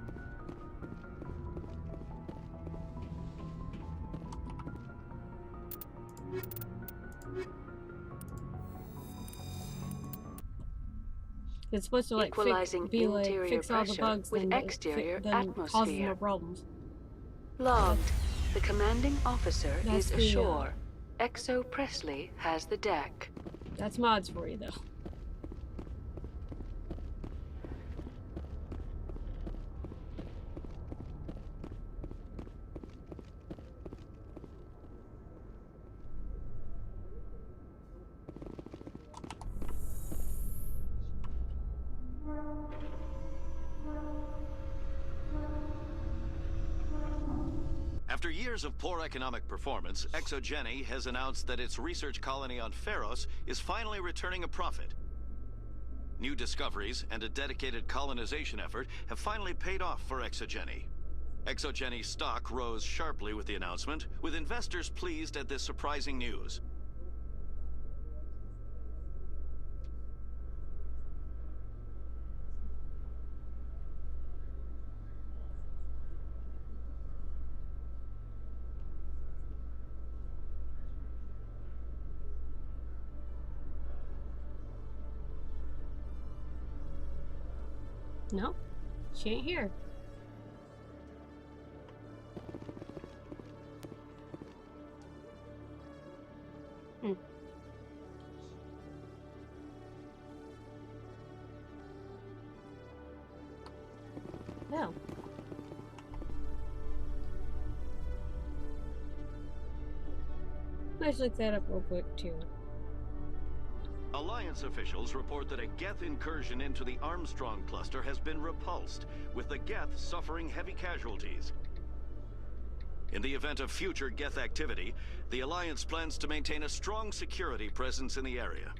It's supposed to like fix all the bugs with then exterior then causes atmosphere. more problems. Logged. The commanding officer That's is the, ashore. Exo Presley has the deck. That's mods for you, though. After years of poor economic performance, ExoGeni has announced that its research colony on Pharos is finally returning a profit. New discoveries and a dedicated colonization effort have finally paid off for ExoGeni. ExoGeni's stock rose sharply with the announcement, with investors pleased at this surprising news. No, she ain't here. No. Let's look that up real quick, too. Alliance officials report that a Geth incursion into the Armstrong cluster has been repulsed, with the Geth suffering heavy casualties. In the event of future Geth activity, the Alliance plans to maintain a strong security presence in the area.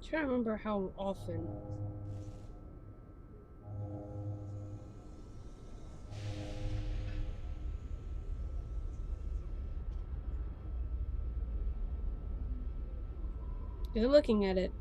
I'm trying to remember how often. You're looking at it.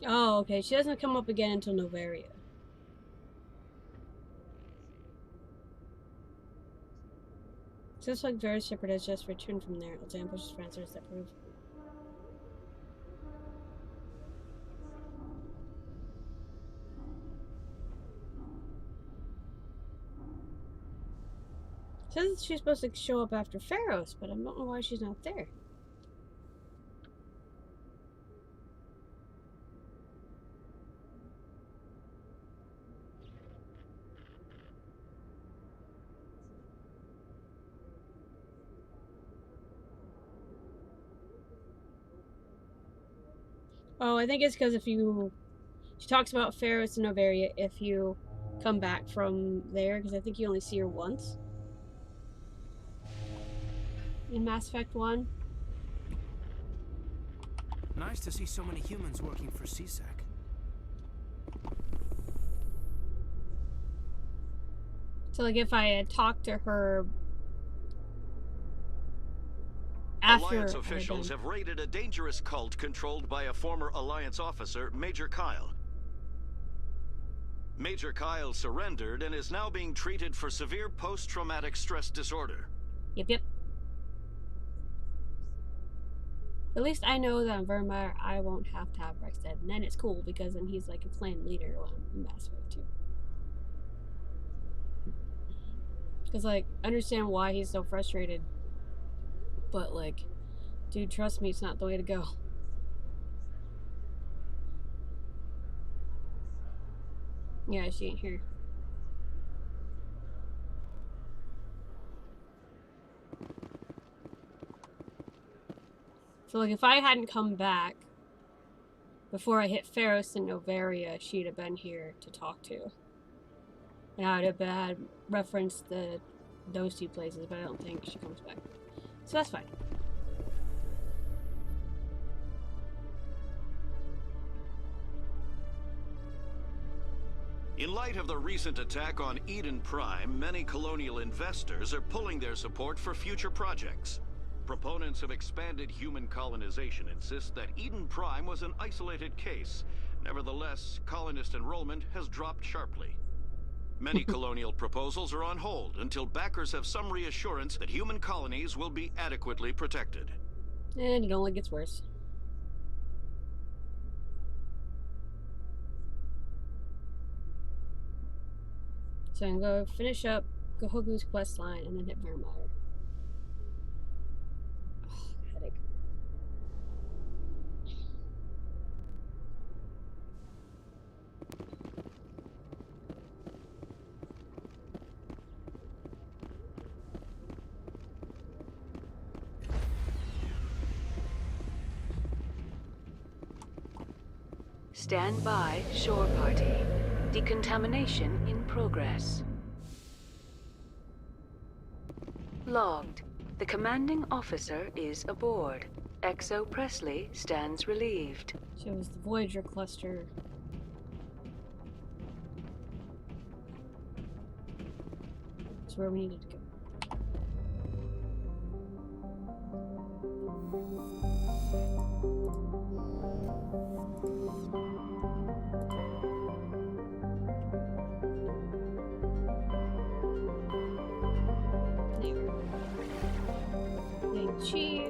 Oh, okay. She doesn't come up again until Novaria. Just like various Shepard has just returned from there. Let's ambush for answers that prove. Says she's supposed to show up after Pharos, but I don't know why she's not there. Oh, I think it's because if you... She talks about Pharos and Novaria if you come back from there, because I think you only see her once. In Mass Effect 1. Nice to see so many humans working for CSEC. So, like, if I had talked to her after... Alliance officials have raided a dangerous cult controlled by a former Alliance officer, Major Kyle. Major Kyle surrendered and is now being treated for severe post-traumatic stress disorder. Yep. At least I know that on Virmire, I won't have to have Rex dead. And then it's cool, because then he's like a clan leader in Mass Effect 2. Because, like, I understand why he's so frustrated. But, like, dude, trust me, it's not the way to go. Yeah, she ain't here. So, like, if I hadn't come back before I hit Pharos and Novaria, she'd have been here to talk to. And I would have had referenced those two places, but I don't think she comes back. So that's fine. In light of the recent attack on Eden Prime, many colonial investors are pulling their support for future projects. Proponents of expanded human colonization insist that Eden Prime was an isolated case. Nevertheless, colonist enrollment has dropped sharply. Many colonial proposals are on hold until backers have some reassurance that human colonies will be adequately protected. And it only gets worse. So I'm going to finish up Gohogu's quest line and then hit Virmire. Headache. stand by, shore party. Decontamination in progress. Logged. The commanding officer is aboard. XO Presley stands relieved. So it was the Voyager cluster. That's where we needed to go. Chi.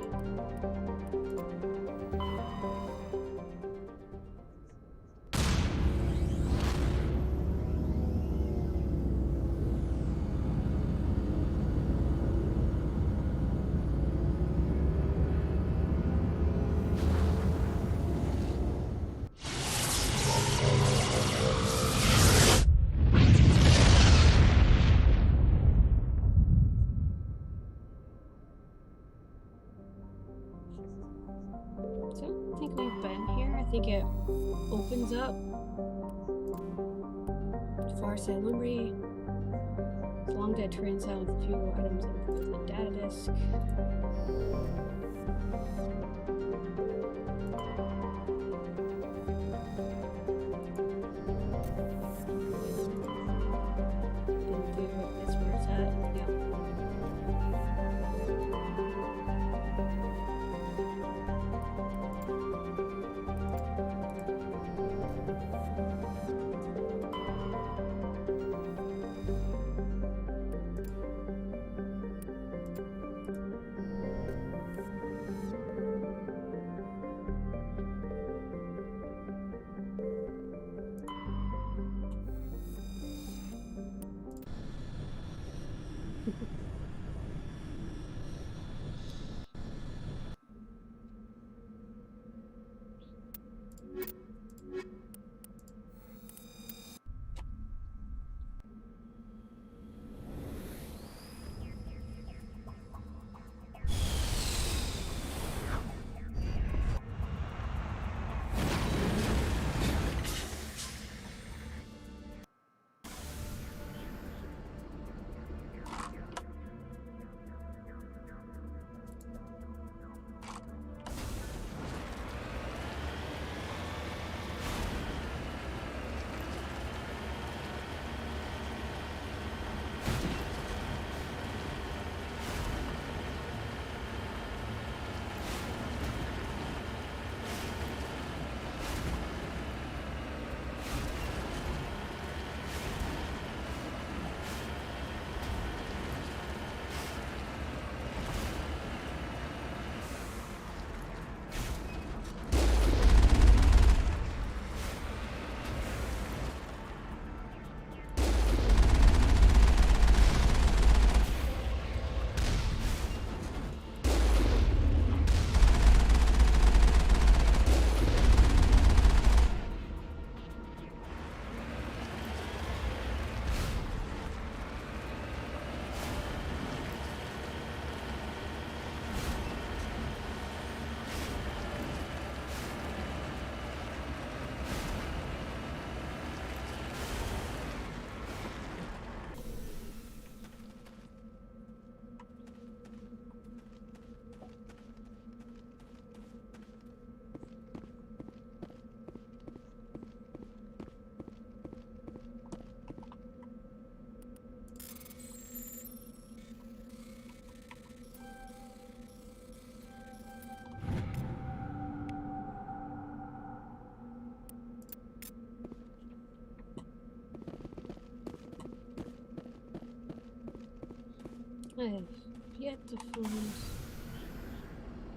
So I think we've been here. I think it opens up. Far side memory. Long dead train sounds, a few items in the data disk. That's where it's at. Yep. I have yet to find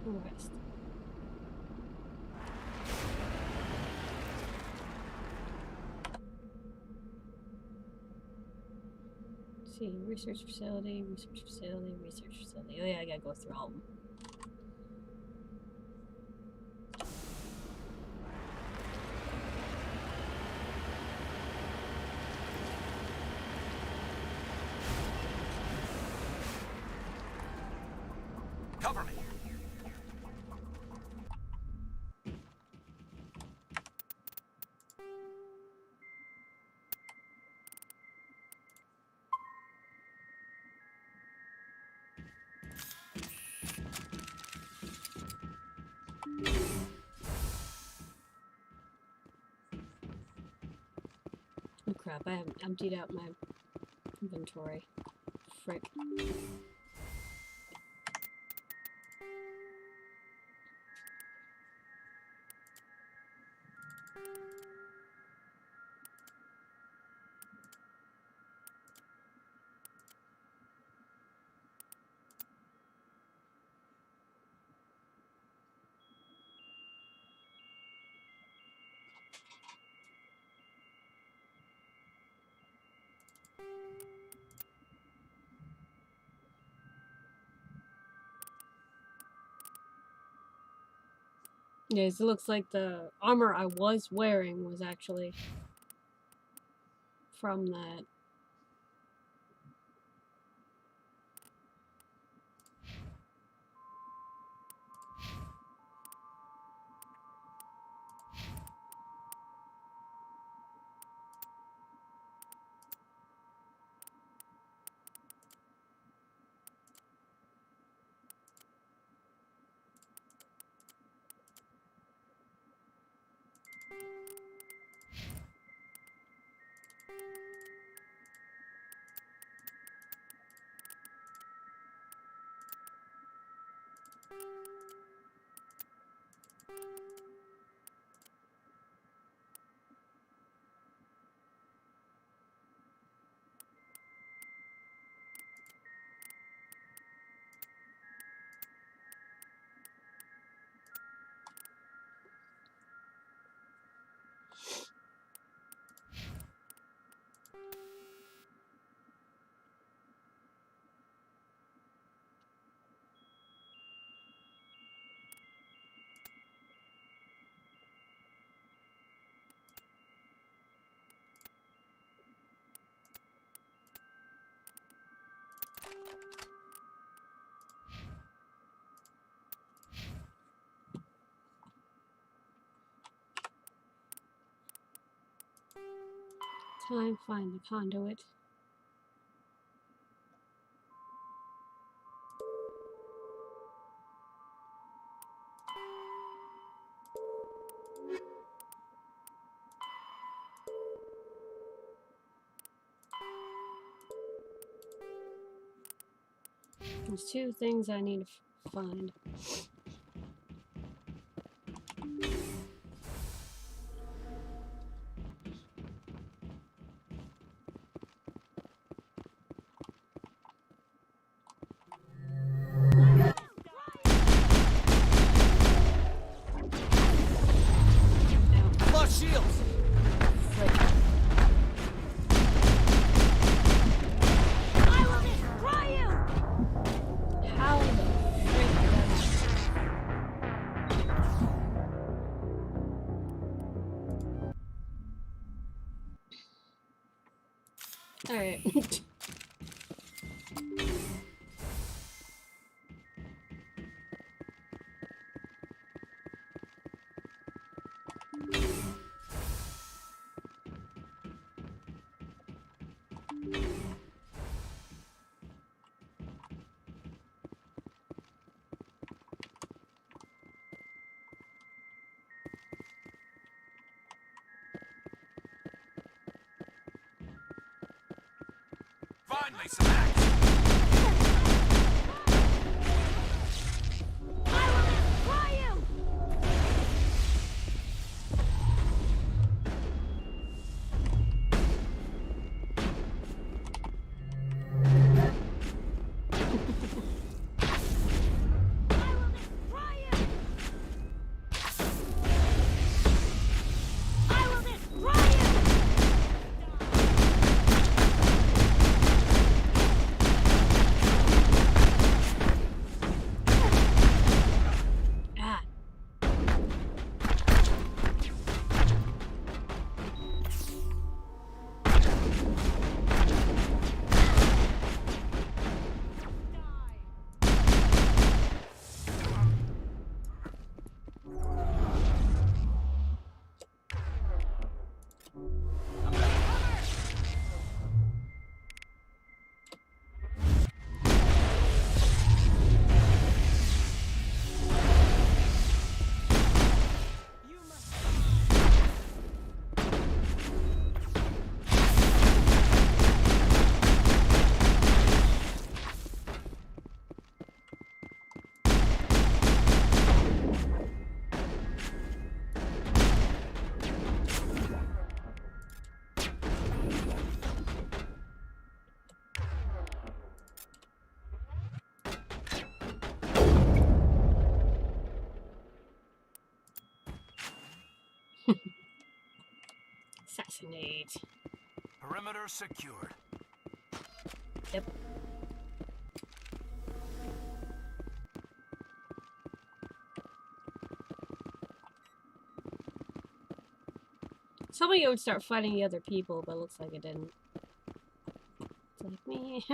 the rest. Let's see, research facility, research facility, research facility. Oh yeah, I gotta go through all of them. Cover me. Oh crap, I haven't emptied out my inventory. Frick. Yes, it looks like the armor I was wearing was actually from that. Time find the conduit. There's two things I need to find. Lost shields! I will destroy you! How the frick does... Alright. Finally, some action! I will destroy you! I will destroy you! Assassinate. Perimeter secured. Yep. Somebody would start fighting the other people, but it looks like it didn't. It's like me.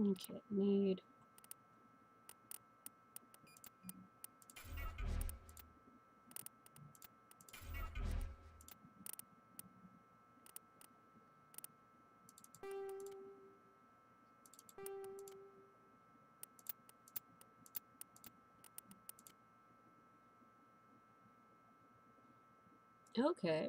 Okay, need. Okay.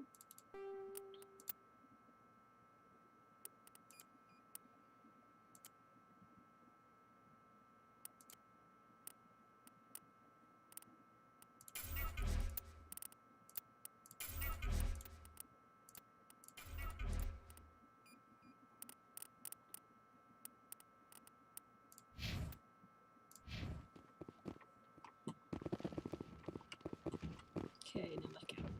Okay, now back out.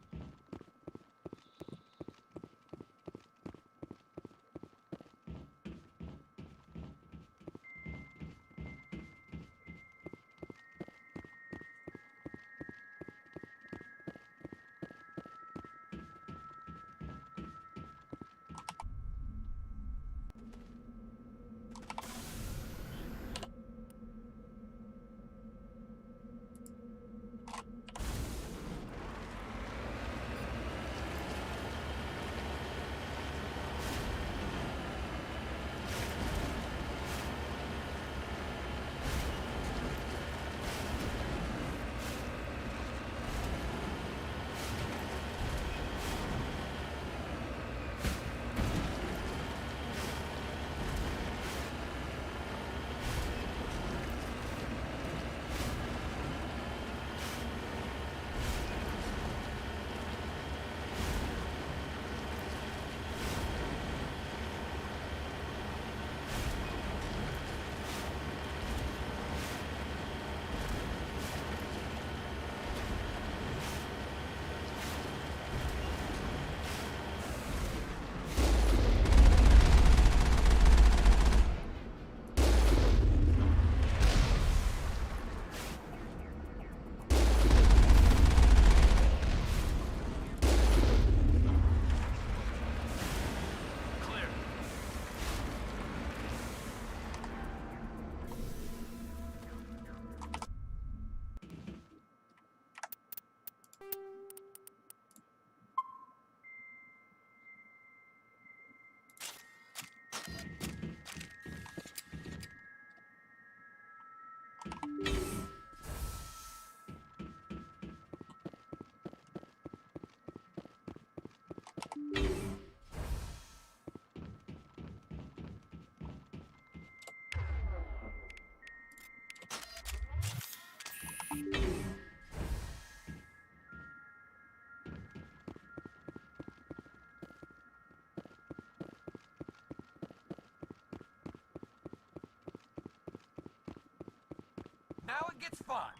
Now it gets fun.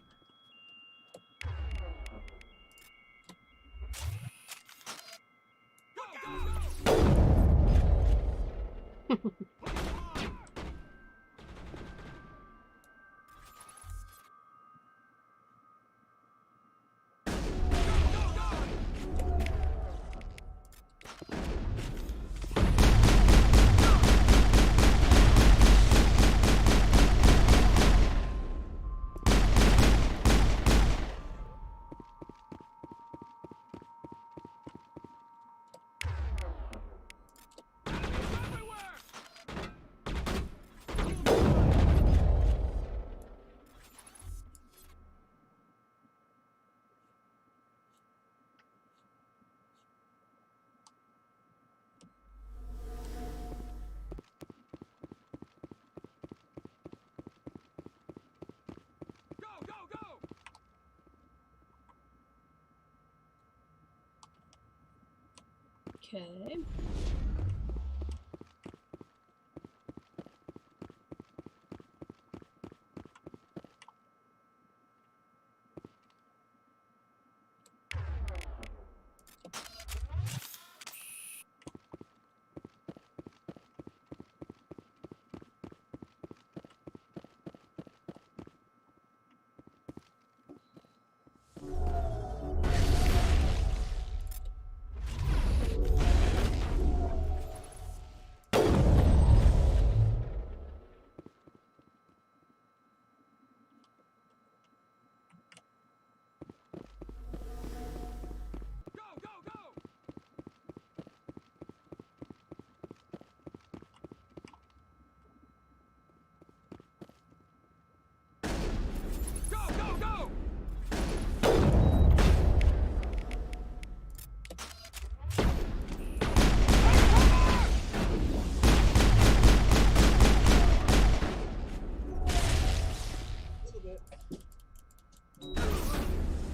Okay.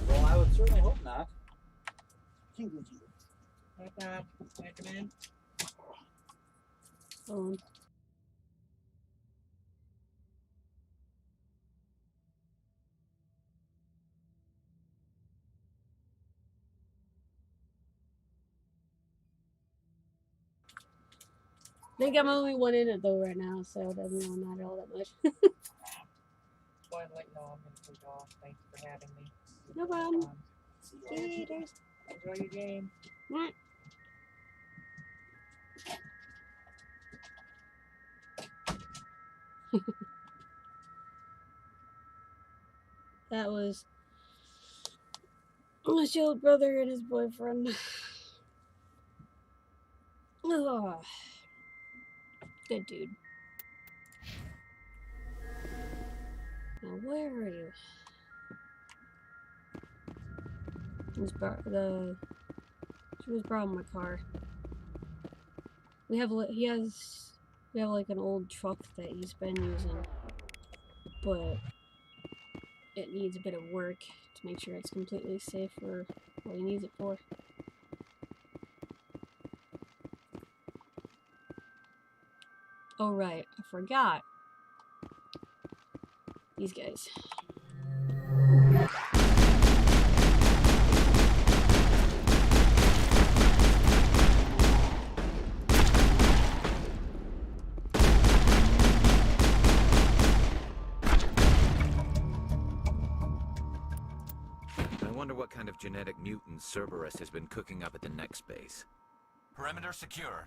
Well, I would certainly hope not. Knock, knock. Can I come in? I think I'm only one in it though right now, so it doesn't really matter all that much. Well, I'm going to take off. Thanks for having me. No problem. See you later. Enjoy your game. What? That was my shield brother and his boyfriend. Oh, good dude. Now where are you? She was borrowing my car. We have like an old truck that he's been using, but it needs a bit of work to make sure it's completely safe for what he needs it for. Oh right, I forgot. These guys. I wonder what kind of genetic mutant Cerberus has been cooking up at the next base. Perimeter secured.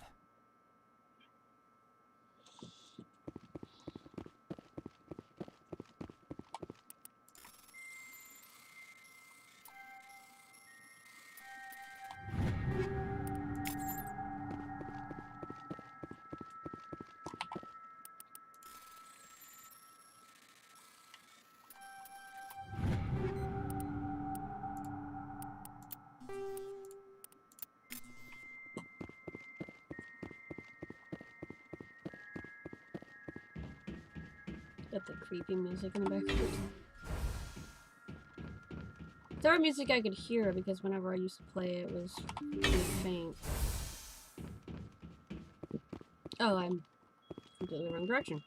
Got the creepy music in the background. There was music I could hear because whenever I used to play it was really faint. Oh, I'm completely wrong direction.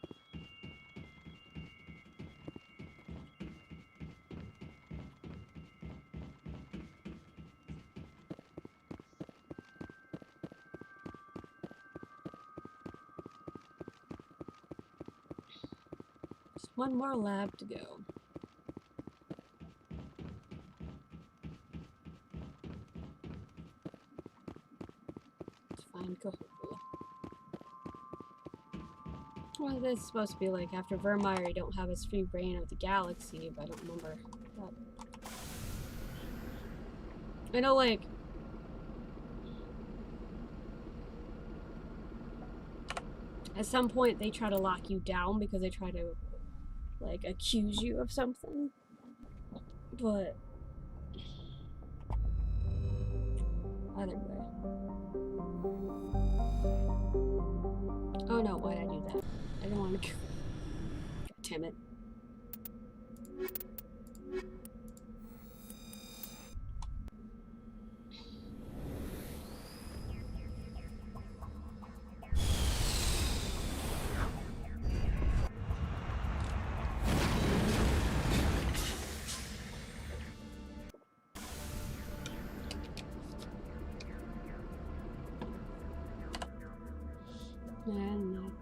Just one more lab to go. Let's find Cahul. Well, this is supposed to be like after Virmire, you don't have his free reign of the galaxy, but I don't remember that. I know, like, at some point they try to lock you down because they try to, like, accuse you of something. But either way. Oh no, why'd I do that? I didn't want to. God damn it.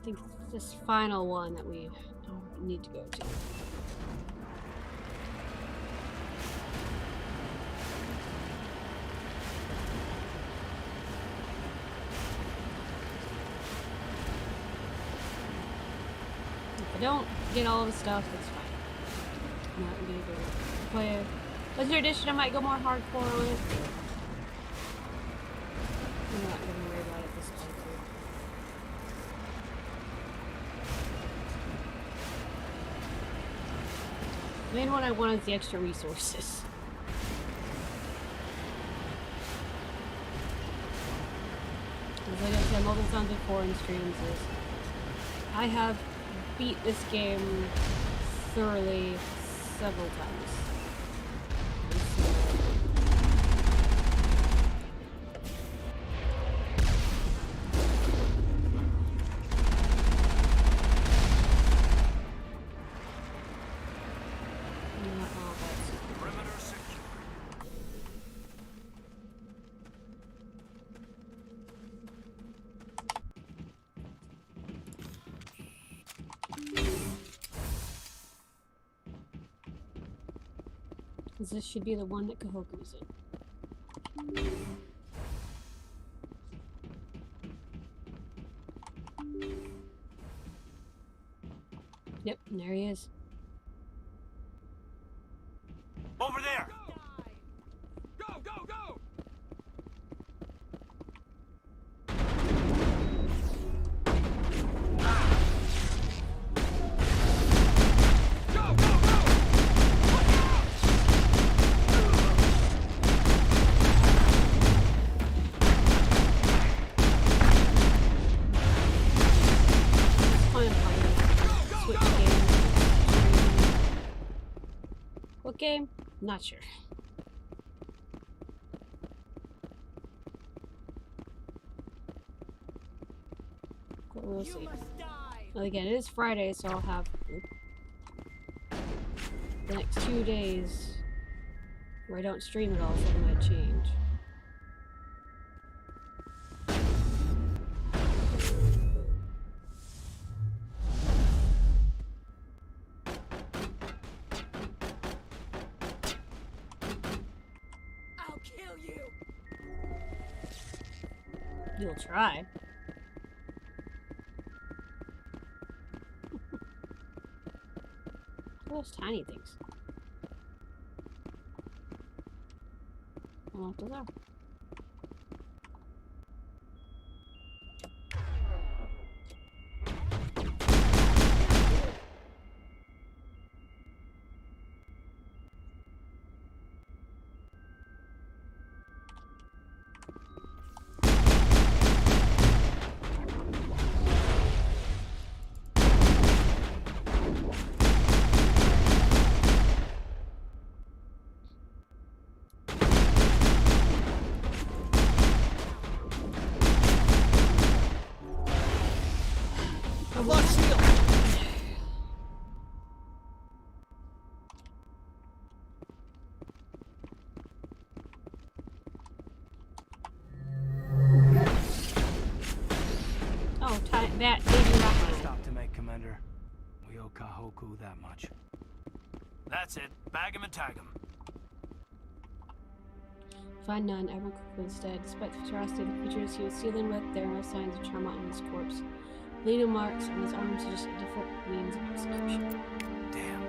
I think it's this final one that we need to go to. If I don't get all the stuff, that's fine. I'm not gonna go play a Legendary Edition. I might go more hardcore with. I'm not gonna worry about it this time. The main one I want is the extra resources. As like I said multiple times before in streams, is I have beat this game thoroughly several times. This should be the one that Kahoku's in. Yep, and there he is. Over there! Go, go, go! What game? Not sure. But we'll see. Well, again, it is Friday, so I'll have the next 2 days where I don't stream at all, so it might change. You'll try. Those tiny things. I don't know what those are. Stop to make, Commander. We owe Kahoku that much. That's it. Bag him and tag him. Find none. Everyone quickly instead. Despite the ferocity of the creatures he was dealing with, there are no signs of trauma on his corpse. Bleeding marks on his arms are just different means of execution. Damn.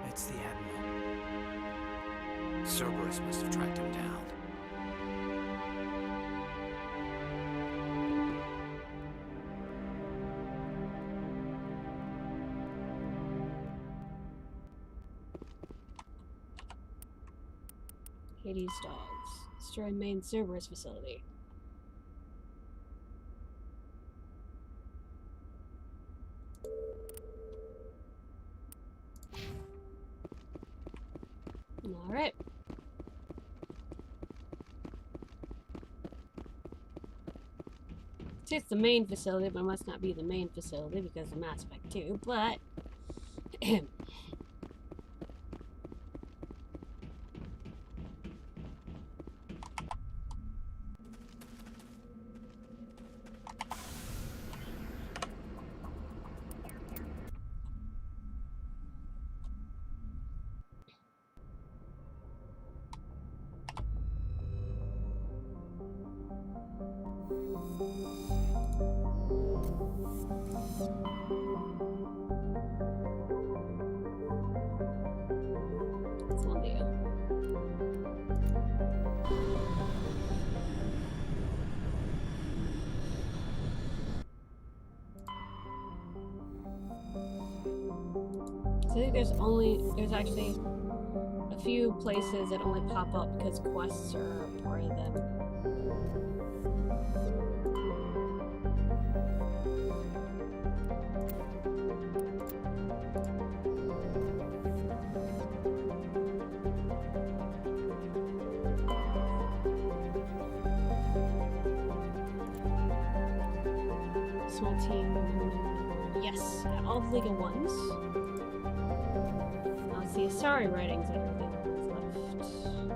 It's the Admiral. Cerberus must have tracked him down. Hades dogs. Destroy main Cerberus facility. Alright. It's the main facility, but it must not be the main facility because of Mass Effect 2, but I think there's actually a few places that only pop up because quests are part of them. Small team. Yes, all the legal ones. Let's see, sorry writings that are the ones left.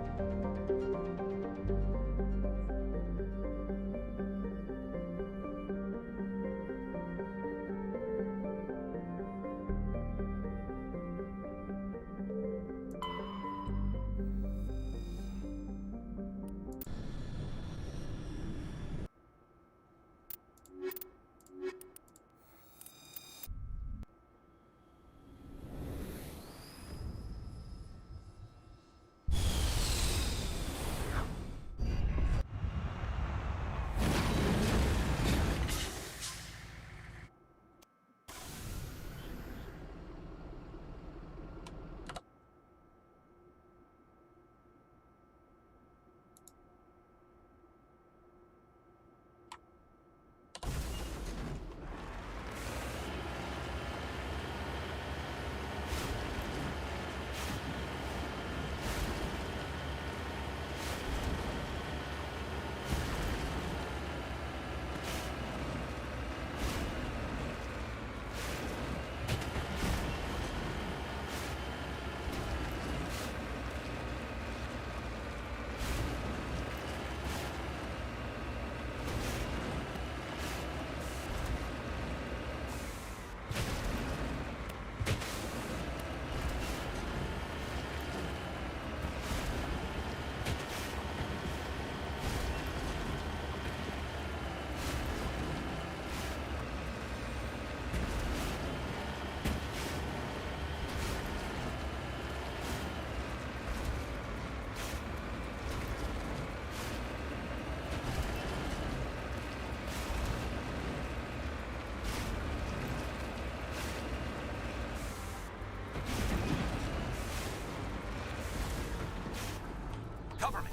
Cover me!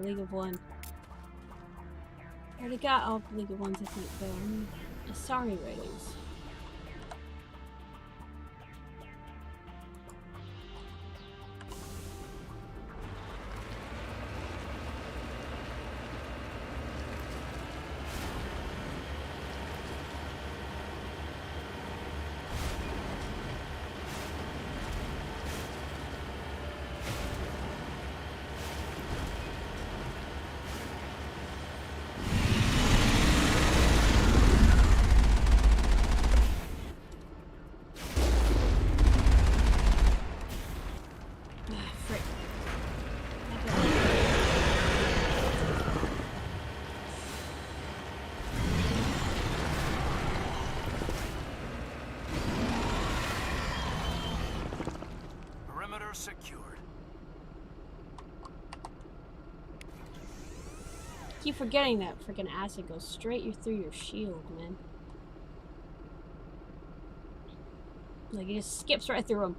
League of One. I already got all the League of Ones, I think, though. Sorry ratings. Secured. Keep forgetting that freaking acid goes straight through your shield, man. Like, it just skips right through them.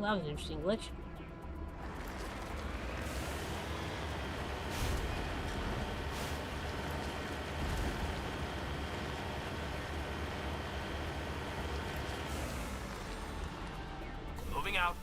Well, that was an interesting glitch. Moving out.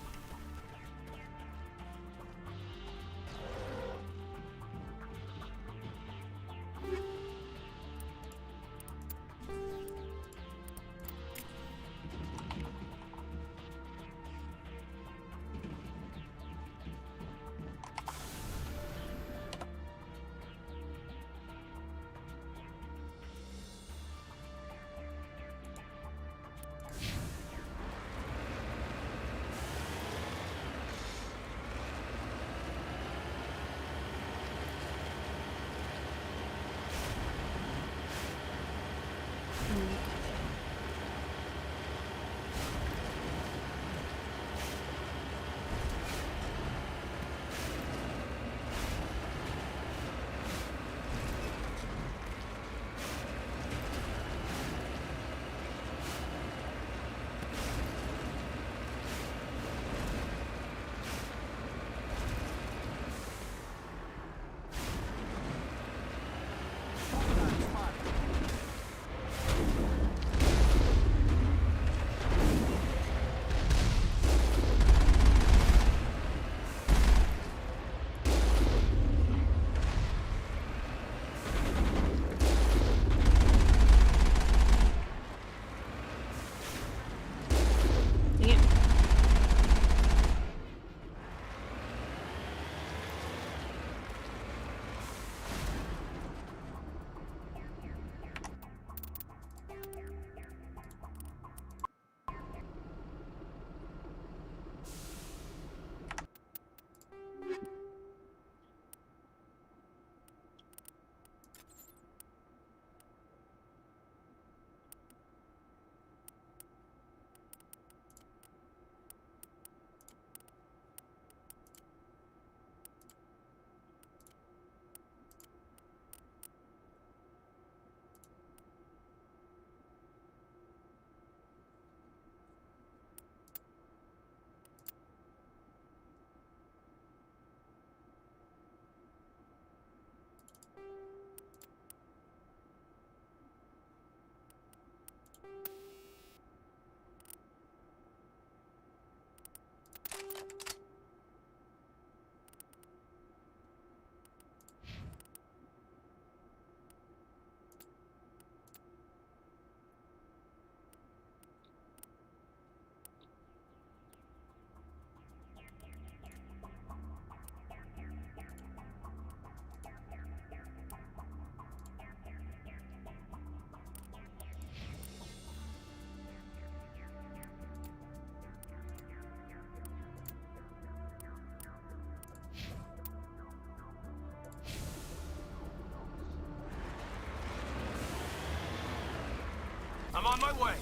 I'm on my way.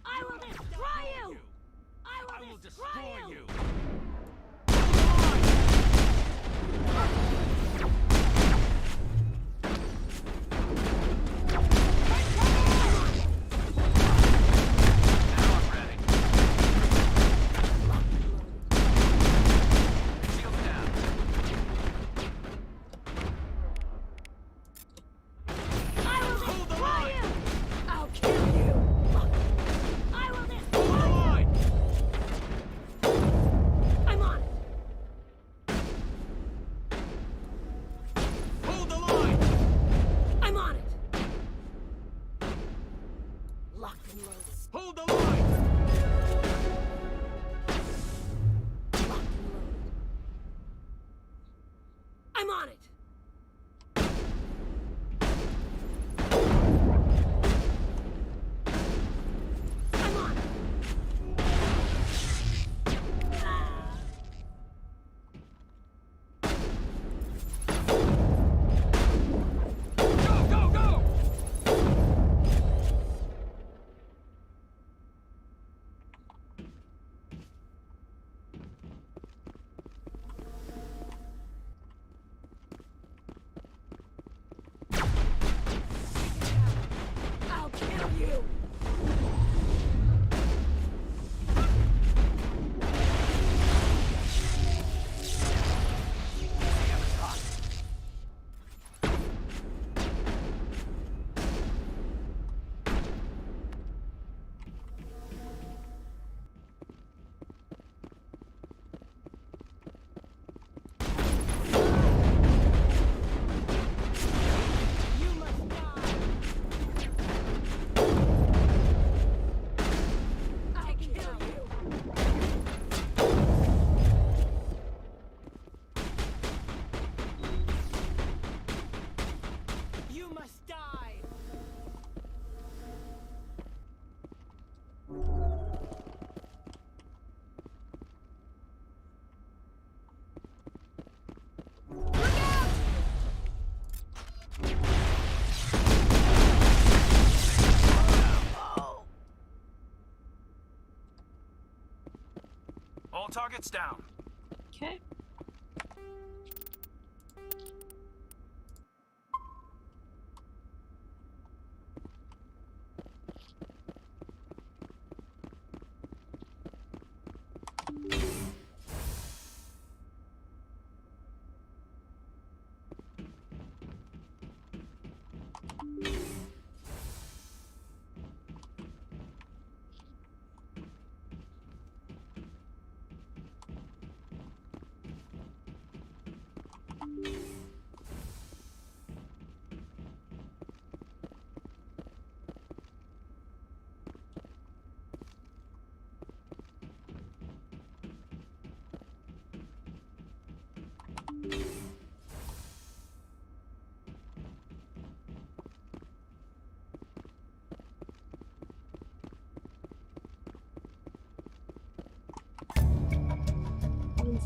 I will destroy you! I will destroy you! I'm on it! I'm on it! All targets down. Okay.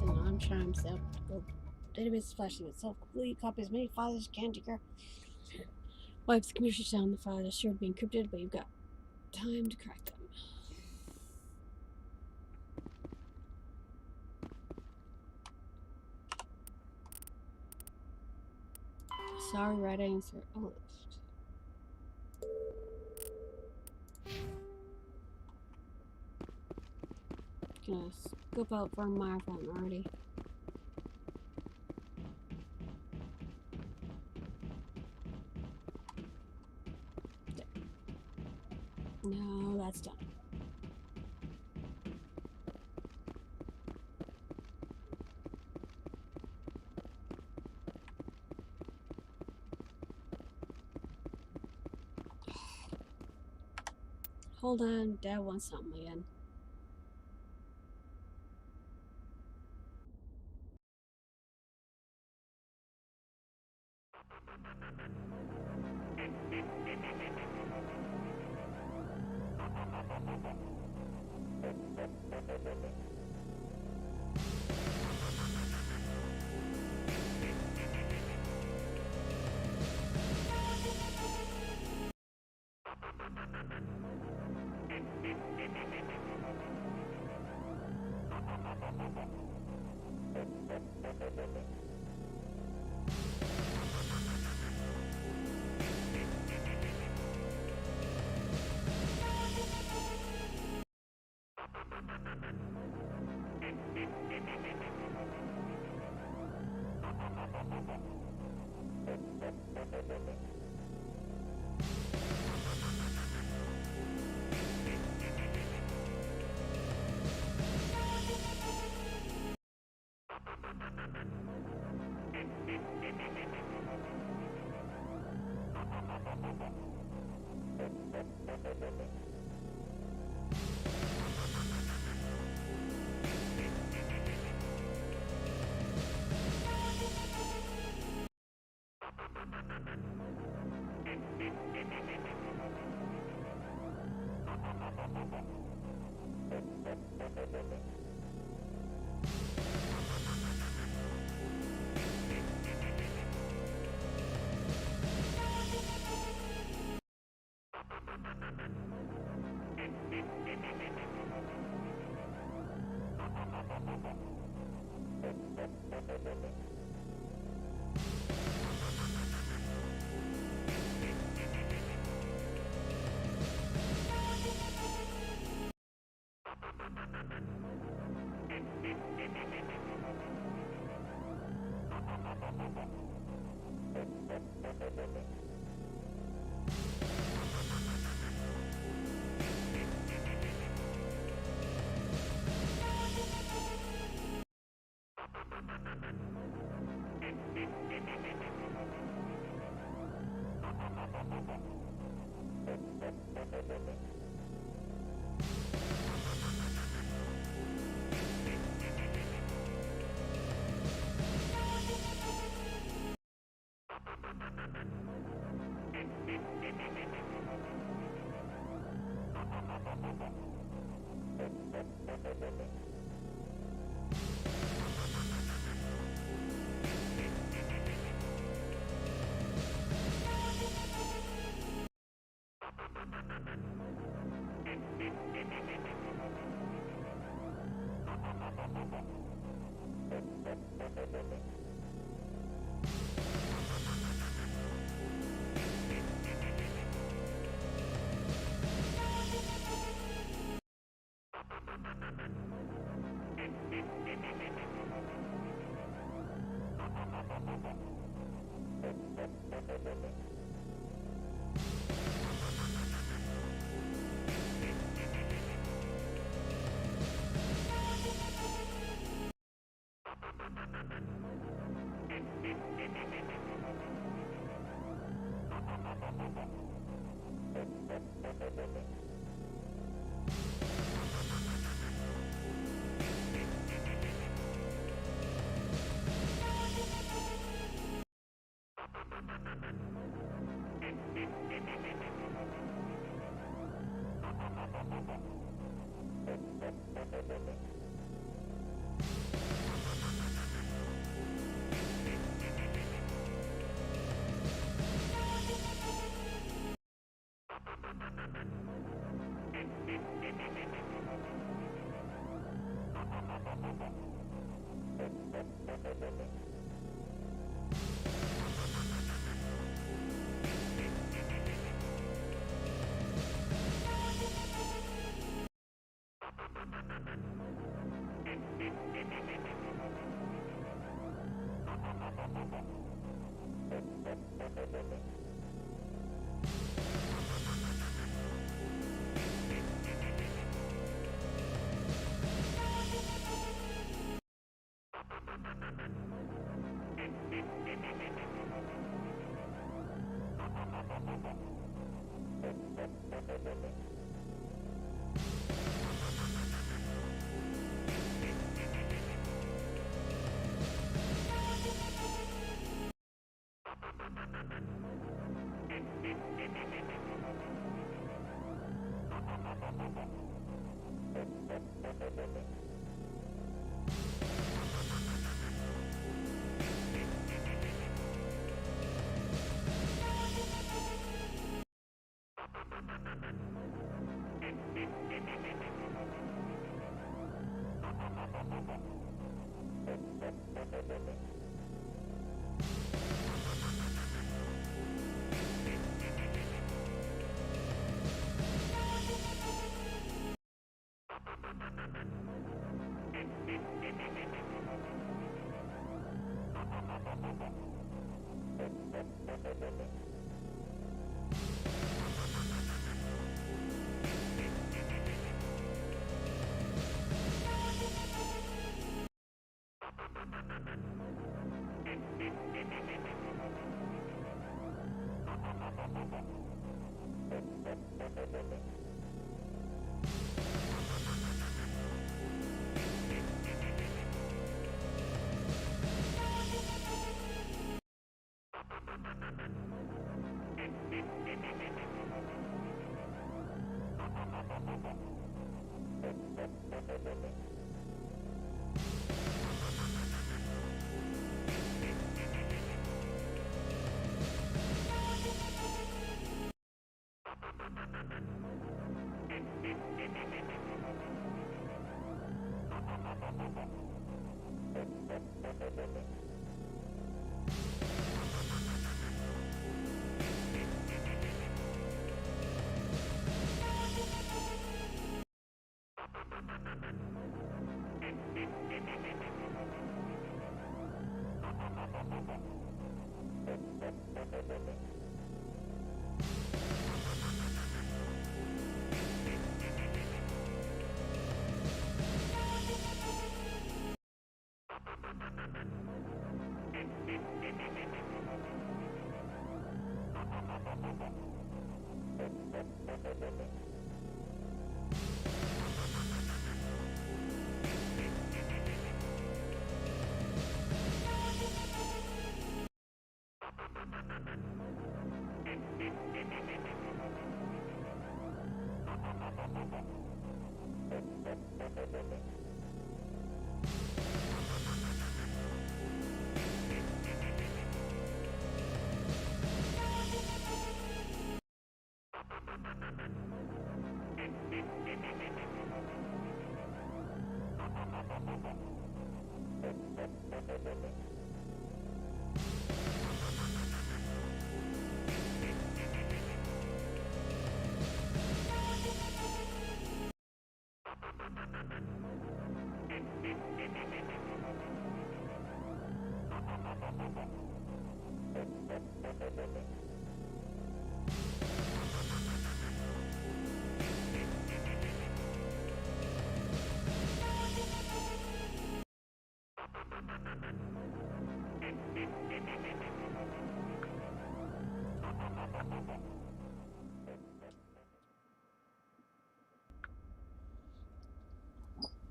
Non-charm self. Database is flashing itself. Complete copies many files as you can to your wipes the computer down. The file is sure to be encrypted, but you've got time to crack them. Sorry, right answer. Oh, gonna scope out Virmire if I haven't already. There. No, that's done. Hold on, Dad wants something again.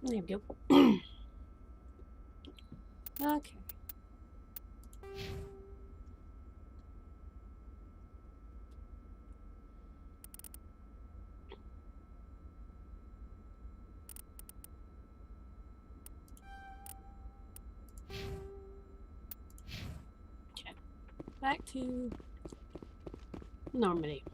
There we go. Okay. Okay. Back to Normandy.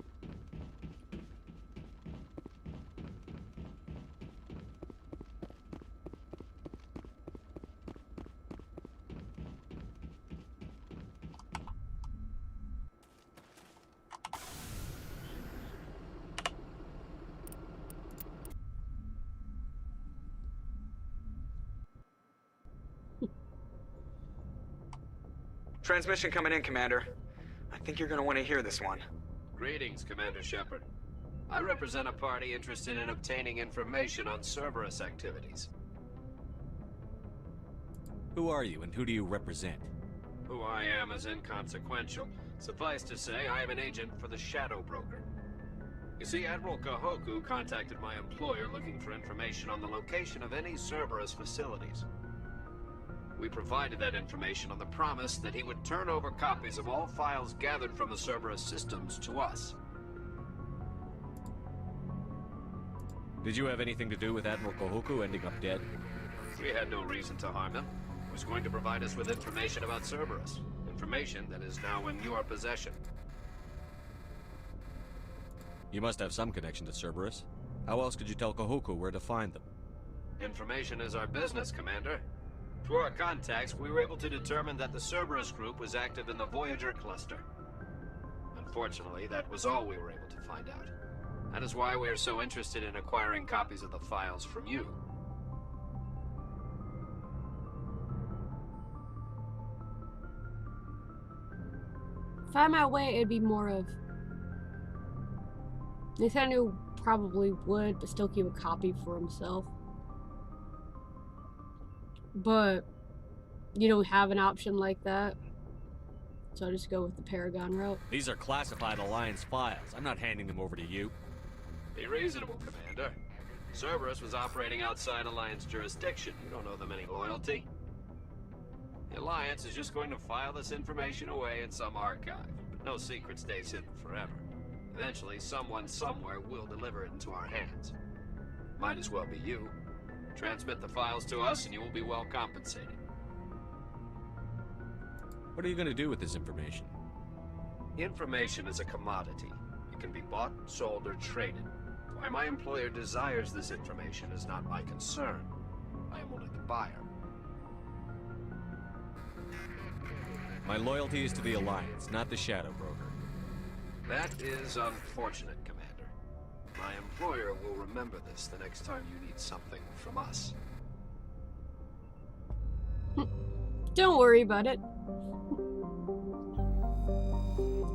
Transmission coming in, Commander. I think you're gonna want to hear this one. Greetings, Commander Shepard. I represent a party interested in obtaining information on Cerberus activities. Who are you, and who do you represent? Who I am is inconsequential. Suffice to say, I am an agent for the Shadow Broker. You see, Admiral Kahoku contacted my employer looking for information on the location of any Cerberus facilities. We provided that information on the promise that he would turn over copies of all files gathered from the Cerberus systems to us. Did you have anything to do with Admiral Kahoku ending up dead? We had no reason to harm him. He was going to provide us with information about Cerberus. Information that is now in your possession. You must have some connection to Cerberus. How else could you tell Kahoku where to find them? Information is our business, Commander. Through our contacts, we were able to determine that the Cerberus group was active in the Voyager cluster. Unfortunately, that was all we were able to find out. That is why we are so interested in acquiring copies of the files from you. If I'm my way, it'd be more of... Nathaniel probably would, but still keep a copy for himself. But you don't have an option like that. So I'll just go with the Paragon route. These are classified Alliance files. I'm not handing them over to you. Be reasonable, Commander. Cerberus was operating outside Alliance jurisdiction. You don't owe them any loyalty. The Alliance is just going to file this information away in some archive. But no secret stays hidden forever. Eventually, someone somewhere will deliver it into our hands. Might as well be you. Transmit the files to us and you will be well compensated. What are you going to do with this information? Information is a commodity. It can be bought, sold, or traded. Why my employer desires this information is not my concern. I am only the buyer. My loyalty is to the Alliance, not the Shadow Broker. That is unfortunate, Commander. My employer will remember this the next time you need something from us. Don't worry about it.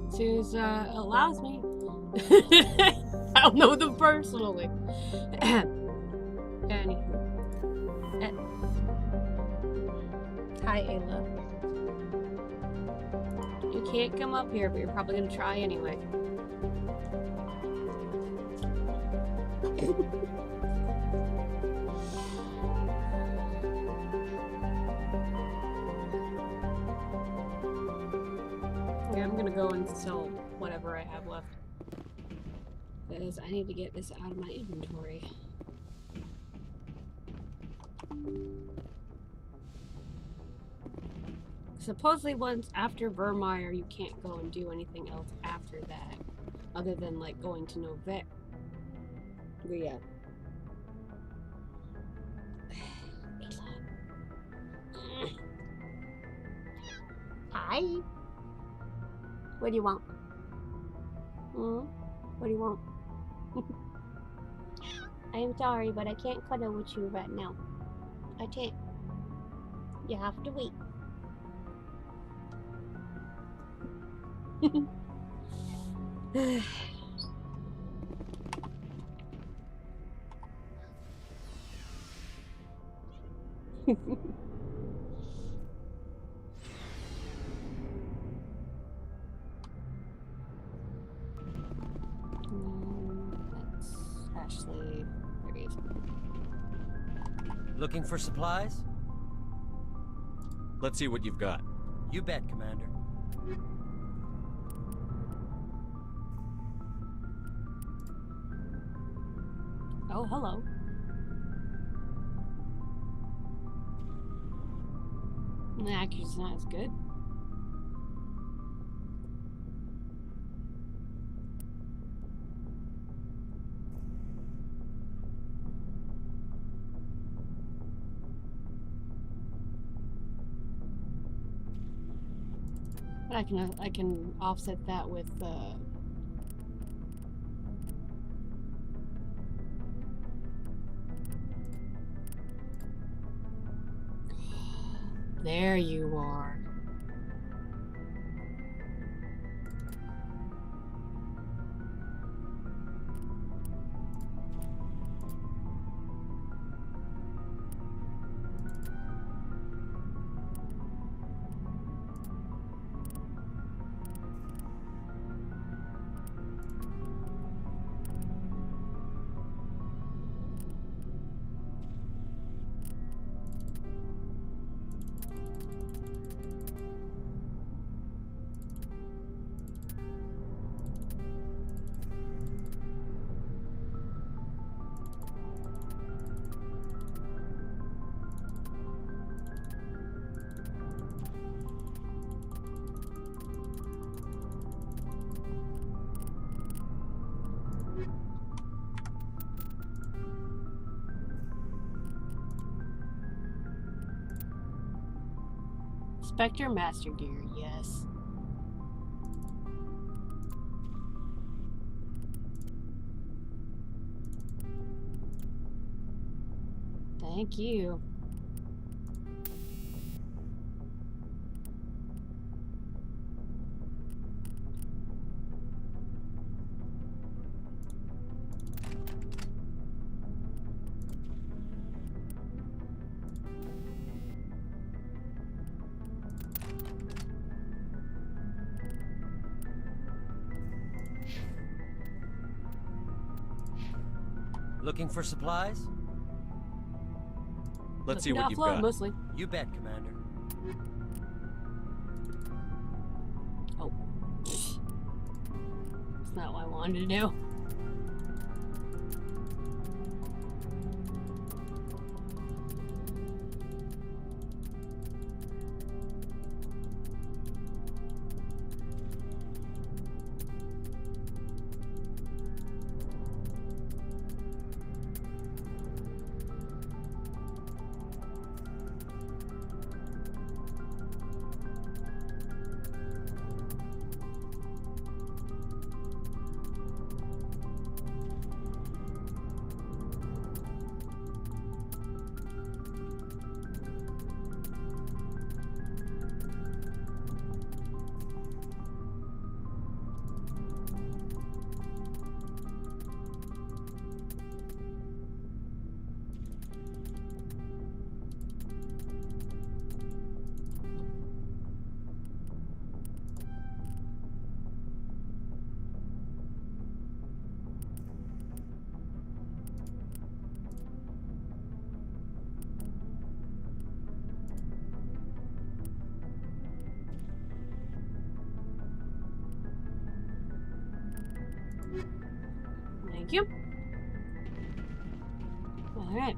As soon as it allows me. I'll know them personally. Anywho. Hi, Ayla. You can't come up here, but you're probably gonna try anyway. Yeah, I'm gonna go and sell whatever I have left. Because I need to get this out of my inventory. Supposedly once after Virmire, you can't go and do anything else after that. Other than like going to Novek. But yeah. Hi. What do you want? What do you want? I am sorry, but I can't cuddle with you right now. I can't. You have to wait. Actually, there he is. Looking for supplies? Let's see what you've got. You bet, Commander. Oh, hello. The accuracy's not as good. I can offset that with there you are. Spectre Master Gear, yes. Thank you. Looking for supplies? Let's see what you've got. Mostly. You bet, Commander. Oh. That's not what I wanted to do. Thank you. All right.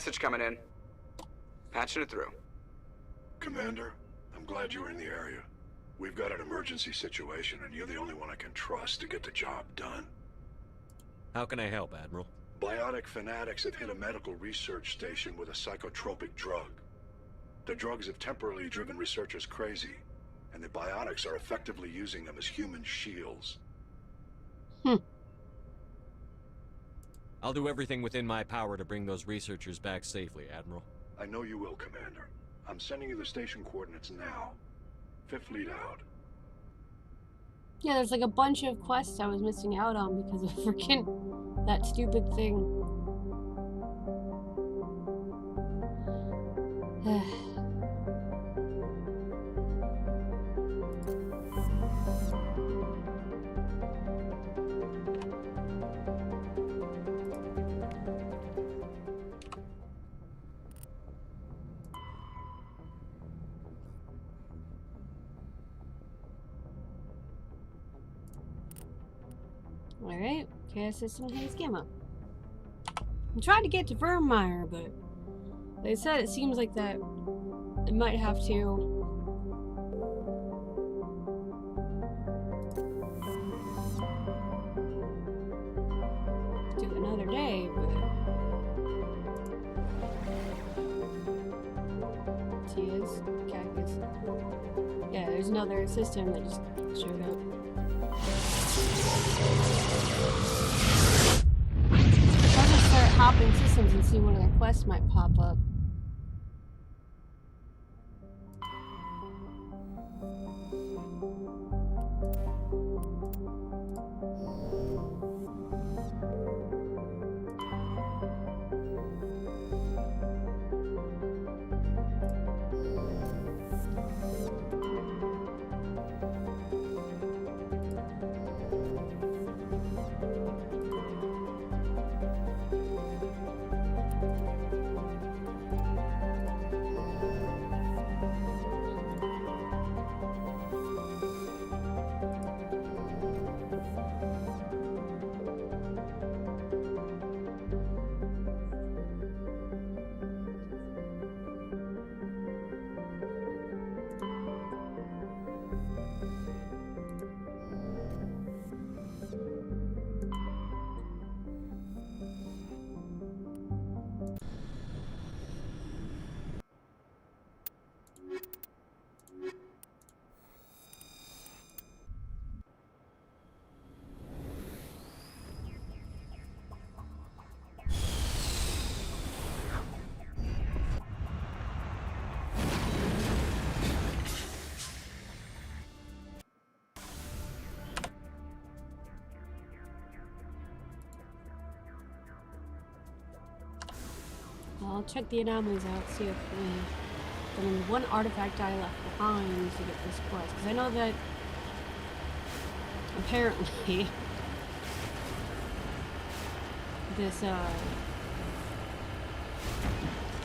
message coming in. Patching it through. Commander, I'm glad you were in the area. We've got an emergency situation, and you're the only one I can trust to get the job done. How can I help, Admiral? Biotic fanatics have hit a medical research station with a psychotropic drug. The drugs have temporarily driven researchers crazy, and the biotics are effectively using them as human shields. I'll do everything within my power to bring those researchers back safely, Admiral. I know you will, Commander. I'm sending you the station coordinates now. Fifth lead out. Yeah, there's like a bunch of quests I was missing out on because of freaking that stupid thing. Alright, chaos system contains gamma. I'm trying to get to Virmire, but they said it seems like that I might have to do it another day, but Tia's cactus. Yeah, there's another system that just showed up. I'll just start hopping systems and see one of their quests might pop up. I'll check the anomalies out, see if there's one artifact I left behind to get this quest. Because I know that apparently this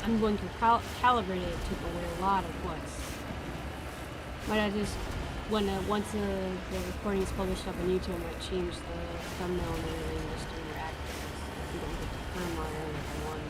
I'm going to calibrate it took away a lot of quests. Might I just once the recording is published up on YouTube, I might change the thumbnail and everything just to react to this. If you don't get the Virmire like I want.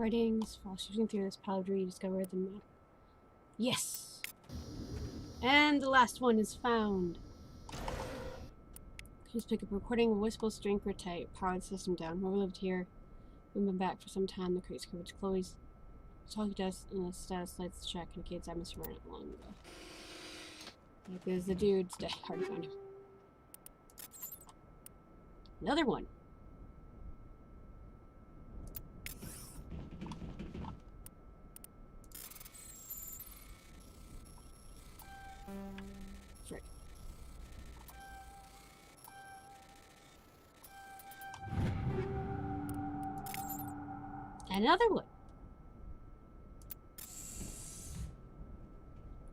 Writings. While shooting through this powder, you discover the map. Yes! And the last one is found. Just pick up a recording. Whistle string for tight. Power the system down. Whoever lived here, we've been back for some time. The crate's covered. Chloe's talking to us in the status lights check indicates I must have run it long ago. Because the dude's dead. Hard to find him. Another one. Frick. Another one.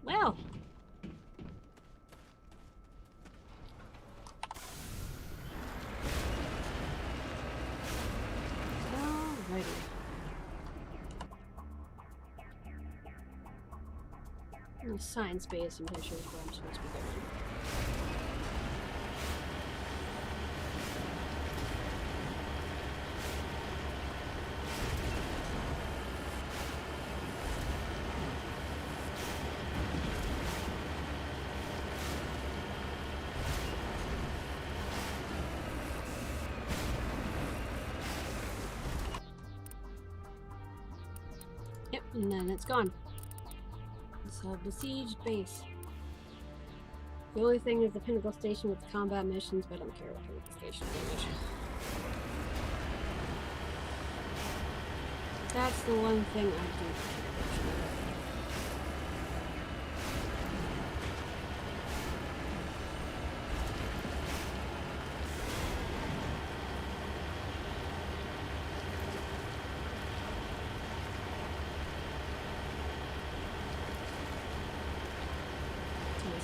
Well. Alrighty. Science base, I'm pretty sure is where I'm supposed to be going. Yep, and then it's gone. It's a besieged base. The only thing is the Pinnacle Station with combat missions, but I don't care about Pinnacle Station mission. That's the one thing I do care about.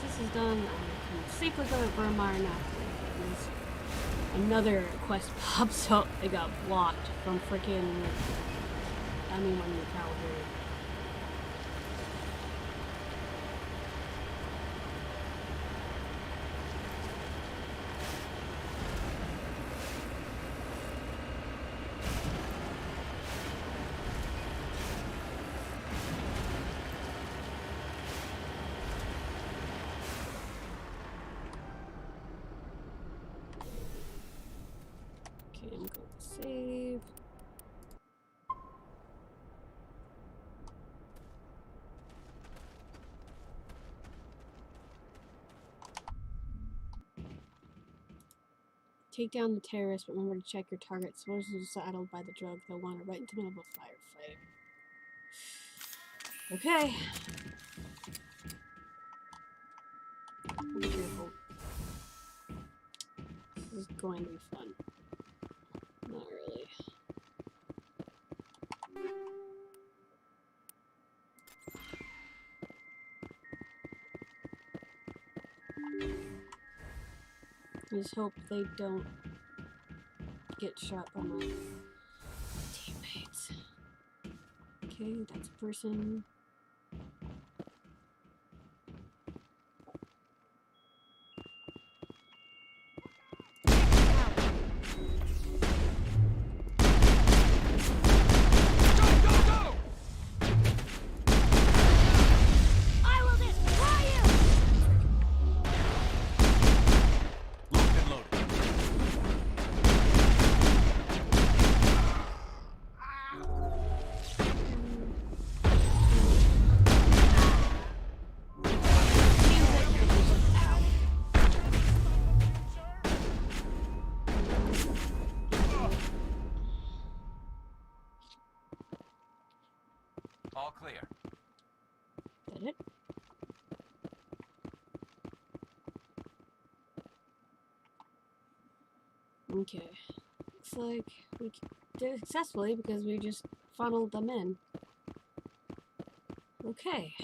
This is done. I can safely go to Virmire now. Another quest pops up. It got blocked from freaking. I mean, on the Calvary. I'm going to save. Take down the terrorists, but remember to check your targets. Soldiers are saddled by the drug. They'll wander right into the middle of a firefight. Okay. Be careful. This is going to be fun. Not really. I just hope they don't get shot by my teammates. Okay, that's a person. All clear. Did it? Okay. Looks like we did it successfully because we just funneled them in. Okay.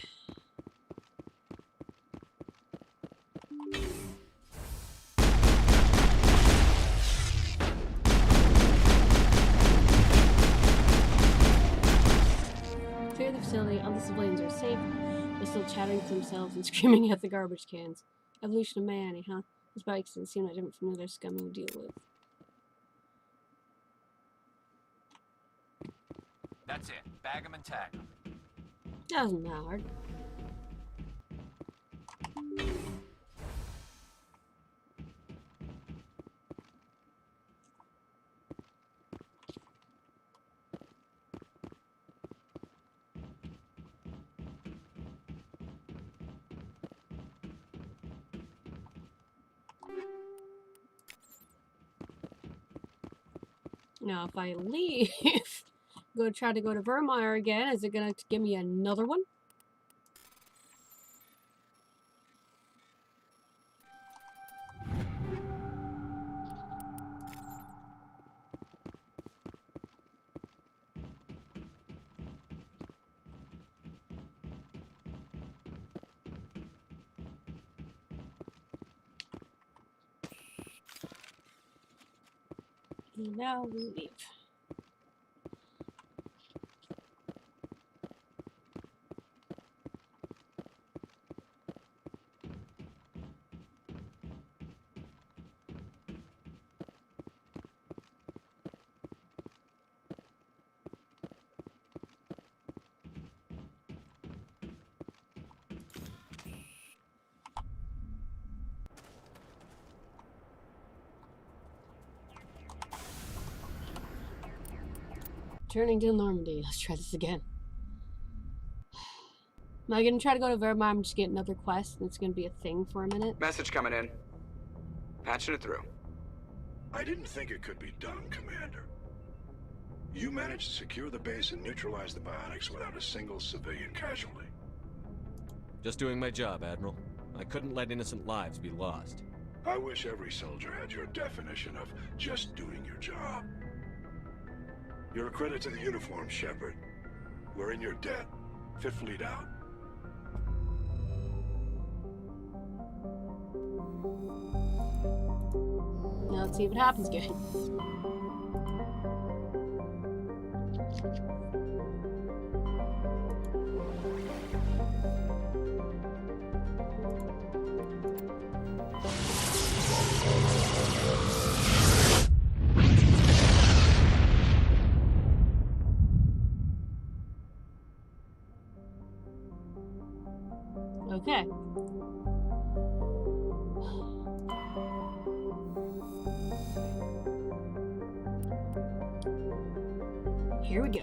Clear the facility. All the civilians are safe. They're still chattering to themselves and screaming at the garbage cans. Evolution of man, huh? His bikes didn't seem that different from the other scum we deal with. That's it. Bag them and tag them. That wasn't that hard. Now, if I leave, try to go to Virmire again, is it gonna give me another one? And now we leave. Turning to Normandy. Let's try this again. Am I gonna try to go to Virmire? I'm just getting another quest, and it's gonna be a thing for a minute. Message coming in. Patching it through. I didn't think it could be done, Commander. You managed to secure the base and neutralize the biotics without a single civilian casualty. Just doing my job, Admiral. I couldn't let innocent lives be lost. I wish every soldier had your definition of just doing your job. You're a credit to the uniform, Shepard. We're in your debt. Fifth Fleet out. Now let's see what happens again. Okay. Here we go.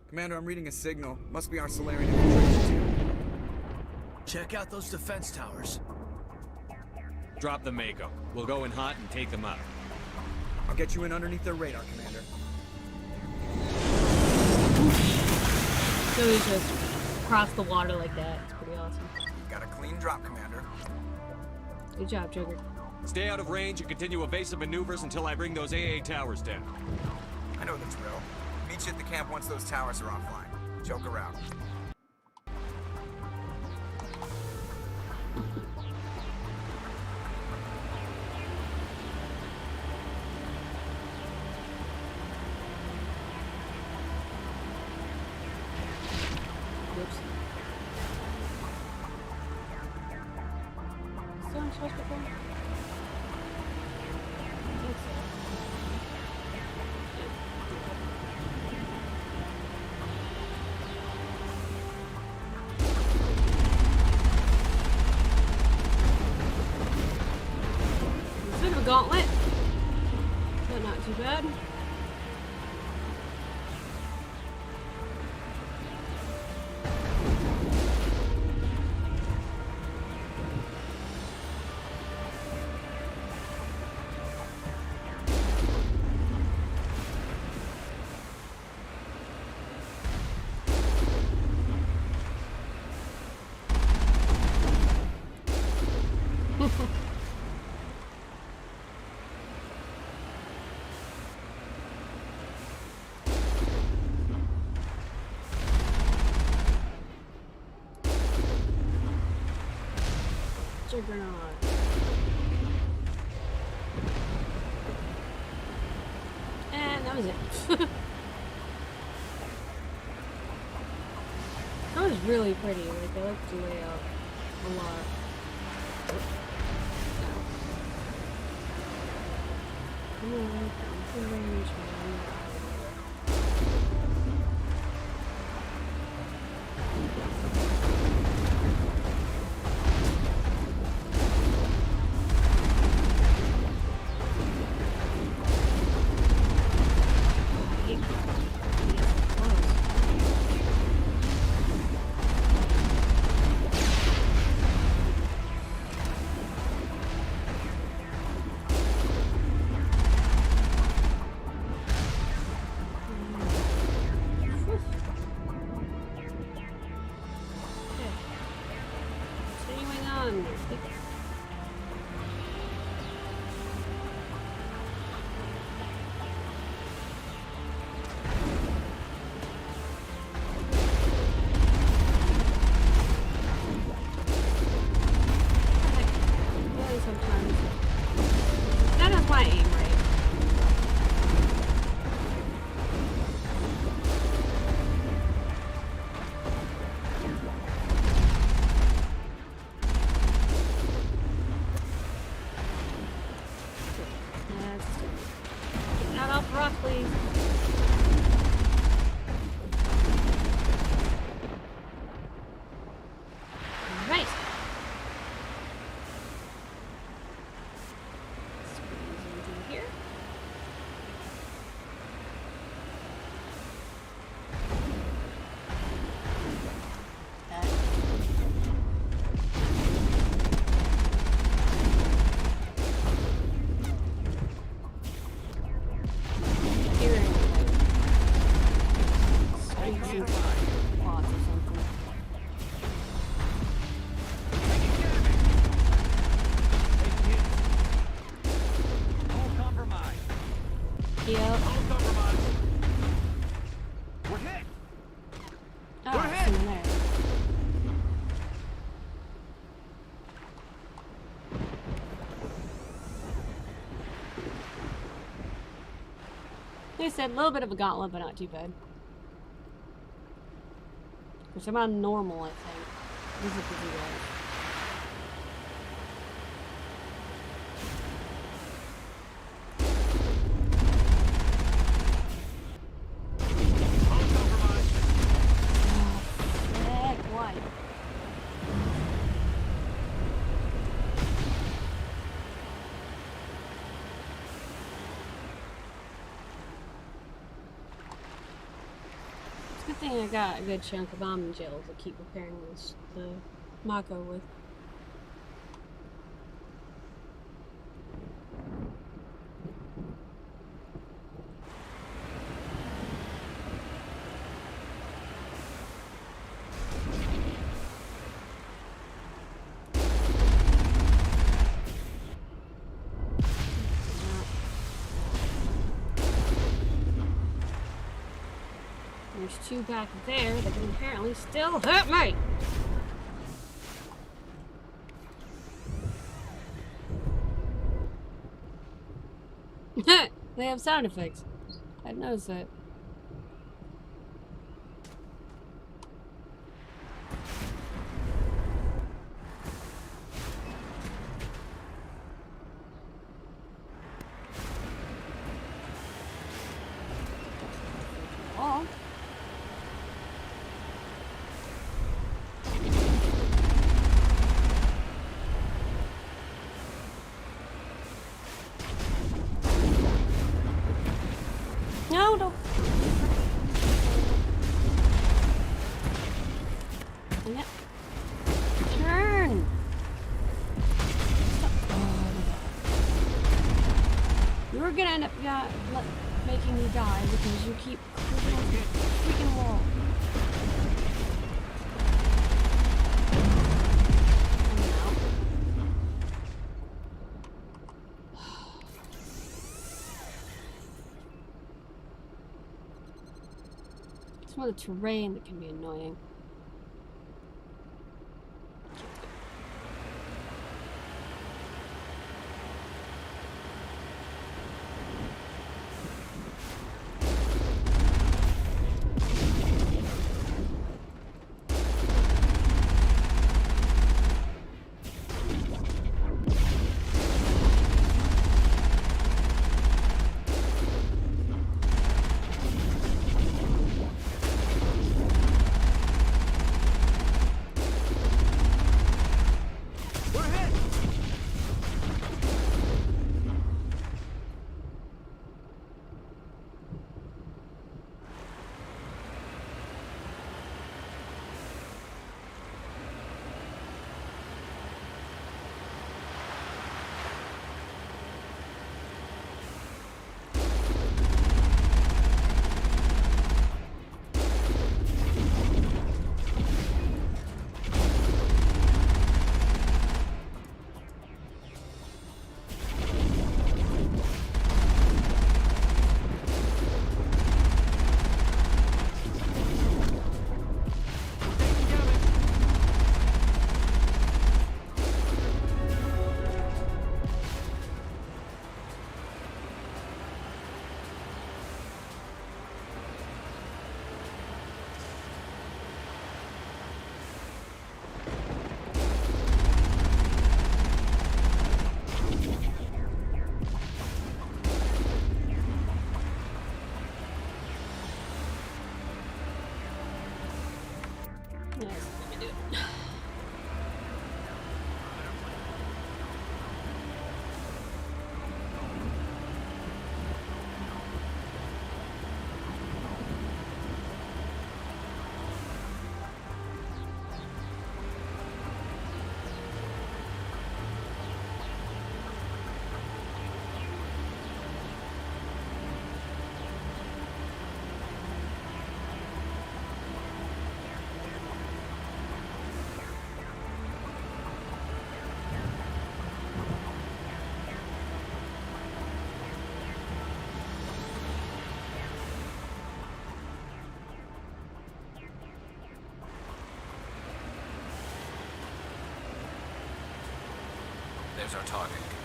Commander, I'm reading a signal. Must be our Solarian infiltration team. Check out those defense towers. Drop the Mako. We'll go in hot and take them out. I'll get you in underneath their radar, Commander. So we just cross the water like that. It's pretty awesome. Got a clean drop, Commander. Good job, Joker. Stay out of range and continue evasive maneuvers until I bring those AA towers down. I know the drill. Meet you at the camp once those towers are offline. Joker out. Gauntlet, but not too bad. Juggernaut. And that was it. Come That was really pretty. Like, I liked the layout a lot. Come on, come to range, man. Like I said, a little bit of a gauntlet, but not too bad. Which I'm on normal, I think. This is pretty good. I got a good chunk of almond gel to keep repairing the Mako with. There's two back there that can apparently still hurt me! They have sound effects. I didn't notice that. Oh. No, don't. Yeah. Turn. You're gonna end up making me die because you keep clicking the freaking wall. It's more the terrain that can be annoying. Yes, let me do it. There's our target, Commander.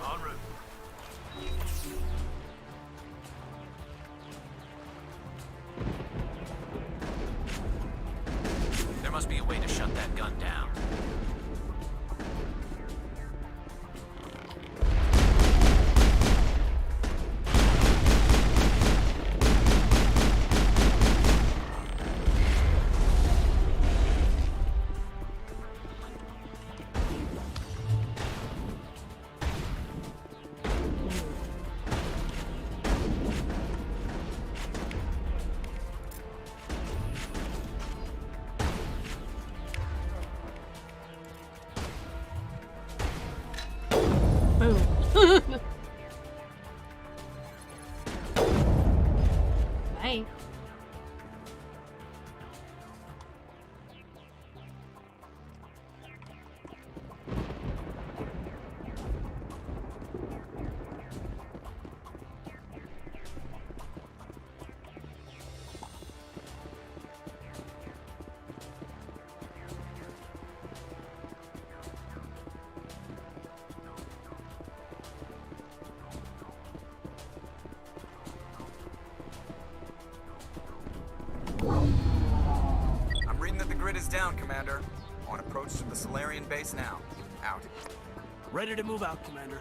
En route. There must be a way to shut that gun down. Boom. Bye. I'm reading that the grid is down, Commander. On approach to the Solarian base now. Out. Ready to move out, Commander.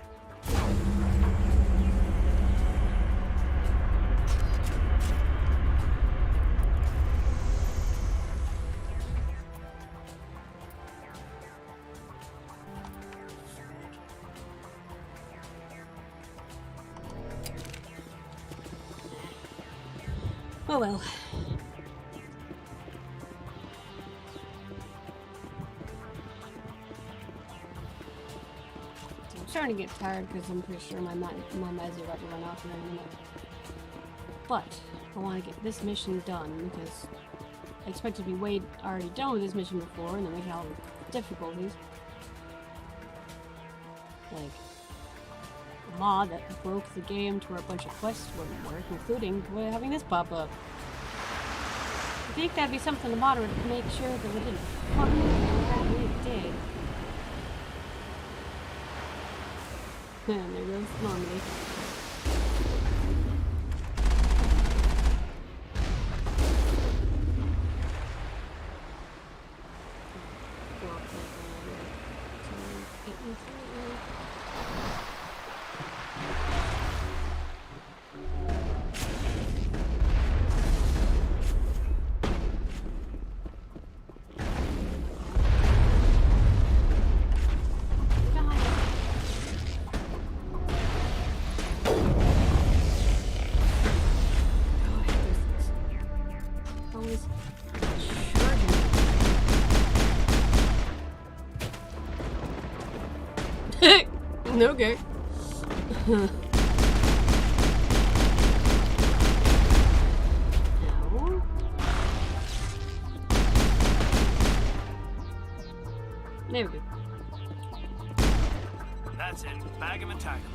Oh well. I'm starting to get tired because I'm pretty sure my meds are about to run off in a minute. But I want to get this mission done because I expect to be already done with this mission before, and then we can have difficulties. Like a law that broke the game to where a bunch of quests wouldn't work, including having this pop up. I think that'd be something to moderate to make sure that we didn't fuck it. Apparently it did. And there goes Normandy. Okay. No. There we go. That's it. Bag him and tag him.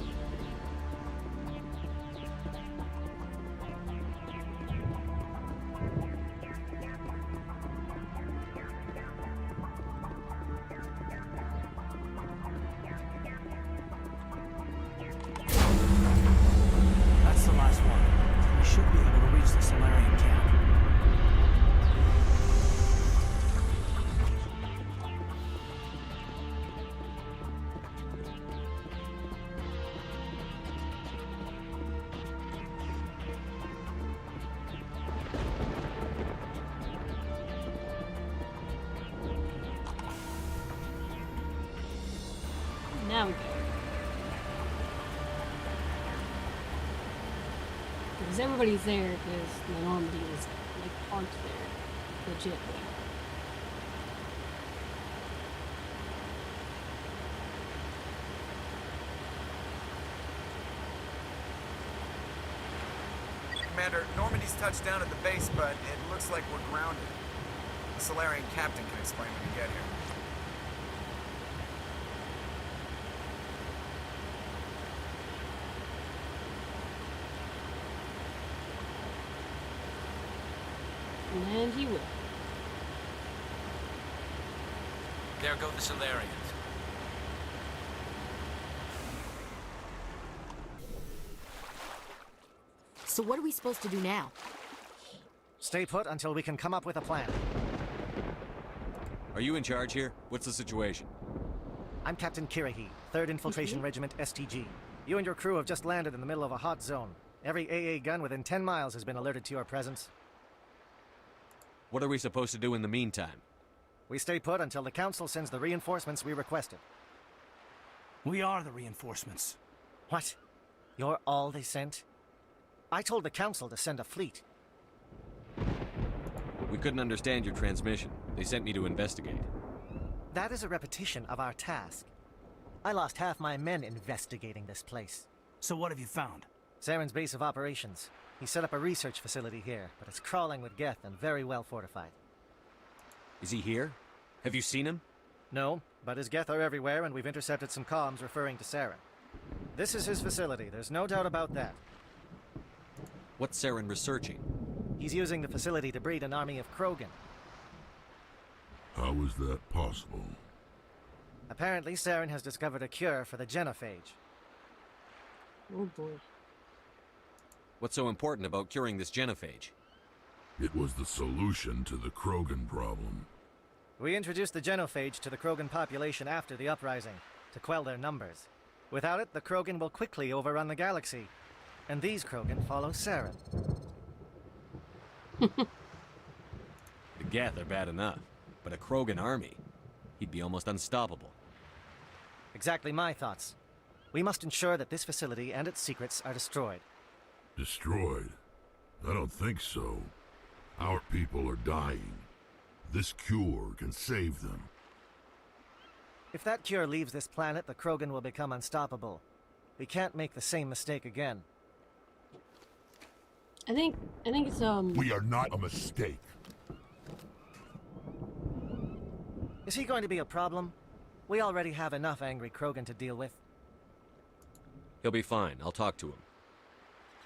Now we go. Because everybody's there because the Normandy is like parked there, legitly. Commander, Normandy's touched down at the base, but it looks like we're grounded. The Solarian captain can explain when you get here. And he will. There go the Solarians. So what are we supposed to do now? Stay put until we can come up with a plan. Are you in charge here? What's the situation? I'm Captain Kirahi, 3rd Infiltration Regiment STG. You and your crew have just landed in the middle of a hot zone. Every AA gun within 10 miles has been alerted to your presence. What are we supposed to do in the meantime? We stay put until the Council sends the reinforcements we requested. We are the reinforcements. What? You're all they sent? I told the Council to send a fleet. We couldn't understand your transmission. They sent me to investigate. That is a repetition of our task. I lost half my men investigating this place. So what have you found? Saren's base of operations. He set up a research facility here, but it's crawling with Geth and very well fortified. Is he here? Have you seen him? No, but his Geth are everywhere and we've intercepted some comms referring to Saren. This is his facility, there's no doubt about that. What's Saren researching? He's using the facility to breed an army of Krogan. How is that possible? Apparently, Saren has discovered a cure for the genophage. Oh boy. What's so important about curing this genophage? It was the solution to the Krogan problem. We introduced the genophage to the Krogan population after the uprising, to quell their numbers. Without it, the Krogan will quickly overrun the galaxy. And these Krogan follow Saren. The Geth are bad enough, but a Krogan army, he'd be almost unstoppable. Exactly my thoughts. We must ensure that this facility and its secrets are destroyed. Destroyed? I don't think so. Our people are dying. This cure can save them. If that cure leaves this planet, the Krogan will become unstoppable. We can't make the same mistake again. I think it's We are not a mistake. Is he going to be a problem? We already have enough angry Krogan to deal with. He'll be fine. I'll talk to him.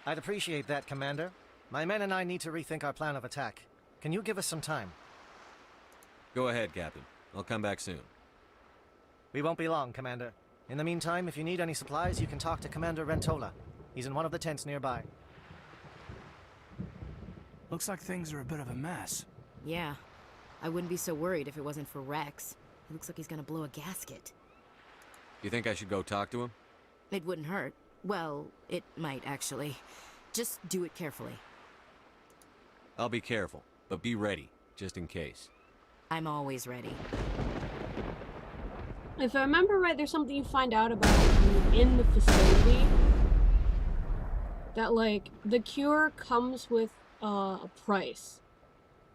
I'd appreciate that, Commander. My men and I need to rethink our plan of attack. Can you give us some time? Go ahead, Captain. I'll come back soon. We won't be long, Commander. In the meantime, if you need any supplies, you can talk to Commander Rentola. He's in one of the tents nearby. Looks like things are a bit of a mess. Yeah. I wouldn't be so worried if it wasn't for Rex. He looks like he's gonna blow a gasket. You think I should go talk to him? It wouldn't hurt. Well, it might, actually. Just do it carefully. I'll be careful, but be ready, just in case. I'm always ready. If I remember right, there's something you find out about in the facility. That, like, the cure comes with a price.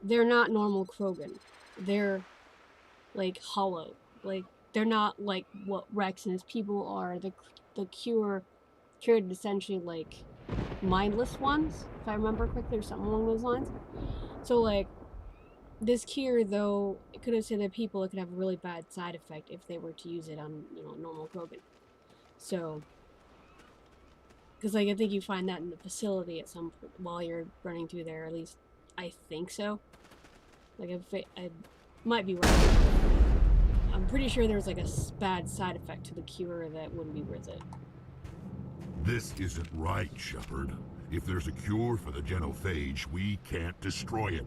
They're not normal Krogan. They're, like, hollow. Like, they're not like what Rex and his people are. The cure cured essentially, like, mindless ones, if I remember correctly, or something along those lines. So, like, this cure, though, it could have said that people, it could have a really bad side effect if they were to use it on, you know, normal Krogan. So, because, like, I think you find that in the facility at some point while you're running through there, at least I think so. Like, I might be wrong. I'm pretty sure there's, like, a bad side effect to the cure that wouldn't be worth it. This isn't right, Shepard. If there's a cure for the genophage, we can't destroy it.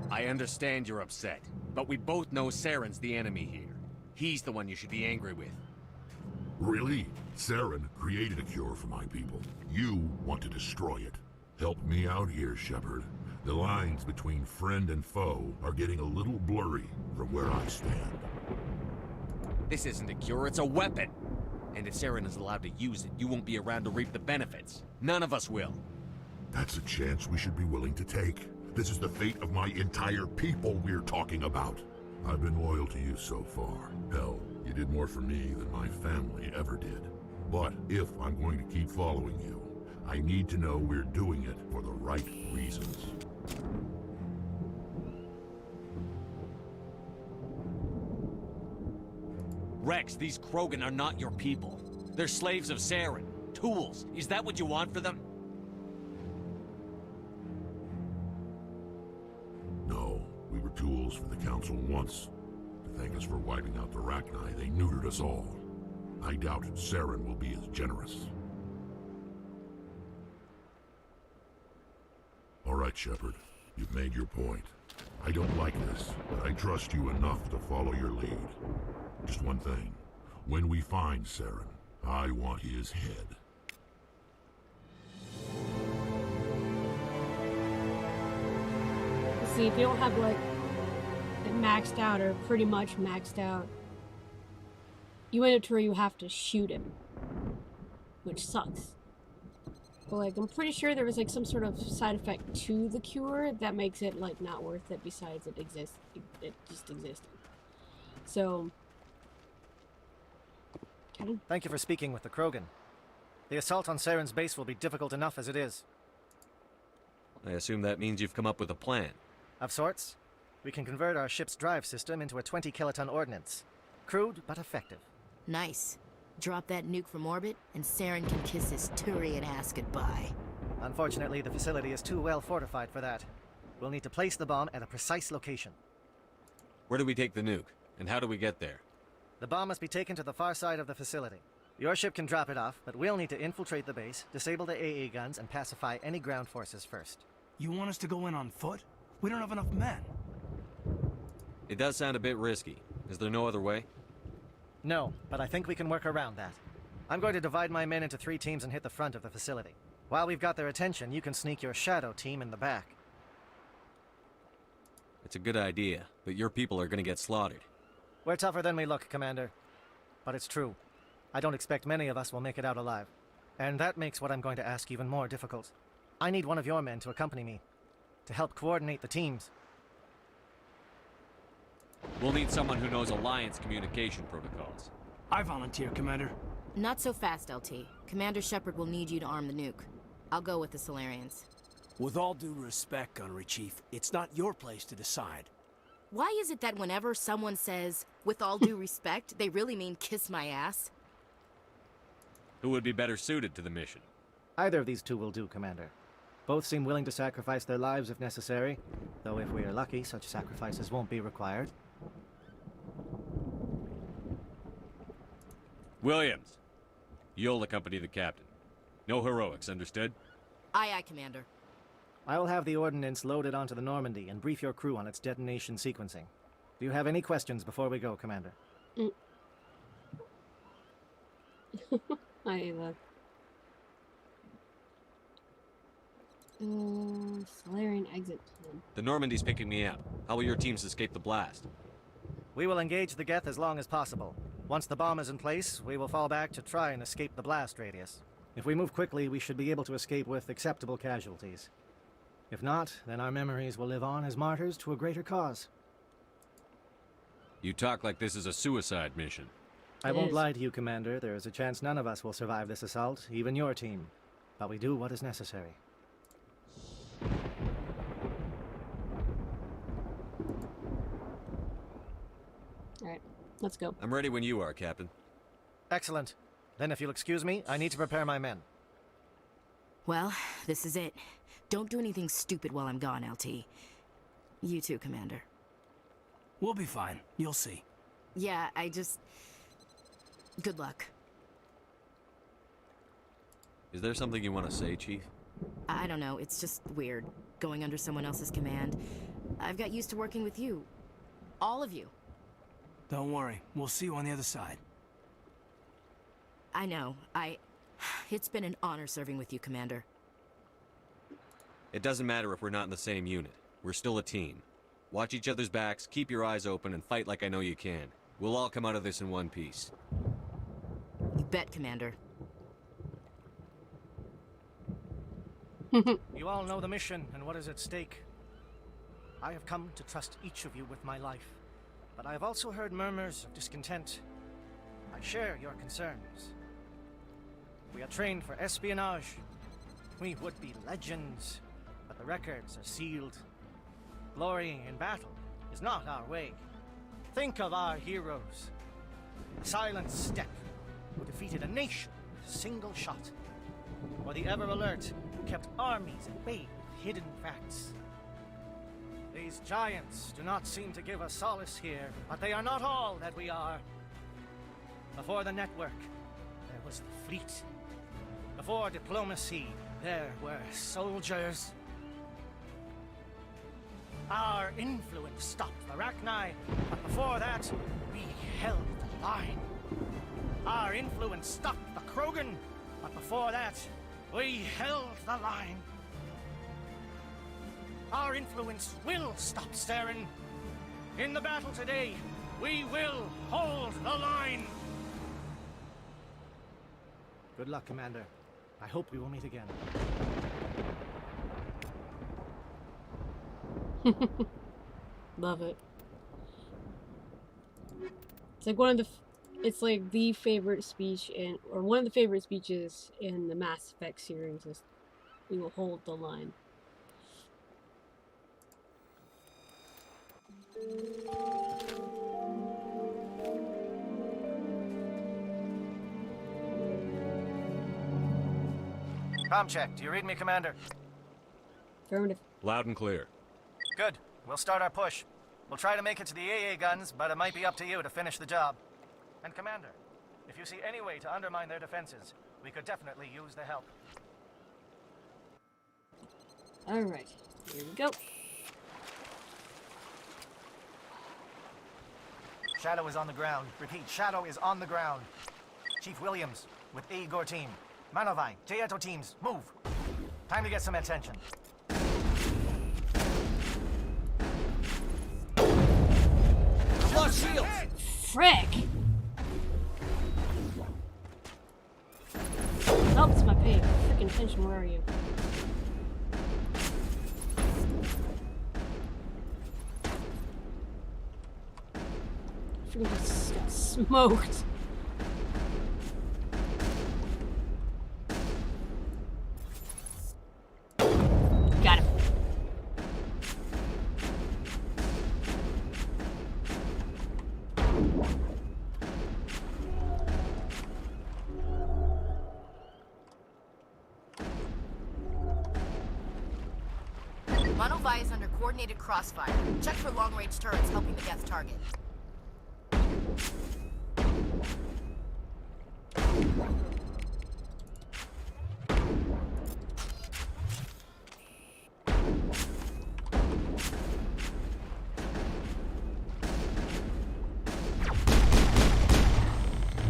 I understand you're upset, but we both know Saren's the enemy here. He's the one you should be angry with. Really? Saren created a cure for my people. You want to destroy it. Help me out here, Shepard. The lines between friend and foe are getting a little blurry from where I stand. This isn't a cure, it's a weapon! And if Saren is allowed to use it, you won't be around to reap the benefits. None of us will. That's a chance we should be willing to take. This is the fate of my entire people we're talking about. I've been loyal to you so far. Hell, you did more for me than my family ever did. But if I'm going to keep following you, I need to know we're doing it for the right reasons. Rex, these Krogan are not your people. They're slaves of Saren. Tools. Is that what you want for them? No, we were tools for the Council once. To thank us for wiping out the Rachni, they neutered us all. I doubt Saren will be as generous. All right, Shepard. You've made your point. I don't like this, but I trust you enough to follow your lead. Just one thing. When we find Saren, I want his head. See, if you don't have, like, it maxed out or pretty much maxed out, you end up to where you have to shoot him, which sucks. But, like, I'm pretty sure there was, like, some sort of side effect to the cure that makes it, like, not worth it besides it just existing. So... Thank you for speaking with the Krogan. The assault on Saren's base will be difficult enough as it is. I assume that means you've come up with a plan. Of sorts. We can convert our ship's drive system into a 20-kiloton ordnance. Crude, but effective. Nice. Drop that nuke from orbit, and Saren can kiss his Turian ass goodbye. Unfortunately, the facility is too well fortified for that. We'll need to place the bomb at a precise location. Where do we take the nuke? And how do we get there? The bomb must be taken to the far side of the facility. Your ship can drop it off, but we'll need to infiltrate the base, disable the AA guns, and pacify any ground forces first. You want us to go in on foot? We don't have enough men. It does sound a bit risky. Is there no other way? No, but I think we can work around that. I'm going to divide my men into 3 teams and hit the front of the facility. While we've got their attention, you can sneak your shadow team in the back. It's a good idea, but your people are gonna get slaughtered. We're tougher than we look, Commander. But it's true. I don't expect many of us will make it out alive. And that makes what I'm going to ask even more difficult. I need one of your men to accompany me, to help coordinate the teams. We'll need someone who knows Alliance communication protocols. I volunteer, Commander. Not so fast, LT. Commander Shepard will need you to arm the nuke. I'll go with the Solarians. With all due respect, Gunnery Chief, it's not your place to decide. Why is it that whenever someone says, with all due respect, they really mean kiss my ass? Who would be better suited to the mission? Either of these 2 will do, Commander. Both seem willing to sacrifice their lives if necessary, though if we are lucky, such sacrifices won't be required. Williams, you'll accompany the captain. No heroics, understood? Aye, aye, Commander. I will have the ordnance loaded onto the Normandy and brief your crew on its detonation sequencing. Do you have any questions before we go, Commander? Solarian exit plan. The Normandy's picking me up. How will your teams escape the blast? We will engage the Geth as long as possible. Once the bomb is in place, we will fall back to try and escape the blast radius. If we move quickly, we should be able to escape with acceptable casualties. If not, then our memories will live on as martyrs to a greater cause. You talk like this is a suicide mission. I won't lie to you, Commander. There is a chance none of us will survive this assault, even your team. But we do what is necessary. Alright, let's go. I'm ready when you are, Captain. Excellent. Then if you'll excuse me, I need to prepare my men. Well, this is it. Don't do anything stupid while I'm gone, LT. You too, Commander. We'll be fine. You'll see. Yeah, good luck. Is there something you want to say, Chief? I don't know, it's just weird, going under someone else's command. I've got used to working with you. All of you. Don't worry. We'll see you on the other side. I know. It's been an honor serving with you, Commander. It doesn't matter if we're not in the same unit. We're still a team. Watch each other's backs, keep your eyes open, and fight like I know you can. We'll all come out of this in one piece. You bet, Commander. You all know the mission and what is at stake. I have come to trust each of you with my life, but I have also heard murmurs of discontent. I share your concerns. We are trained for espionage. We would be legends, but the records are sealed. Glorying in battle is not our way. Think of our heroes. The Silent Step, who defeated a nation with a single shot. Or the Ever Alert, who kept armies at bay with hidden facts. These giants do not seem to give us solace here, but they are not all that we are. Before the network, there was the fleet. Before diplomacy, there were soldiers. Our influence stopped the Arachni, but before that, we held the line. Our influence stopped the Krogan, but before that, we held the line. Our influence will stop Saren. In the battle today, we will hold the line. Good luck, Commander. I hope we will meet again. Love it. It's like one of the it's like the favorite speech in, or one of the favorite speeches in the Mass Effect series is, "We will hold the line." Comm check. Do you read me, Commander? Affirmative. Loud and clear. Good. We'll start our push. We'll try to make it to the AA guns, but it might be up to you to finish the job. And Commander, if you see any way to undermine their defenses, we could definitely use the help. Alright, here we go. Shadow is on the ground. Repeat, Shadow is on the ground. Chief Williams, with A. Igor team. Manovai, Teato teams, move. Time to get some attention. Lost shields! Frick! Oh, it's my pay. Freaking attention, where are you? Freaking just got smoked. Got him. Monovai is under coordinated crossfire. Check for long-range turrets helping the Geth target.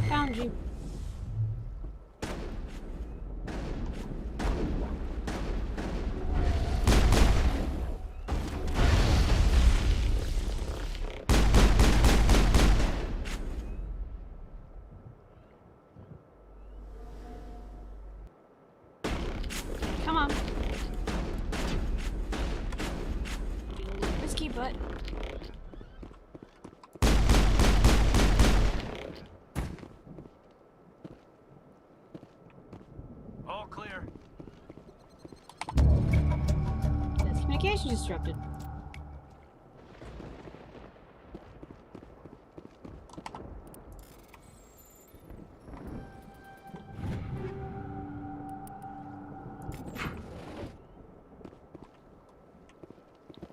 Found you. Come on. Risky, but All clear. that's communication disrupted.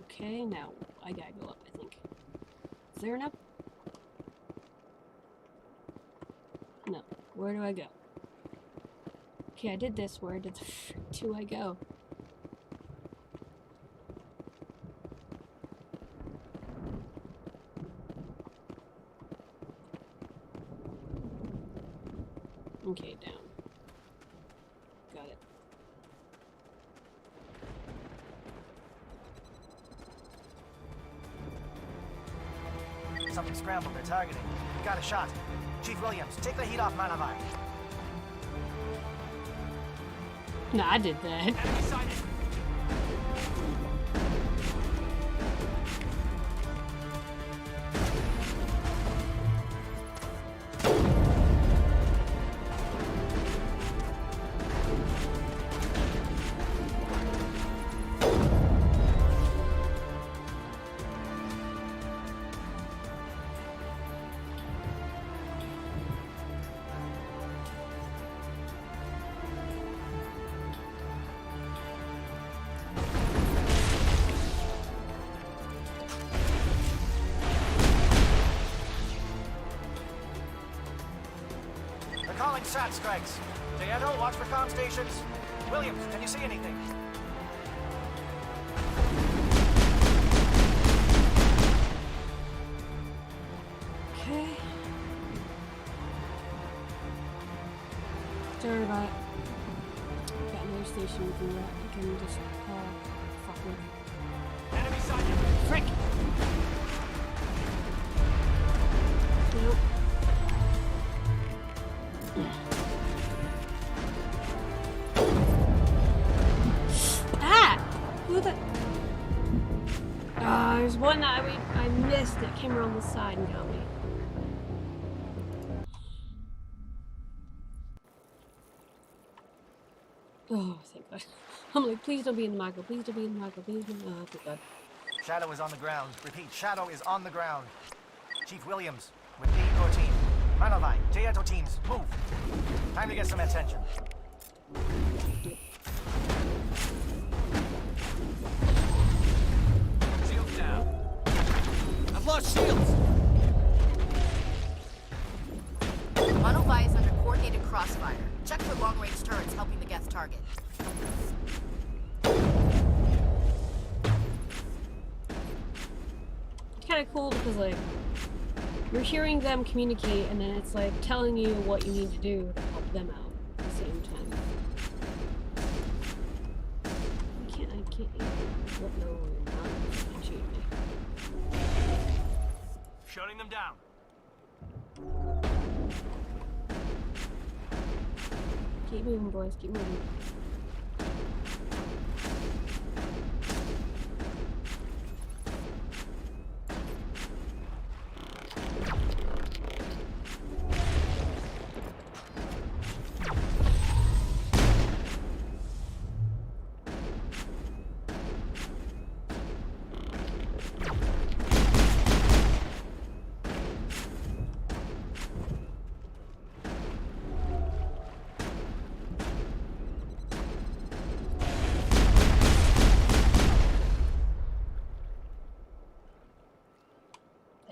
Okay, now I gotta go up, I think. Is there an up? No. Where do I go? Okay, I did this. Where did the frick do I go? Okay, down. Got it. Something scrambled. They're targeting. We got a shot. Chief Williams, take the heat off Manavai. No, I did that. Enemy sighted. Calling SAT strikes. Diego, watch for comm stations. Williams, can you see anything? Okay. Sorry about it. Got another station we can just fuck with. Enemy sighted. Frick! Nope. Ah! Who the... there's one that I missed that came around the side and got me. Oh, thank God. I'm like, please don't be in the micro, please don't be in the micro, please don't... Oh, thank God. Shadow is on the ground. Repeat, Shadow is on the ground. Chief Williams, with the Igor team. Manovai, Teato teams, move. Time to get some attention. Shields down. I've lost shields! Manovai is under coordinated crossfire. Check for long-range turrets helping the Geth target. It's kind of cool because, like, you're hearing them communicate, and then it's like telling you what you need to do to help them out at the same time. I can't. What? No, you're not. You can shoot me. Shutting them down. Keep moving, boys. Keep moving.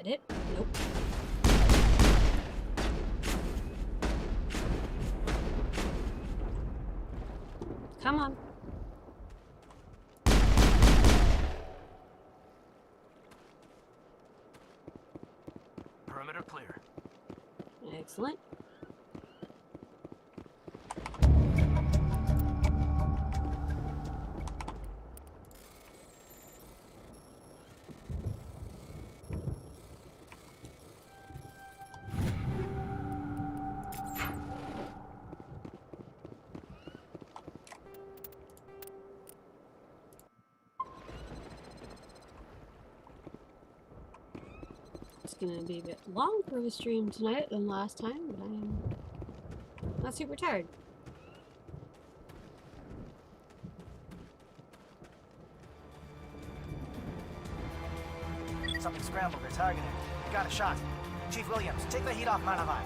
It? Nope. Come on. Perimeter clear. Excellent. It's gonna be a bit longer of a stream tonight than last time, but I am not super tired. Something scrambled. They're targeting. We got a shot. Chief Williams, take the heat off Manavai.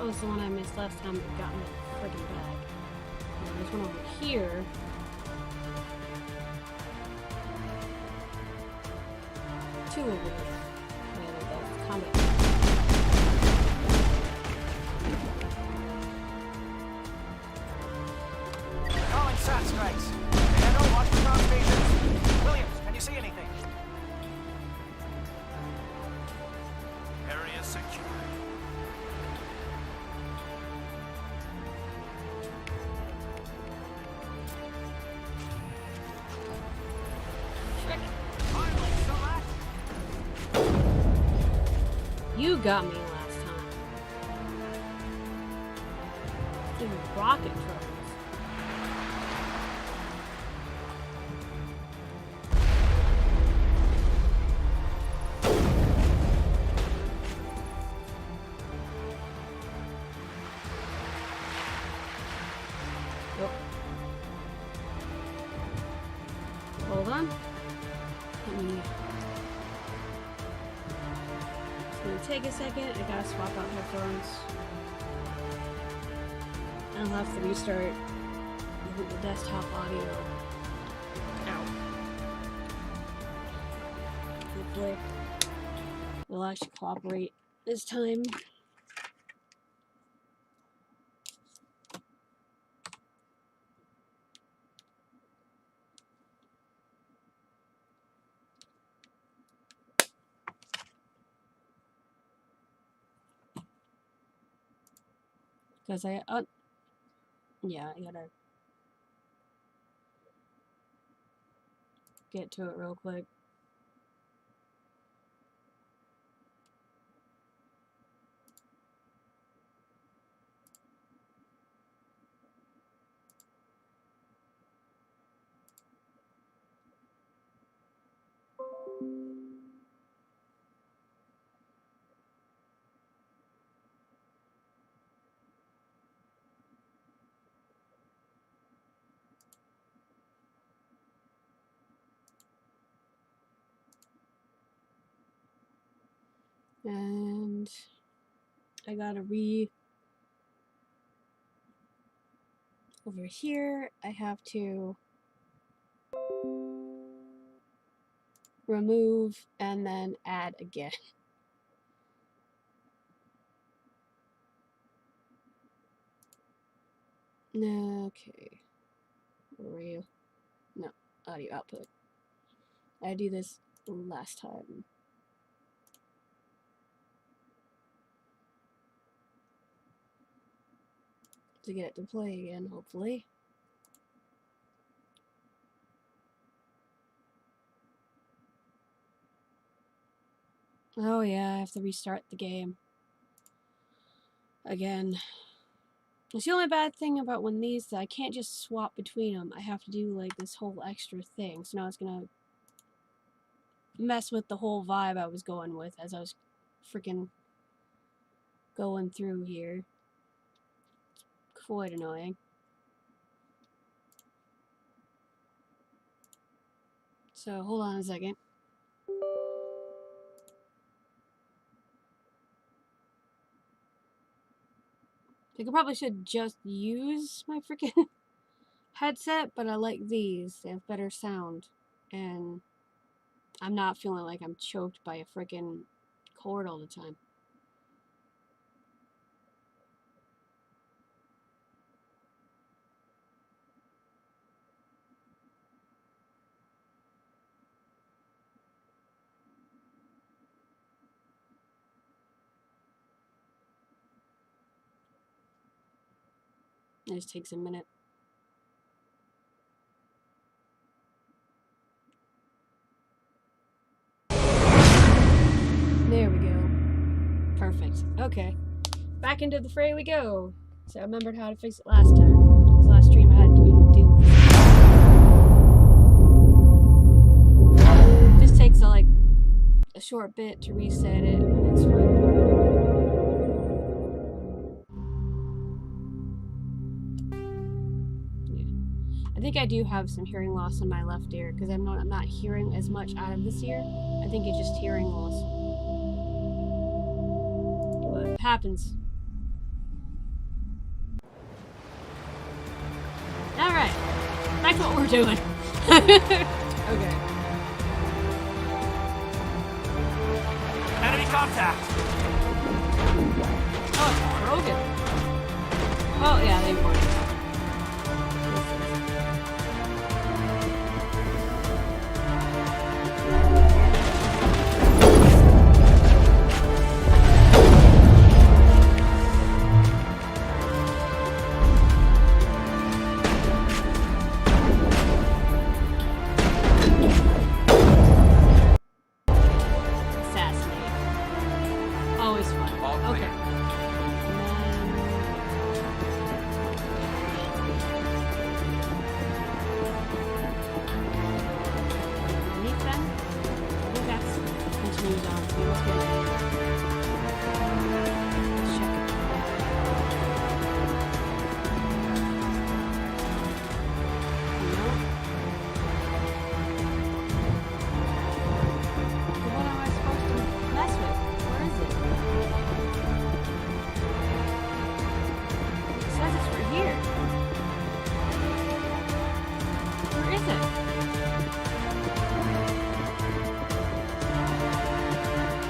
that was the one I missed last time it got me friggin' back. And there's one over here. Two over here. Yeah, there we go. Combat. Calling SAT strikes. Commando, watch the cross stations. Williams, can you see anything? Area secure. You got me last time. These rocket troubles. Nope. Hold on. Let me... It's gonna take a second. I gotta swap out headphones. I'll have to restart the desktop audio. Ow. Hopefully, it'll actually cooperate this time. Because yeah, I gotta get to it real quick. And I gotta over here, I have to remove and then add again. Okay. Where were you? No, audio output. I do this last time. To get it to play again, hopefully. Oh yeah, I have to restart the game again. It's the only bad thing about when these, I can't just swap between them. I have to do like this whole extra thing. So now it's gonna mess with the whole vibe I was going with as I was freaking going through here. It's quite annoying. So hold on a second. I think I probably should just use my freaking headset, but I like these. They have better sound. And I'm not feeling like I'm choked by a freaking cord all the time. It just takes a minute. There we go. Perfect. Okay. Back into the fray we go. So I remembered how to fix it last time. Because last stream I had to deal with it. This takes a short bit to reset it. That's fine. I think I do have some hearing loss in my left ear because I'm not hearing as much out of this ear. I think it's just hearing loss. But it happens. That's what we're doing. Okay. Enemy contact. Oh, it's Krogan. Oh, yeah, they were. Always fun. All clear. Okay. Underneath them. I think that's continues on. So let's check it. No. What am I supposed to mess with? Where is it? It says it's right here. Where is it?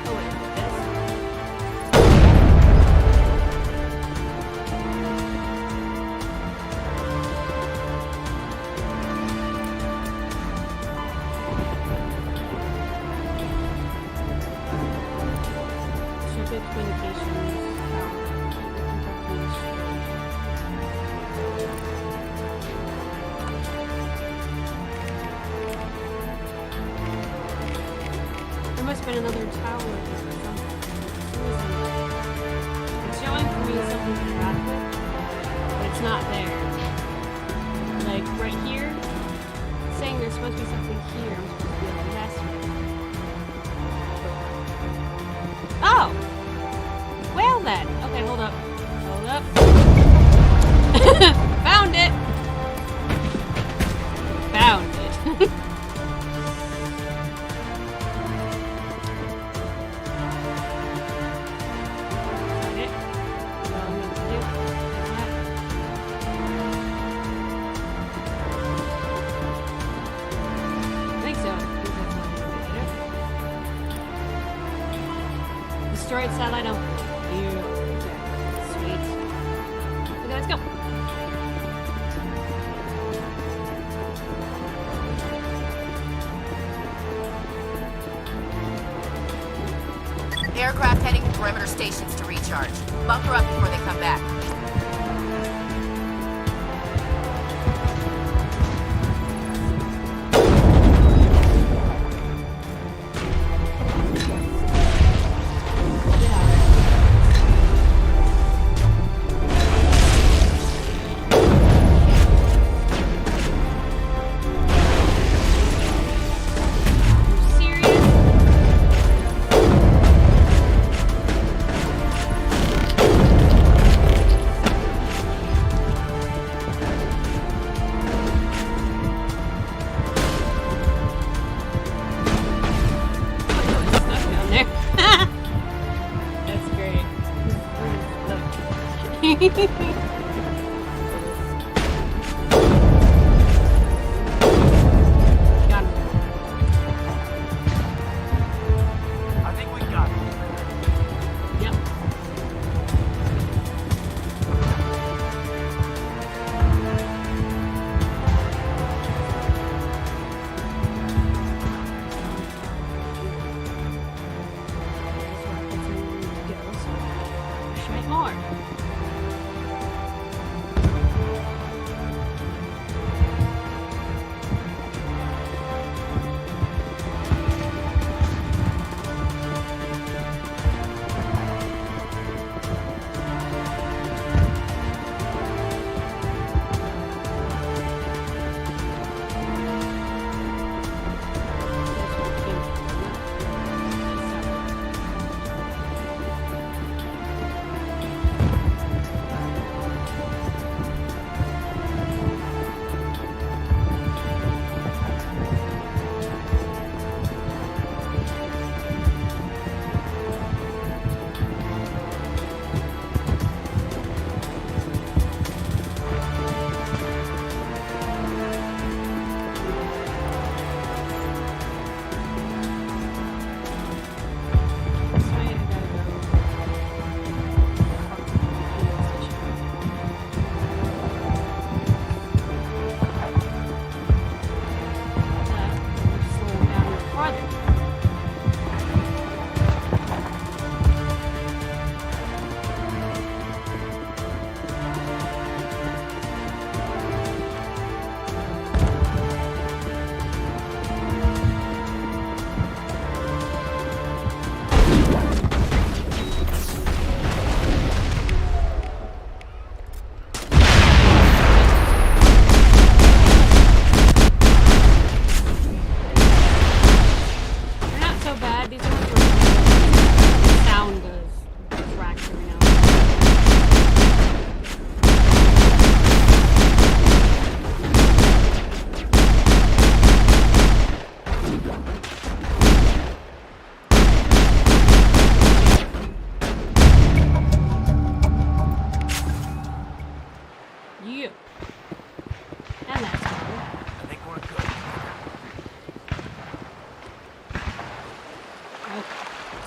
Oh wait, this? Circuit communications there must have been another tower or something. It's showing for me something to interact with, but it's not there. Like right here, it's saying there's supposed to be something here I'm supposed to be able to mess with. Oh! Well then. Okay, hold up. Hold up. Found it! Found it. Find it. That's all I need to do. That. I think so. I think that's all I need to do. Destroyed satellite output. Sweet. Okay, let's go. Aircraft heading to perimeter stations to recharge. Bunker up before they come back. I think we got it. Yep. More.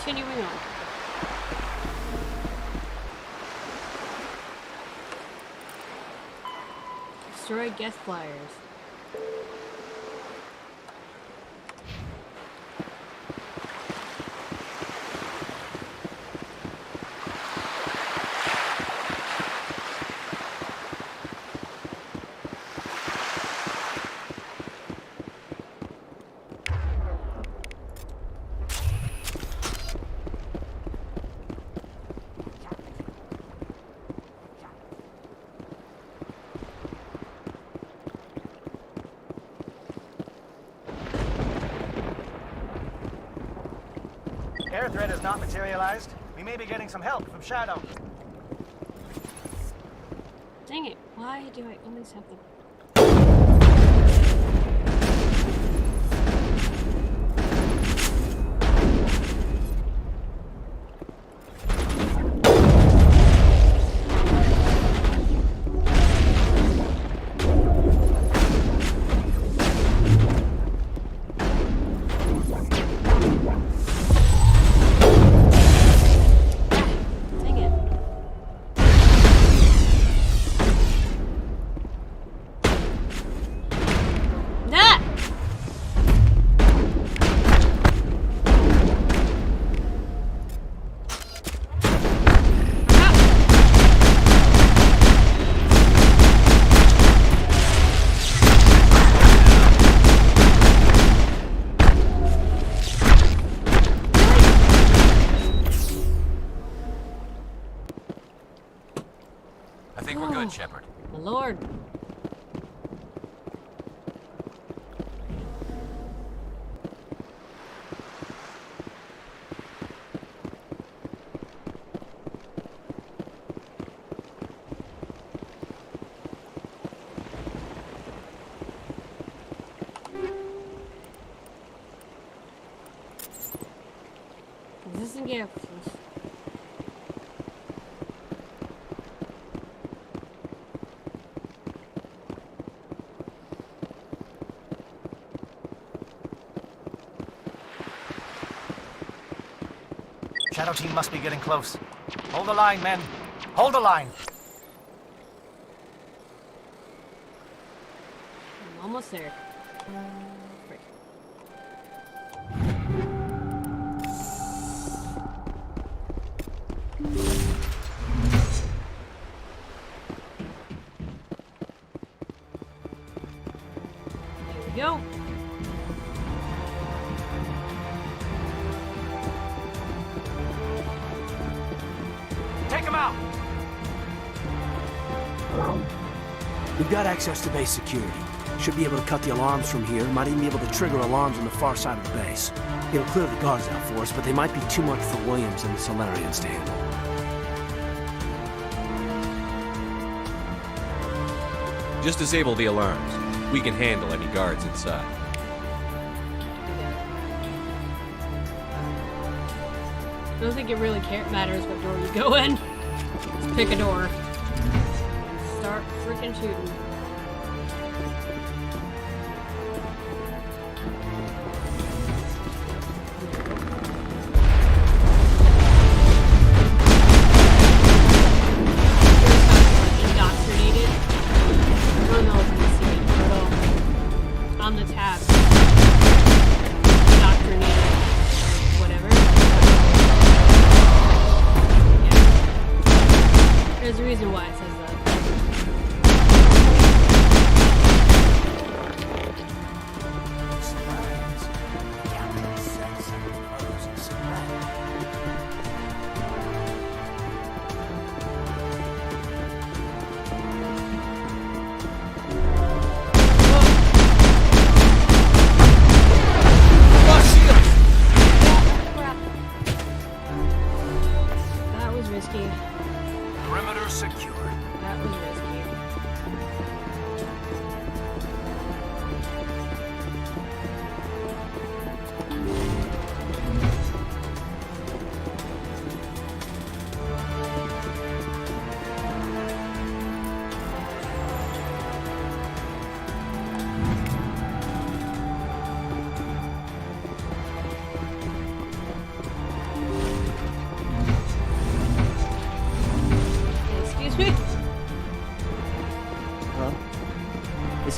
continuing on. Destroy guest flyers. Air threat has not materialized. We may be getting some help from Shadow. Dang it, why do I always have the... I think we're good, Shepard. My lord. This is a gift. Shadow team must be getting close. Hold the line, men. Hold the line. I'm almost there. Frick. There we go. Take him out! We've got access to base security. Should be able to cut the alarms from here. Might even be able to trigger alarms on the far side of the base. It'll clear the guards out for us, but they might be too much for Williams and the Solarians to handle. Just disable the alarms. We can handle any guards inside. I don't think it really matters what door you go in. Just pick a door. And start freaking shooting. Indoctrinated. I don't know if you see it, but on the tab. Indoctrinated. Whatever. There's a reason why it says that.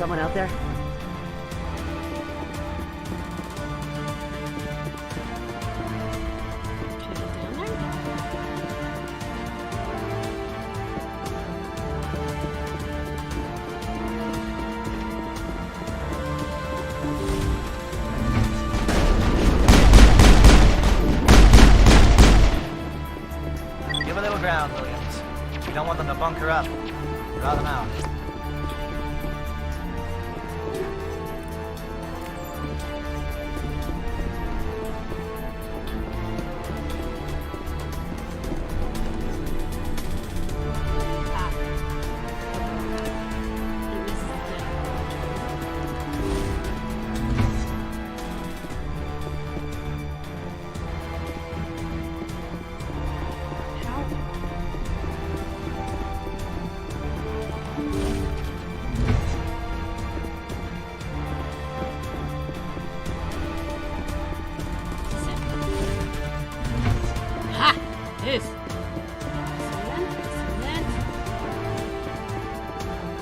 someone out there? Give a little ground, Williams. We don't want them to bunker up. Draw them out.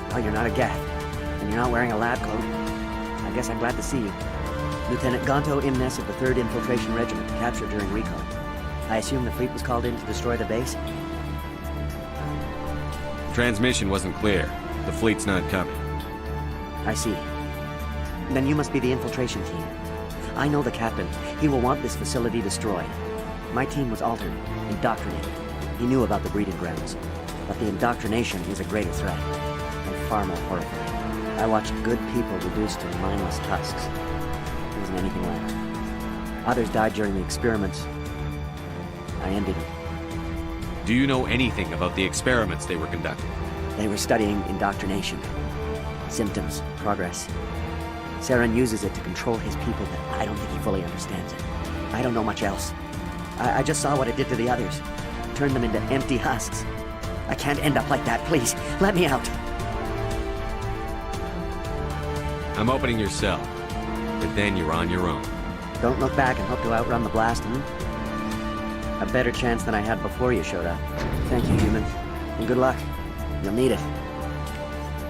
Oh, you're not a Gath, and you're not wearing a lab coat. I guess I'm glad to see you. Lieutenant Gonto Imnes of the 3rd Infiltration Regiment, captured during recon. I assume the fleet was called in to destroy the base? Transmission wasn't clear. The fleet's not coming. I see. Then you must be the infiltration team. I know the captain. He will want this facility destroyed. My team was altered, indoctrinated. He knew about the breeding grounds. But the indoctrination is a greater threat, and far more horrifying. I watched good people reduced to mindless husks. There wasn't anything left. Others died during the experiments. I envied them. Do you know anything about the experiments they were conducting? They were studying indoctrination. Symptoms, progress. Saren uses it to control his people, but I don't think he fully understands it. I don't know much else. I just saw what it did to the others. Turned them into empty husks. I can't end up like that, please. Let me out. I'm opening your cell, but then you're on your own. Don't look back and hope to outrun the blast, A better chance than I had before you showed up. Thank you, human. And good luck. You'll need it.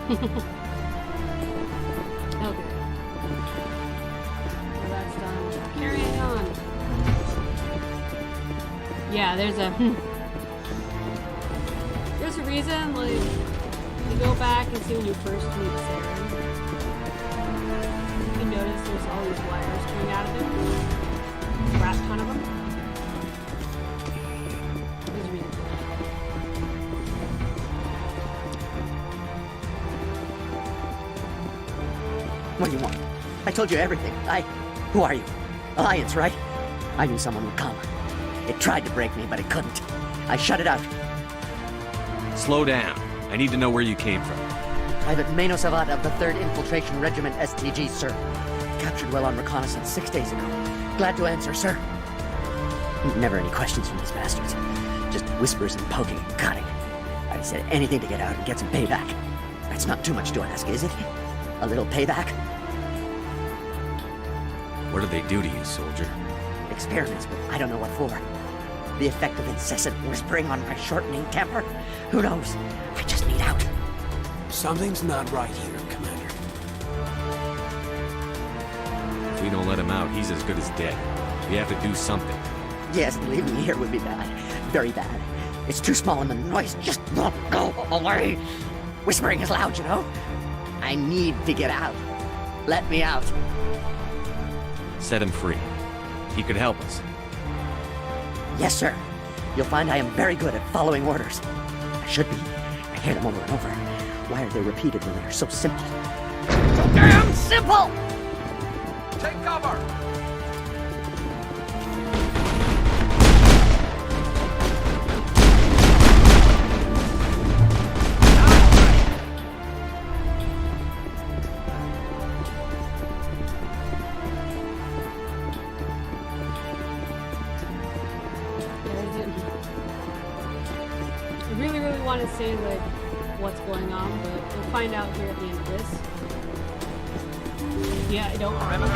Okay. Well, that's done. Carrying on. Yeah, there's a reason, like, you go back and see when you first meet Saren. You can notice there's all these wires coming out of it. A rat ton of them. There's a reason for that. What do you want? I told you everything. Who are you? Alliance, right? I knew someone would come. It tried to break me, but it couldn't. I shut it out. Slow down. I need to know where you came from. Private Mano Savat of the 3rd Infiltration Regiment STG, sir. Captured well on reconnaissance 6 days ago. Glad to answer, sir. Never any questions from these bastards. Just whispers and poking and cutting. I said anything to get out and get some payback. That's not too much to ask, is it? A little payback? What did they do to you, soldier? Experiments, but I don't know what for. The effect of incessant whispering on my shortening temper? Who knows? I just need out. Something's not right here, Commander. If we don't let him out, he's as good as dead. We have to do something. Yes, leaving me here would be bad. Very bad. It's too small and the noise just won't go away. Whispering is loud, you know? I need to get out. Let me out. Set him free. He could help us. Yes, sir. You'll find I am very good at following orders. I should be. I hear them over and over. Why are they repeated when they are so simple? So damn simple! Take cover! I really, really want to say, like, what's going on, but we'll find out here at the end of this. Yeah, I don't remember.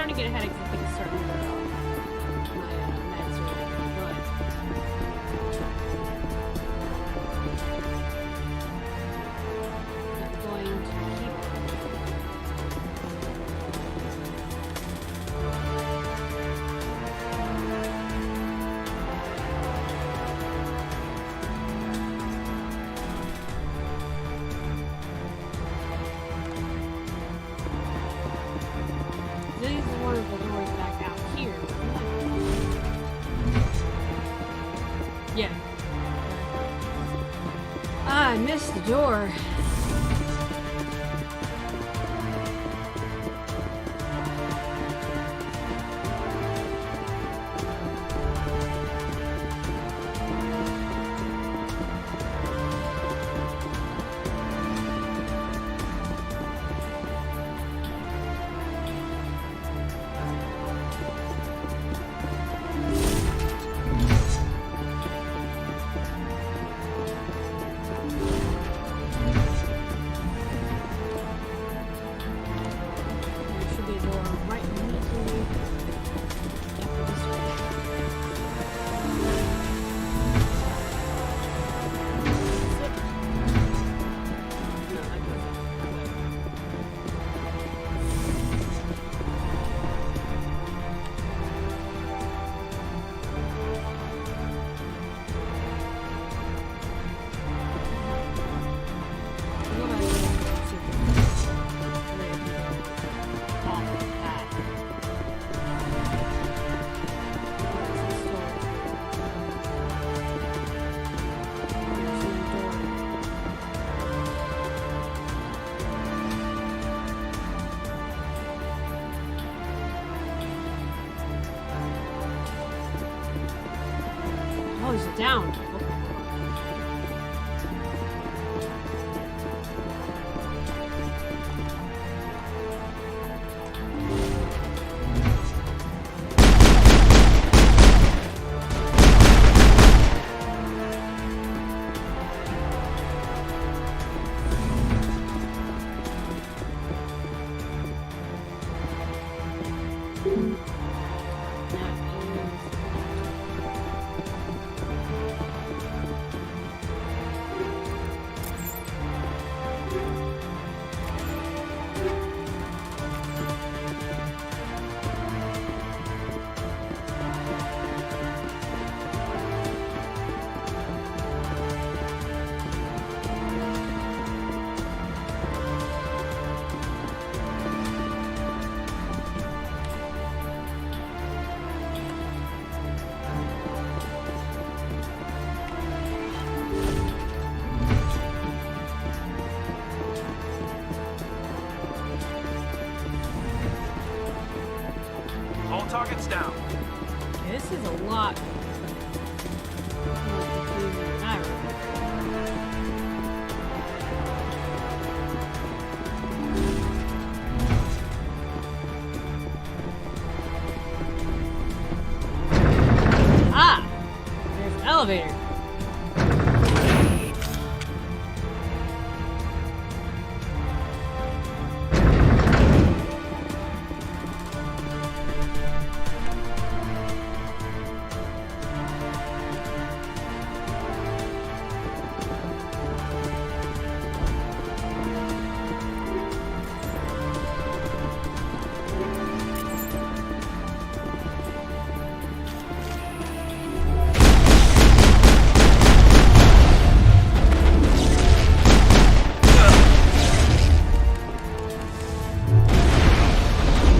starting to get a headache because I think it's starting to wear off. My meds or whatever, but I'm going to keep these are one of the doors back out here. Yeah. Ah, I missed the door. Oh, is it down? All targets down. Okay, this is a lot more confusing than I remember. Ah! There's an elevator.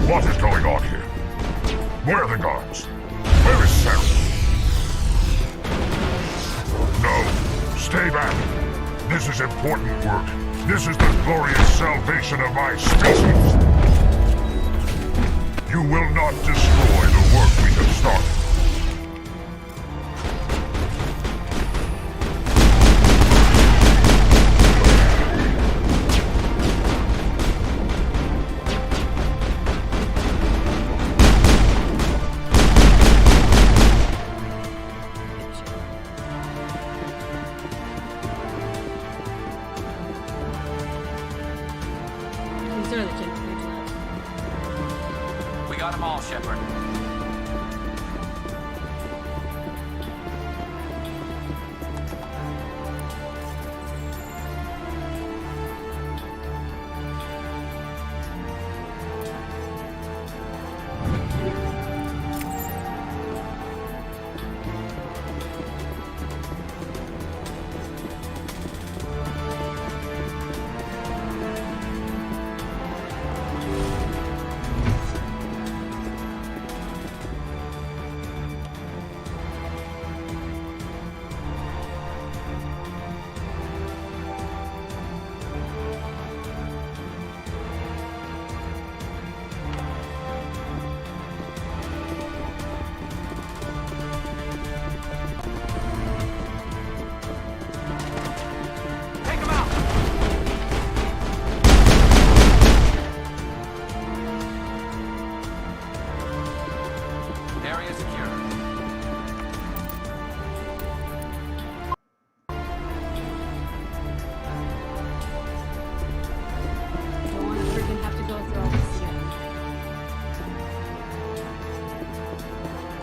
What is going on here? Where are the guards? Where is Sarah? No, stay back. This is important work. This is the glorious salvation of my species. You will not destroy the work we have started. These are the generators left. We We got them all, Shepard.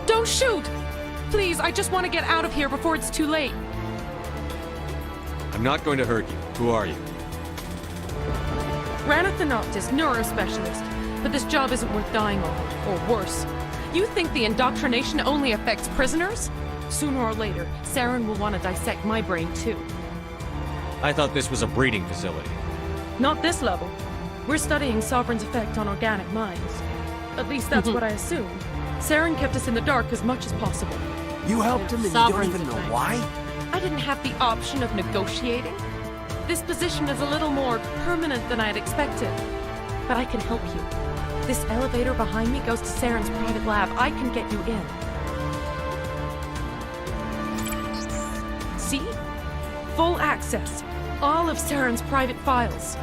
Don't shoot! Please, I just want to get out of here before it's too late. I'm not going to hurt you. Who are you? Ranith the Noctis, neurospecialist. But this job isn't worth dying on, or worse. You think the indoctrination only affects prisoners? Sooner or later, Saren will want to dissect my brain too. I thought this was a breeding facility. Not this level. We're studying Sovereign's effect on organic minds. At least that's what I assumed. Saren kept us in the dark as much as possible. You helped him and you don't even know why? I didn't have the option of negotiating. This position is a little more permanent than I had expected. But I can help you. This elevator behind me goes to Saren's private lab. I can get you in. See? Full access. All of Saren's private files.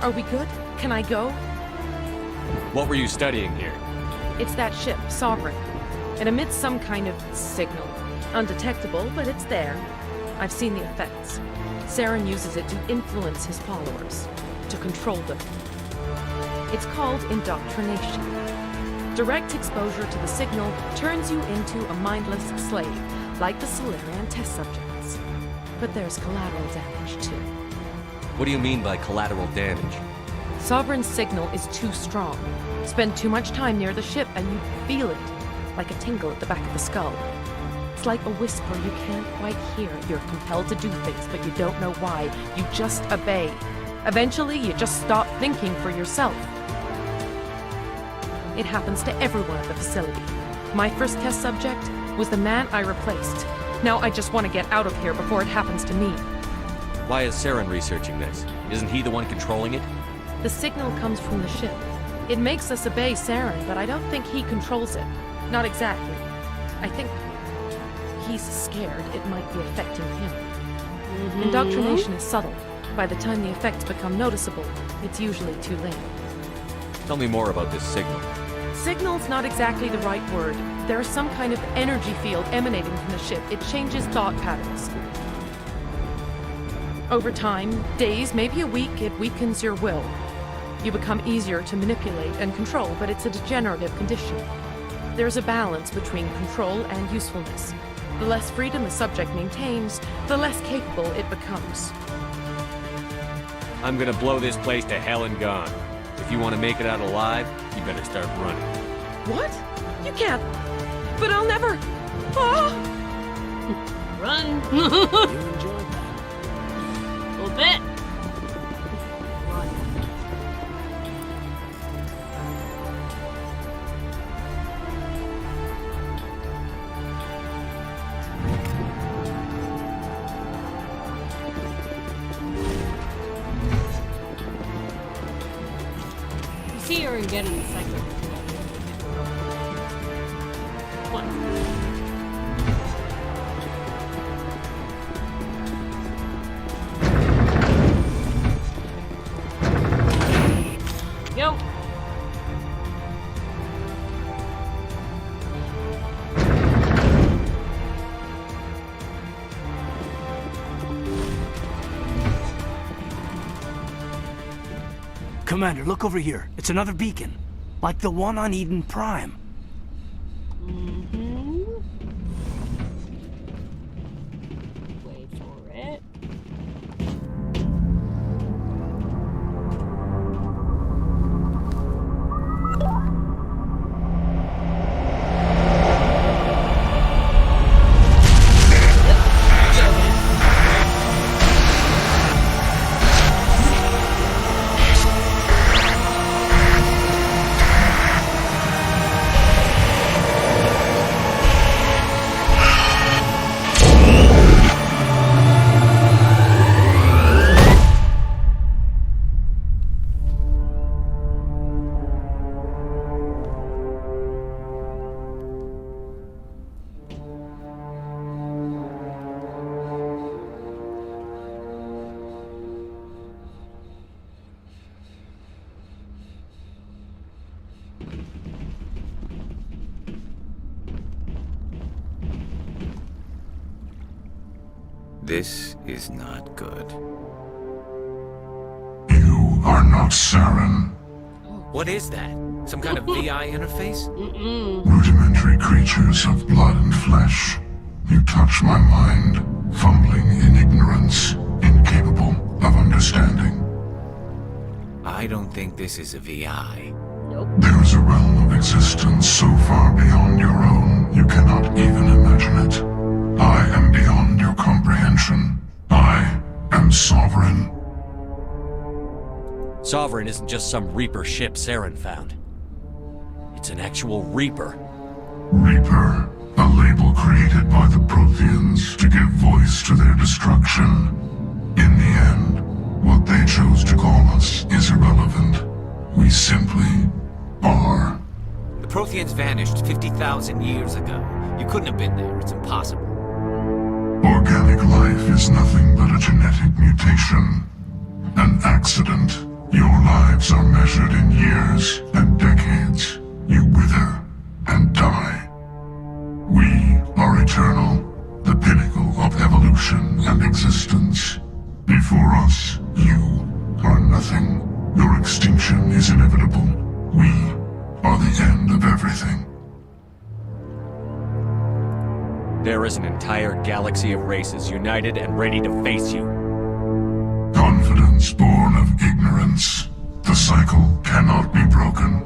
Are we good? Can I go? What were you studying here? It's that ship, Sovereign. It emits some kind of signal. Undetectable, but it's there. I've seen the effects. Saren uses it to influence his followers, to control them. It's called indoctrination. Direct exposure to the signal turns you into a mindless slave, like the Solarian test subjects. But there's collateral damage, too. What do you mean by collateral damage? Sovereign's signal is too strong. Spend too much time near the ship and you feel it, like a tingle at the back of the skull. It's like a whisper you can't quite hear. You're compelled to do things, but you don't know why. You just obey. Eventually, you just stop thinking for yourself. It happens to everyone at the facility. My first test subject was the man I replaced. Now I just want to get out of here before it happens to me. Why is Saren researching this? Isn't he the one controlling it? The signal comes from the ship. It makes us obey Saren, but I don't think he controls it. Not exactly. I think he's scared it might be affecting him. Indoctrination is subtle. By the time the effects become noticeable, it's usually too late. Tell me more about this signal. Signal's not exactly the right word. There's some kind of energy field emanating from the ship. It changes thought patterns. Over time, days, maybe a week, it weakens your will. You become easier to manipulate and control, but it's a degenerative condition. There's a balance between control and usefulness. The less freedom the subject maintains, the less capable it becomes. I'm gonna blow this place to hell and gone. If you want to make it out alive, you better start running. What? You can't. But I'll never. Ah! Run. You enjoyed that. A little bit. See her and get in the cycle. One. Go. Commander, look over here. It's another beacon. Like the one on Eden Prime. Mm-hmm. Wait for it. This is not good. You are not Saren. What is that? Some kind of VI interface? Rudimentary creatures of blood and flesh. You touch my mind, fumbling in ignorance, incapable of understanding. I don't think this is a VI. There is a realm of existence so far beyond your own, you cannot even imagine it. I am beyond your comprehension. I am Sovereign. Sovereign isn't just some Reaper ship Saren found. It's an actual Reaper. Reaper, a label created by the Protheans to give voice to their destruction. In the end, what they chose to call us is irrelevant. We simply are. The Protheans vanished 50,000 years ago. You couldn't have been there. It's impossible. Organic life is nothing but a genetic mutation. An accident. Your lives are measured in years and decades. You wither and die. We are eternal, the pinnacle of evolution and existence. Before us, you are nothing. Your extinction is inevitable. We are the end of everything. There is an entire galaxy of races united and ready to face you. Confidence born of ignorance. The cycle cannot be broken.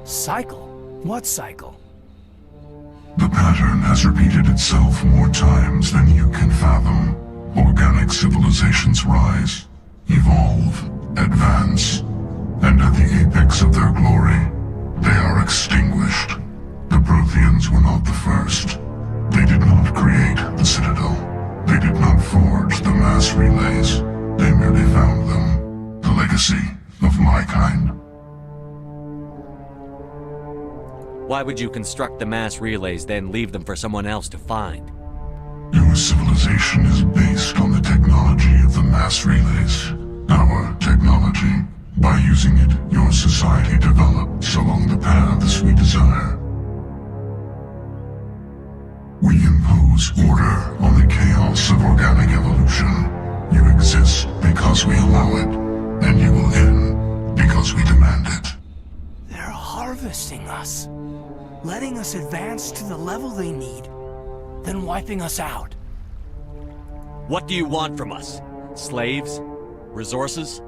Cycle? What cycle? The pattern has repeated itself more times than you can fathom. Organic civilizations rise, evolve, advance, and at the apex of their glory, they are extinguished. The Protheans were not the first. They did not create the Citadel. They did not forge the mass relays. They merely found them. The legacy of my kind. Why would you construct the mass relays, then leave them for someone else to find? Your civilization is based on the technology of the mass relays. Our technology. By using it, your society develops along the paths we desire. We impose order on the chaos of organic evolution. You exist because we allow it, and you will end because we demand it. They're harvesting us. Letting us advance to the level they need, then wiping us out. What do you want from us? Slaves? Resources?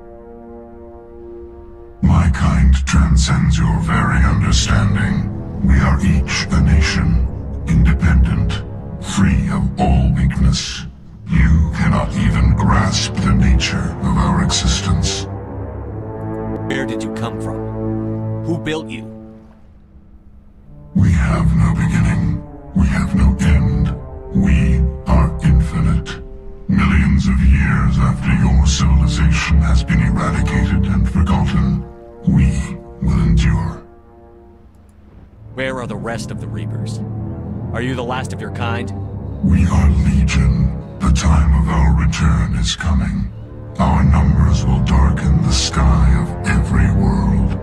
My kind transcends your very understanding. We are each a nation, independent, free of all weakness. You cannot even grasp the nature of our existence. Where did you come from? Who built you? We have no beginning. We have no end. We are infinite. Millions of years after your civilization has been eradicated and forgotten, we will endure. Where are the rest of the Reapers? Are you the last of your kind? We are Legion. The time of our return is coming. Our numbers will darken the sky of every world.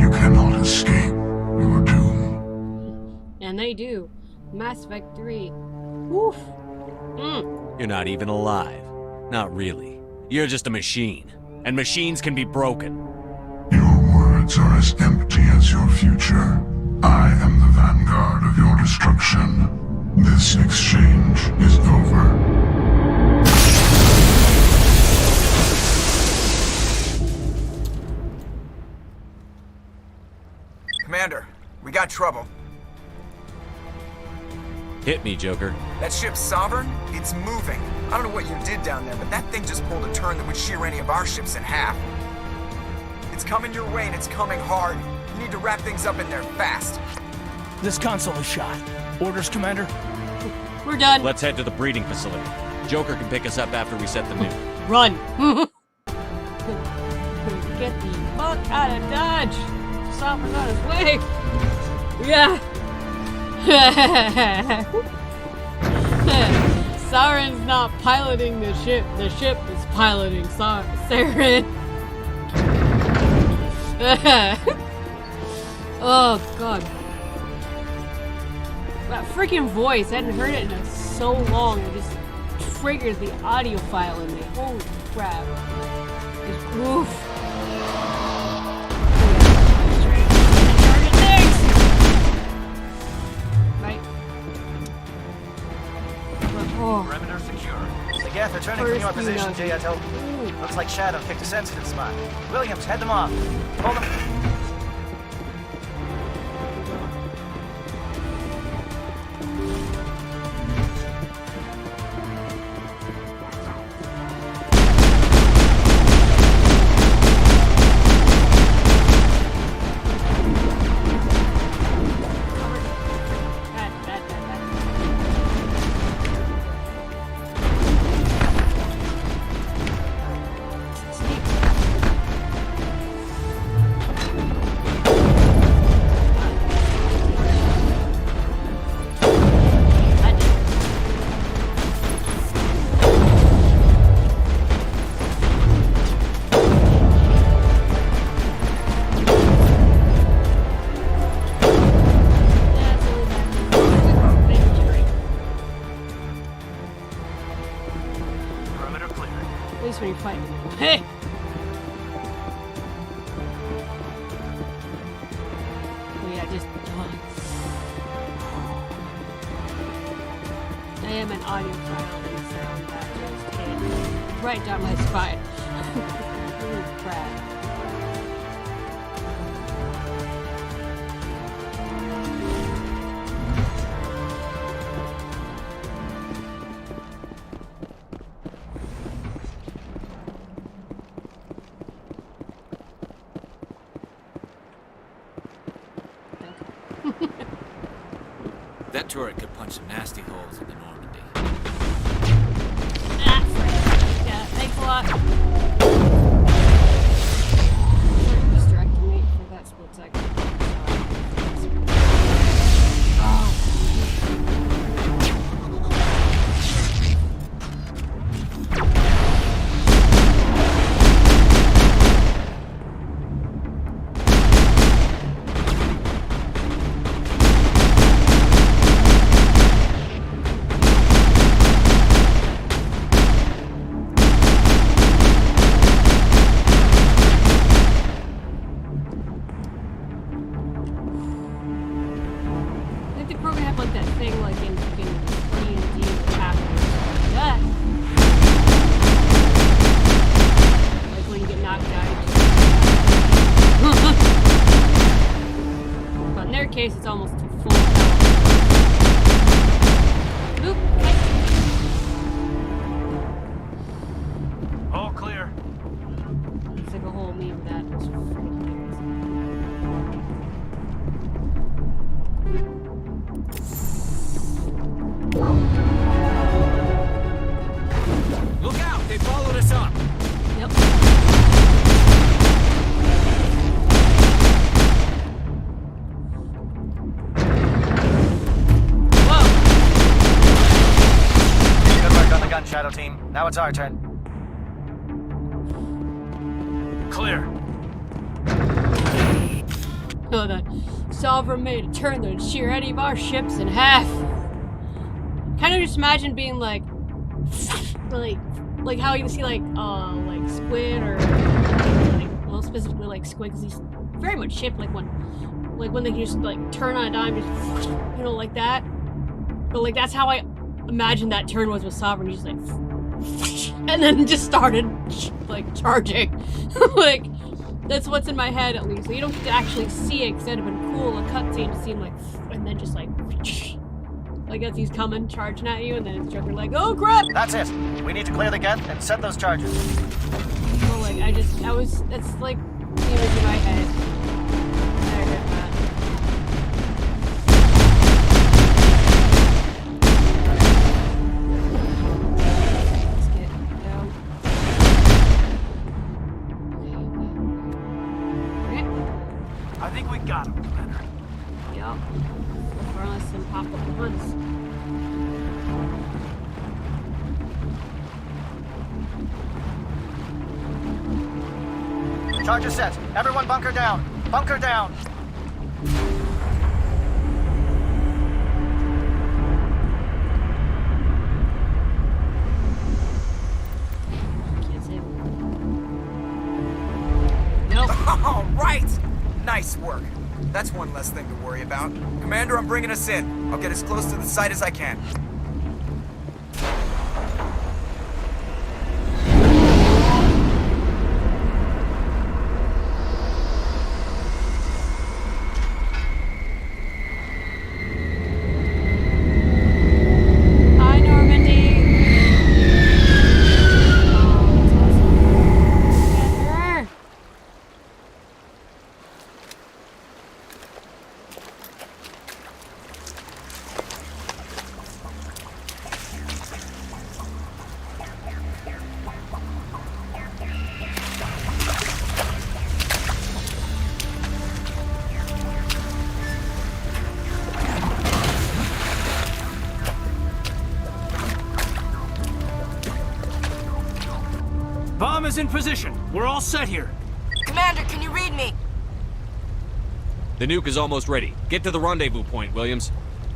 You cannot escape your doom. And they do. Mass Effect 3. Woof. You're not even alive. Not really. You're just a machine. And machines can be broken. Your words words are as empty as your future. I am the vanguard of your destruction. This exchange is over. Commander, we got trouble. Hit me, Joker. That ship Sovereign? It's moving. I don't know what you did down there, but that thing just pulled a turn that would shear any of our ships in half. It's coming your way and it's coming hard. You need to wrap things up in there fast. This console is shot. Orders, Commander? We're done. Let's head to the breeding facility. Joker can pick us up after we set the nuke. Run! Get the fuck out of Dodge! Sovereign's on his way! Yeah! Saren's not piloting the ship is piloting Saren. Oh god. That freaking voice, I hadn't heard it in so long, it just triggers the audio file in me. Holy crap. Just oof. Perimeter secure. The Geth are turning from your position, J.I.T.O. Looks like Shadow picked a sensitive spot. Williams, head them off. Hold them. Hey! Oh yeah, just... I am an audio file and sound that just hit right down my spine. Holy crap. That turret could punch some nasty holes in the Normandy. Ah, yeah, thanks a lot. Distracting me for that split second. Case it's almost full health. Oop, okay. All clear. It's like a whole meme that was freaking Look out! They followed us up! Yep. Shadow team. Now it's our turn. Clear. Oh, the Sovereign made a turn that would shear any of our ships in half. Kind of just imagine being like how you see like squid or like, well, specifically like squiggly very much ship, like when they can just like turn on a dime, just you know, like that. But like that's how I imagined that turn was with Sovereign. He's like, and then just started like charging. Like that's what's in my head at least. So you don't get to actually see it because it'd have been cool a cutscene to see him like, and then just like as he's coming, charging at you, and then it's Joker like, oh crap! That's it. We need to clear the geth and set those charges. So like that's like the image in my head. I heard that. Let's get down. I think we got him, Commander. Yup. Or unless some pop up at once. Charges set. Everyone bunker down. Bunker down. Can't save him. Nope. All right. Nice work. That's one less thing to worry about. Commander, I'm bringing us in. I'll get as close to the site as I can. Hi, Normandy. Oh, that's awesome. Get her. Bomb is in position. We're all set here. Commander, can you read me? The nuke is almost ready. Get to the rendezvous point, Williams.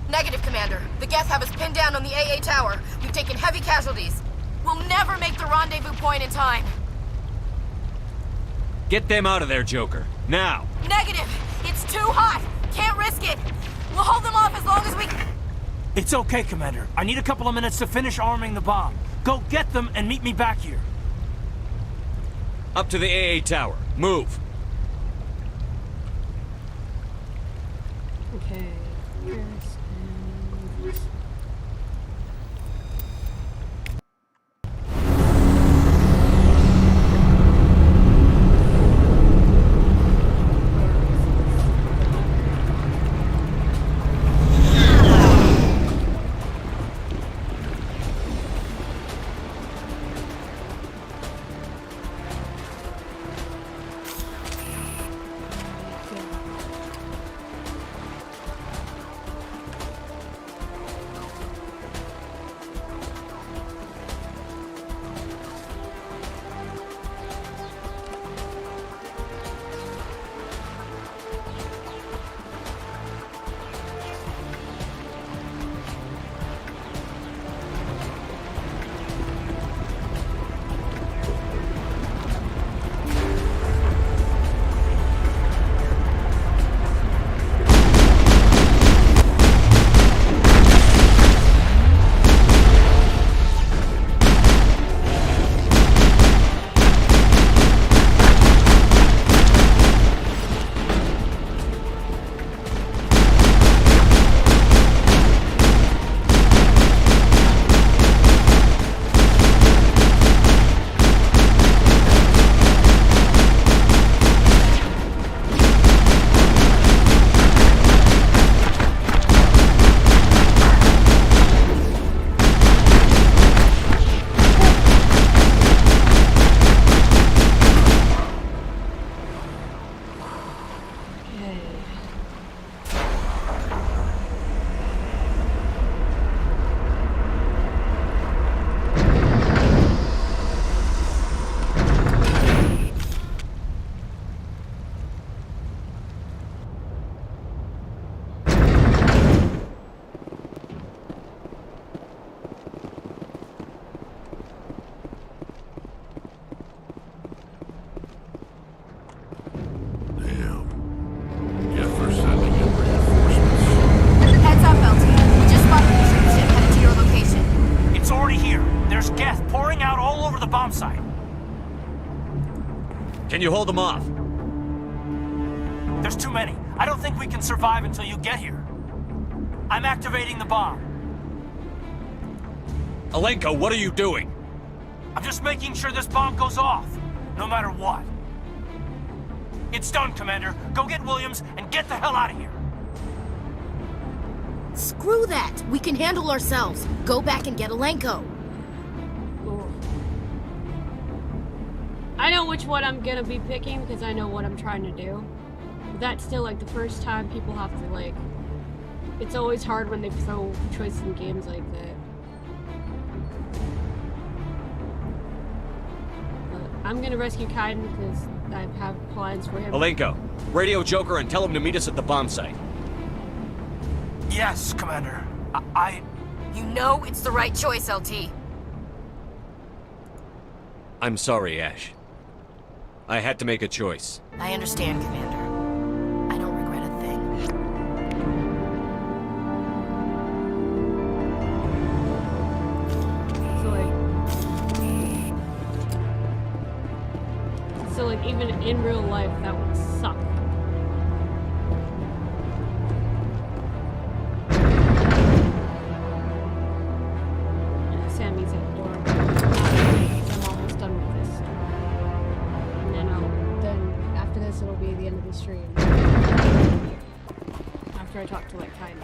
Negative, Commander. The Geth have us pinned down on the AA tower. We've taken heavy casualties. We'll never make the rendezvous point in time. Get them out of there, Joker. Now! Negative! It's too hot! Can't risk it! We'll hold them off as long as we... It's okay, Commander. I need a couple of minutes to finish arming the bomb. Go get them and meet me back here. Up to the AA tower. Move! Okay. Here's and... Can you hold them off? There's too many. I don't think we can survive until you get here. I'm activating the bomb. Alenko, what are you doing? I'm just making sure this bomb goes off, no matter what. It's done, Commander. Go get Williams and get the hell out of here. Screw that! We can handle ourselves. Go back and get Alenko. I know which one I'm gonna be picking because I know what I'm trying to do. But that's still like the first time people have to like... It's always hard when they throw choices in games like that. But I'm gonna rescue Kaiden because I have plans for him. Alenko, radio Joker and tell him to meet us at the bomb site. Yes, Commander. You know it's the right choice, LT. I'm sorry, Ash. I had to make a choice. I understand, Commander. I don't regret a thing. So like even in real life, that would suck. Sammy's at the door. I'm almost done with this. And then after this, it'll be the end of the stream. After I talk to like Kaiden.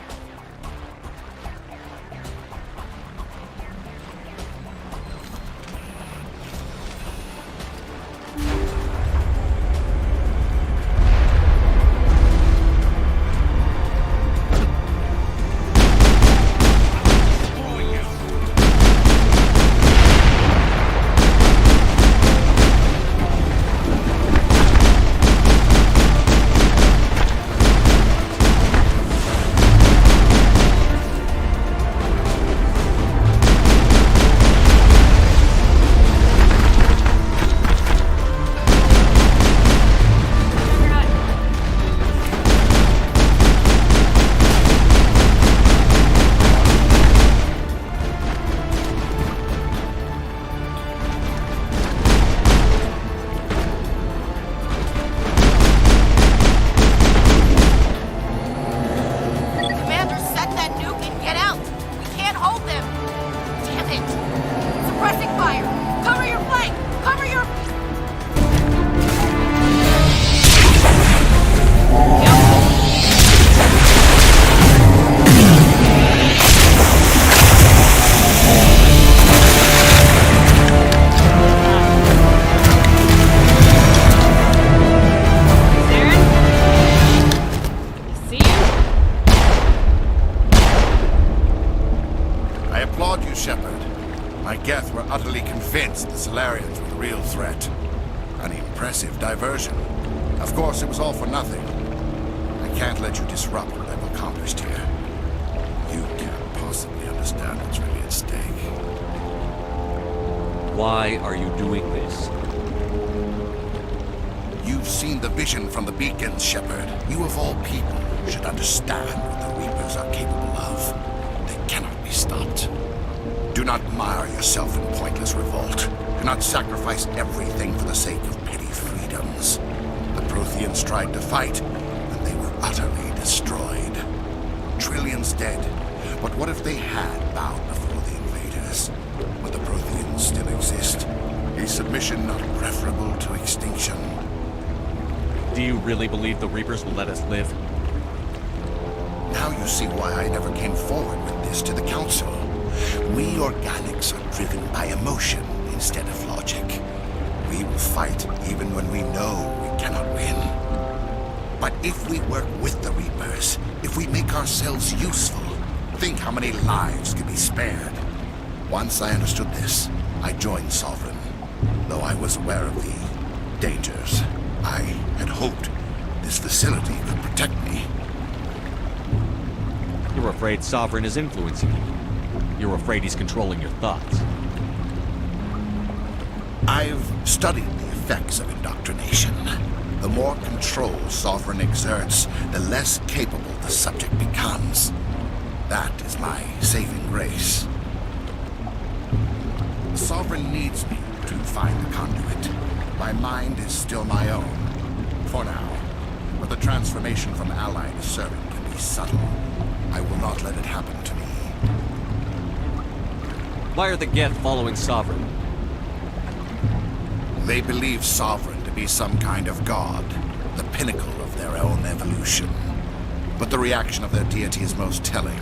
Why are you doing this? You've seen the vision from the beacons, Shepard. You of all people should understand what the Reapers are capable of. They cannot be stopped. Do not mire yourself in pointless revolt. Do not sacrifice everything for the sake of petty freedoms. The Protheans tried to fight, and they were utterly destroyed. Trillions dead. But what if they had bowed before the invaders? Would the Protheans still exist? Is submission not preferable to extinction? Do you really believe the Reapers will let us live? Now you see why I never came forward with this to the Council. We organics are driven by emotion instead of logic. We will fight even when we know we cannot win. But if we work with the Reapers, if we make ourselves useful, think how many lives could be spared. Once I understood this, I joined Sovereign, though I was aware of the dangers. I had hoped this facility could protect me. You're afraid Sovereign is influencing you. You're afraid he's controlling your thoughts. I've studied the effects of indoctrination. The more control Sovereign exerts, the less capable the subject becomes. That is my saving grace. Sovereign needs me to find the conduit. My mind is still my own. For now. But the transformation from ally to servant can be subtle. I will not let it happen to me. Why are the Geth following Sovereign? They believe Sovereign to be some kind of god, the pinnacle of their own evolution. But the reaction of their deity is most telling.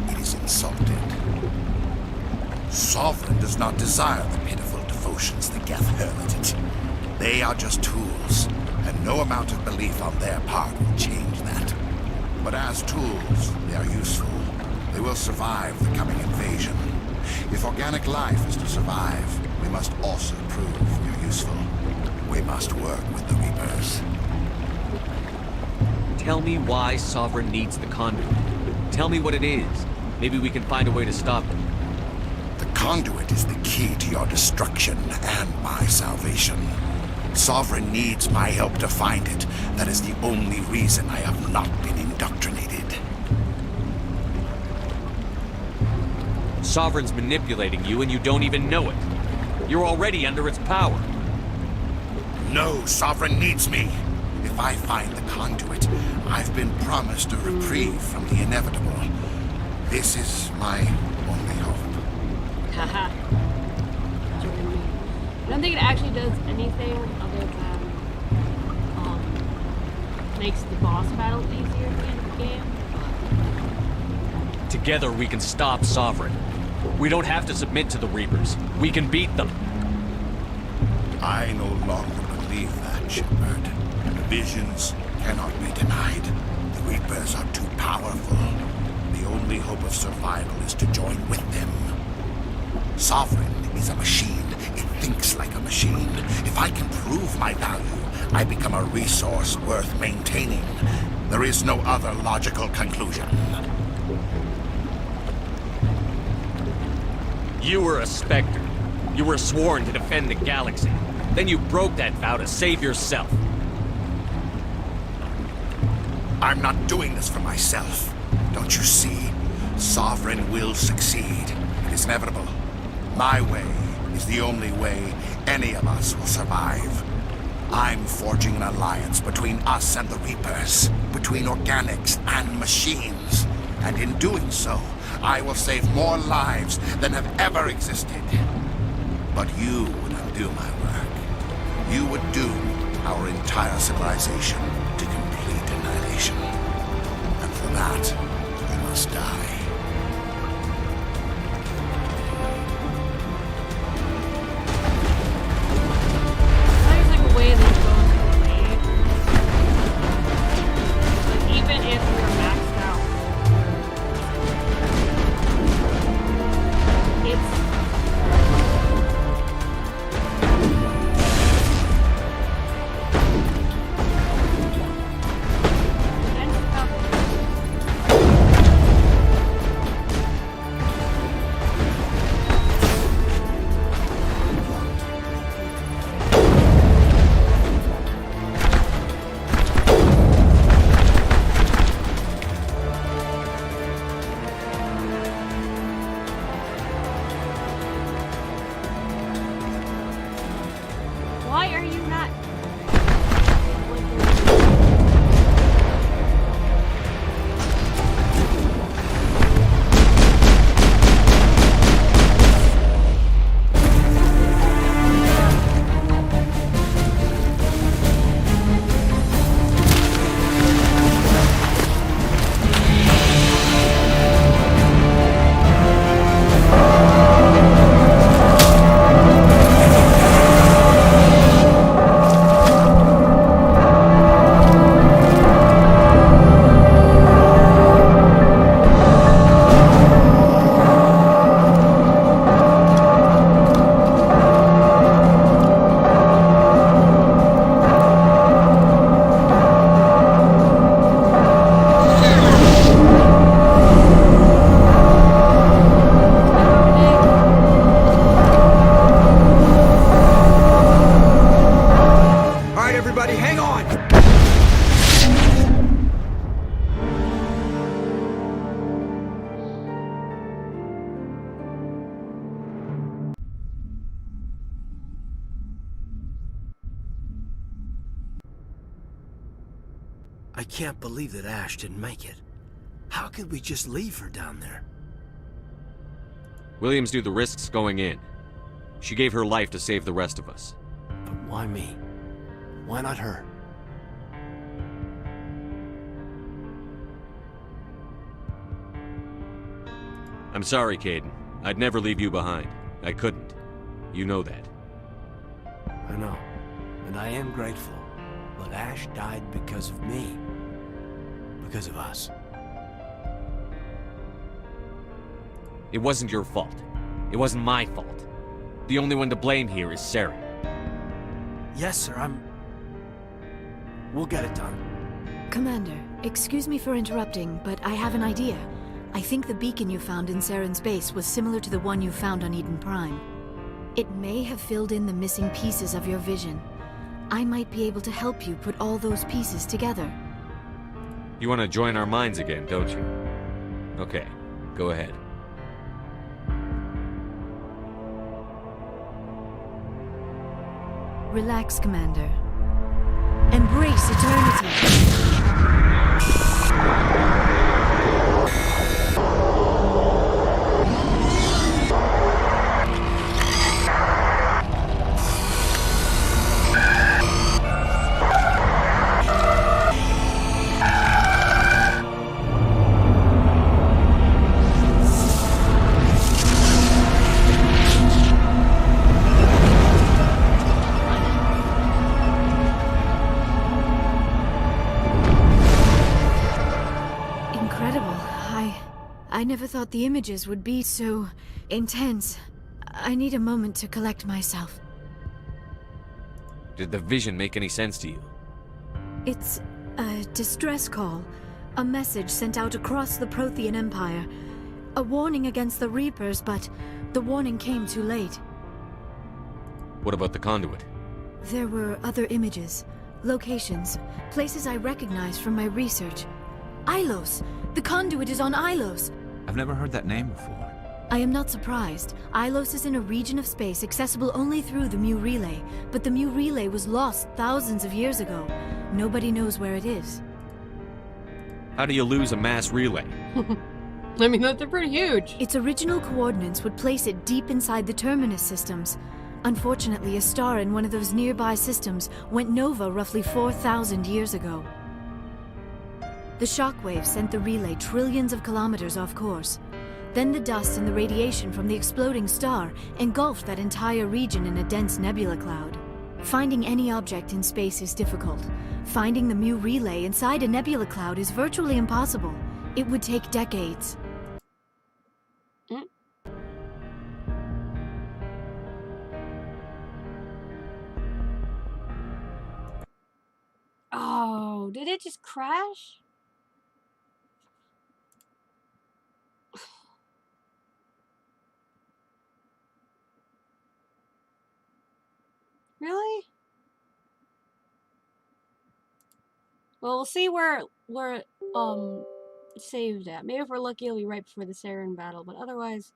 It is insulted. Sovereign does not desire the pitiful devotions the Geth hurl at it. They are just tools, and no amount of belief on their part will change that. But as tools, they are useful. They will survive the coming invasion. If organic life is to survive, we must also prove we're useful. We must work with the Reapers. Tell me why Sovereign needs the conduit. Tell me what it is. Maybe we can find a way to stop them. The conduit is the key to your destruction and my salvation. Sovereign needs my help to find it. That is the only reason I have not been indoctrinated. Sovereign's manipulating you and you don't even know it. You're already under its power. No, Sovereign needs me. If I find the conduit, I've been promised a reprieve from the inevitable. This is my only hope. Haha. I don't think it actually does anything other than makes the boss battle easier at the end of the game. Together we can stop Sovereign. We don't have to submit to the Reapers. We can beat them. I no longer believe that, Shepard. The visions cannot be denied. The Reapers are too powerful. The only hope of survival is to join with them. Sovereign is a machine. It thinks like a machine. If I can prove my value, I become a resource worth maintaining. There is no other logical conclusion. You were a Spectre. You were sworn to defend the galaxy. Then you broke that vow to save yourself. I'm not doing this for myself. Don't you see? Sovereign will succeed. It is inevitable. My way is the only way any of us will survive. I'm forging an alliance between us and the Reapers, between organics and machines. And in doing so, I will save more lives than have ever existed. But you would undo my work. You would doom our entire civilization to complete annihilation. And for that, we must die. There's like a way that you go away. Like even if you're maxed out, I can't believe that Ash didn't make it. How could we just leave her down there? Williams knew the risks going in. She gave her life to save the rest of us. But why me? Why not her? I'm sorry, Caden. I'd never leave you behind. I couldn't. You know that. I know. And I am grateful. But Ash died because of me. Because of us. It wasn't your fault. It wasn't my fault. The only one to blame here is Sarah. Yes, sir, We'll get it done. Commander, excuse me for interrupting, but I have an idea. I think the beacon you found in Saren's base was similar to the one you found on Eden Prime. It may have filled in the missing pieces of your vision. I might be able to help you put all those pieces together. You want to join our minds again, don't you? Okay, go ahead. Relax, Commander. Embrace eternity. I never thought the images would be so intense. I need a moment to collect myself. Did the vision make any sense to you? It's a distress call. A message sent out across the Prothean Empire. A warning against the Reapers, but the warning came too late. What about the conduit? There were other images, locations, places I recognized from my research. Ilos! The conduit is on Ilos! I've never heard that name before. I am not surprised. Ilos is in a region of space accessible only through the Mu Relay, but the Mu Relay was lost thousands of years ago. Nobody knows where it is. How do you lose a mass relay? I mean, they're pretty huge. Its original coordinates would place it deep inside the Terminus systems. Unfortunately, a star in one of those nearby systems went nova roughly 4,000 years ago. The shockwave sent the relay trillions of kilometers off course. Then the dust and the radiation from the exploding star engulfed that entire region in a dense nebula cloud. Finding any object in space is difficult. Finding the Mu relay inside a nebula cloud is virtually impossible. It would take decades. Oh, did it just crash? Really? Well, we'll see where it's saved at. Maybe if we're lucky, it'll be right before the Saren battle, but otherwise...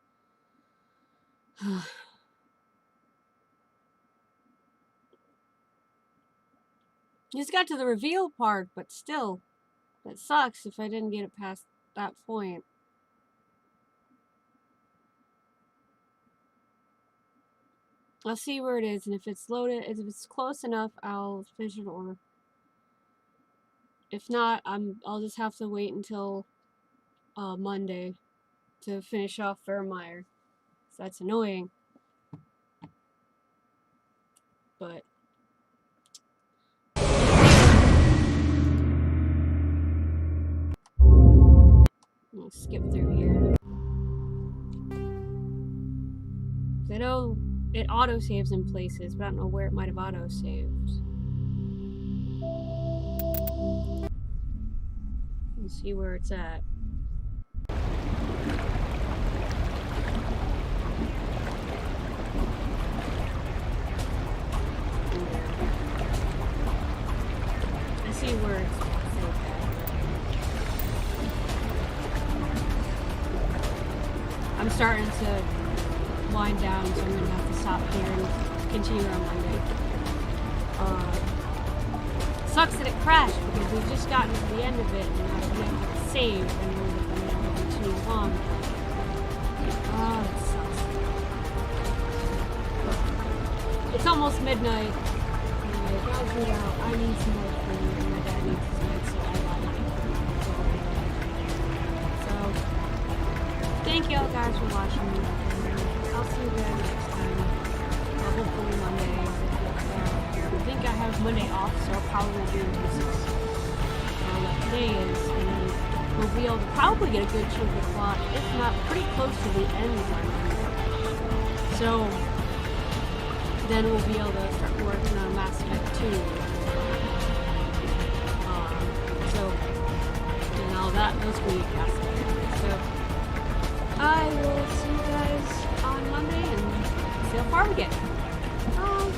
Just got to the reveal part, but still, that sucks if I didn't get it past that point. I'll see where it is, and if it's loaded, if it's close enough, I'll finish an order. If not, I'll just have to wait until Monday to finish off Virmire. So that's annoying. But I'll skip through here. I know it auto-saves in places, but I don't know where it might have auto-saved. Let's see where it's at. I see where it's saved at. I'm starting to wind down, so I'm going to have to stop here and continue on Monday. sucks that it crashed because we've just gotten to the end of it and now we're going to have to save and we're going to have to continue on. Oh, it sucks. It's almost midnight. Anyway, guys, get out. I need some more food and my dad needs some food, so I got it. So, thank y'all guys for watching. I'll see you guys next time. Hopefully Monday. I think I have Monday off, so I'll probably do this what today is, and then we'll be able to probably get a good chunk of the plot, if not pretty close to the end of our movie. So then we'll be able to start working on Mass Effect 2. So and all that those week after. So I will see you guys on Monday and see how far we get. Bye.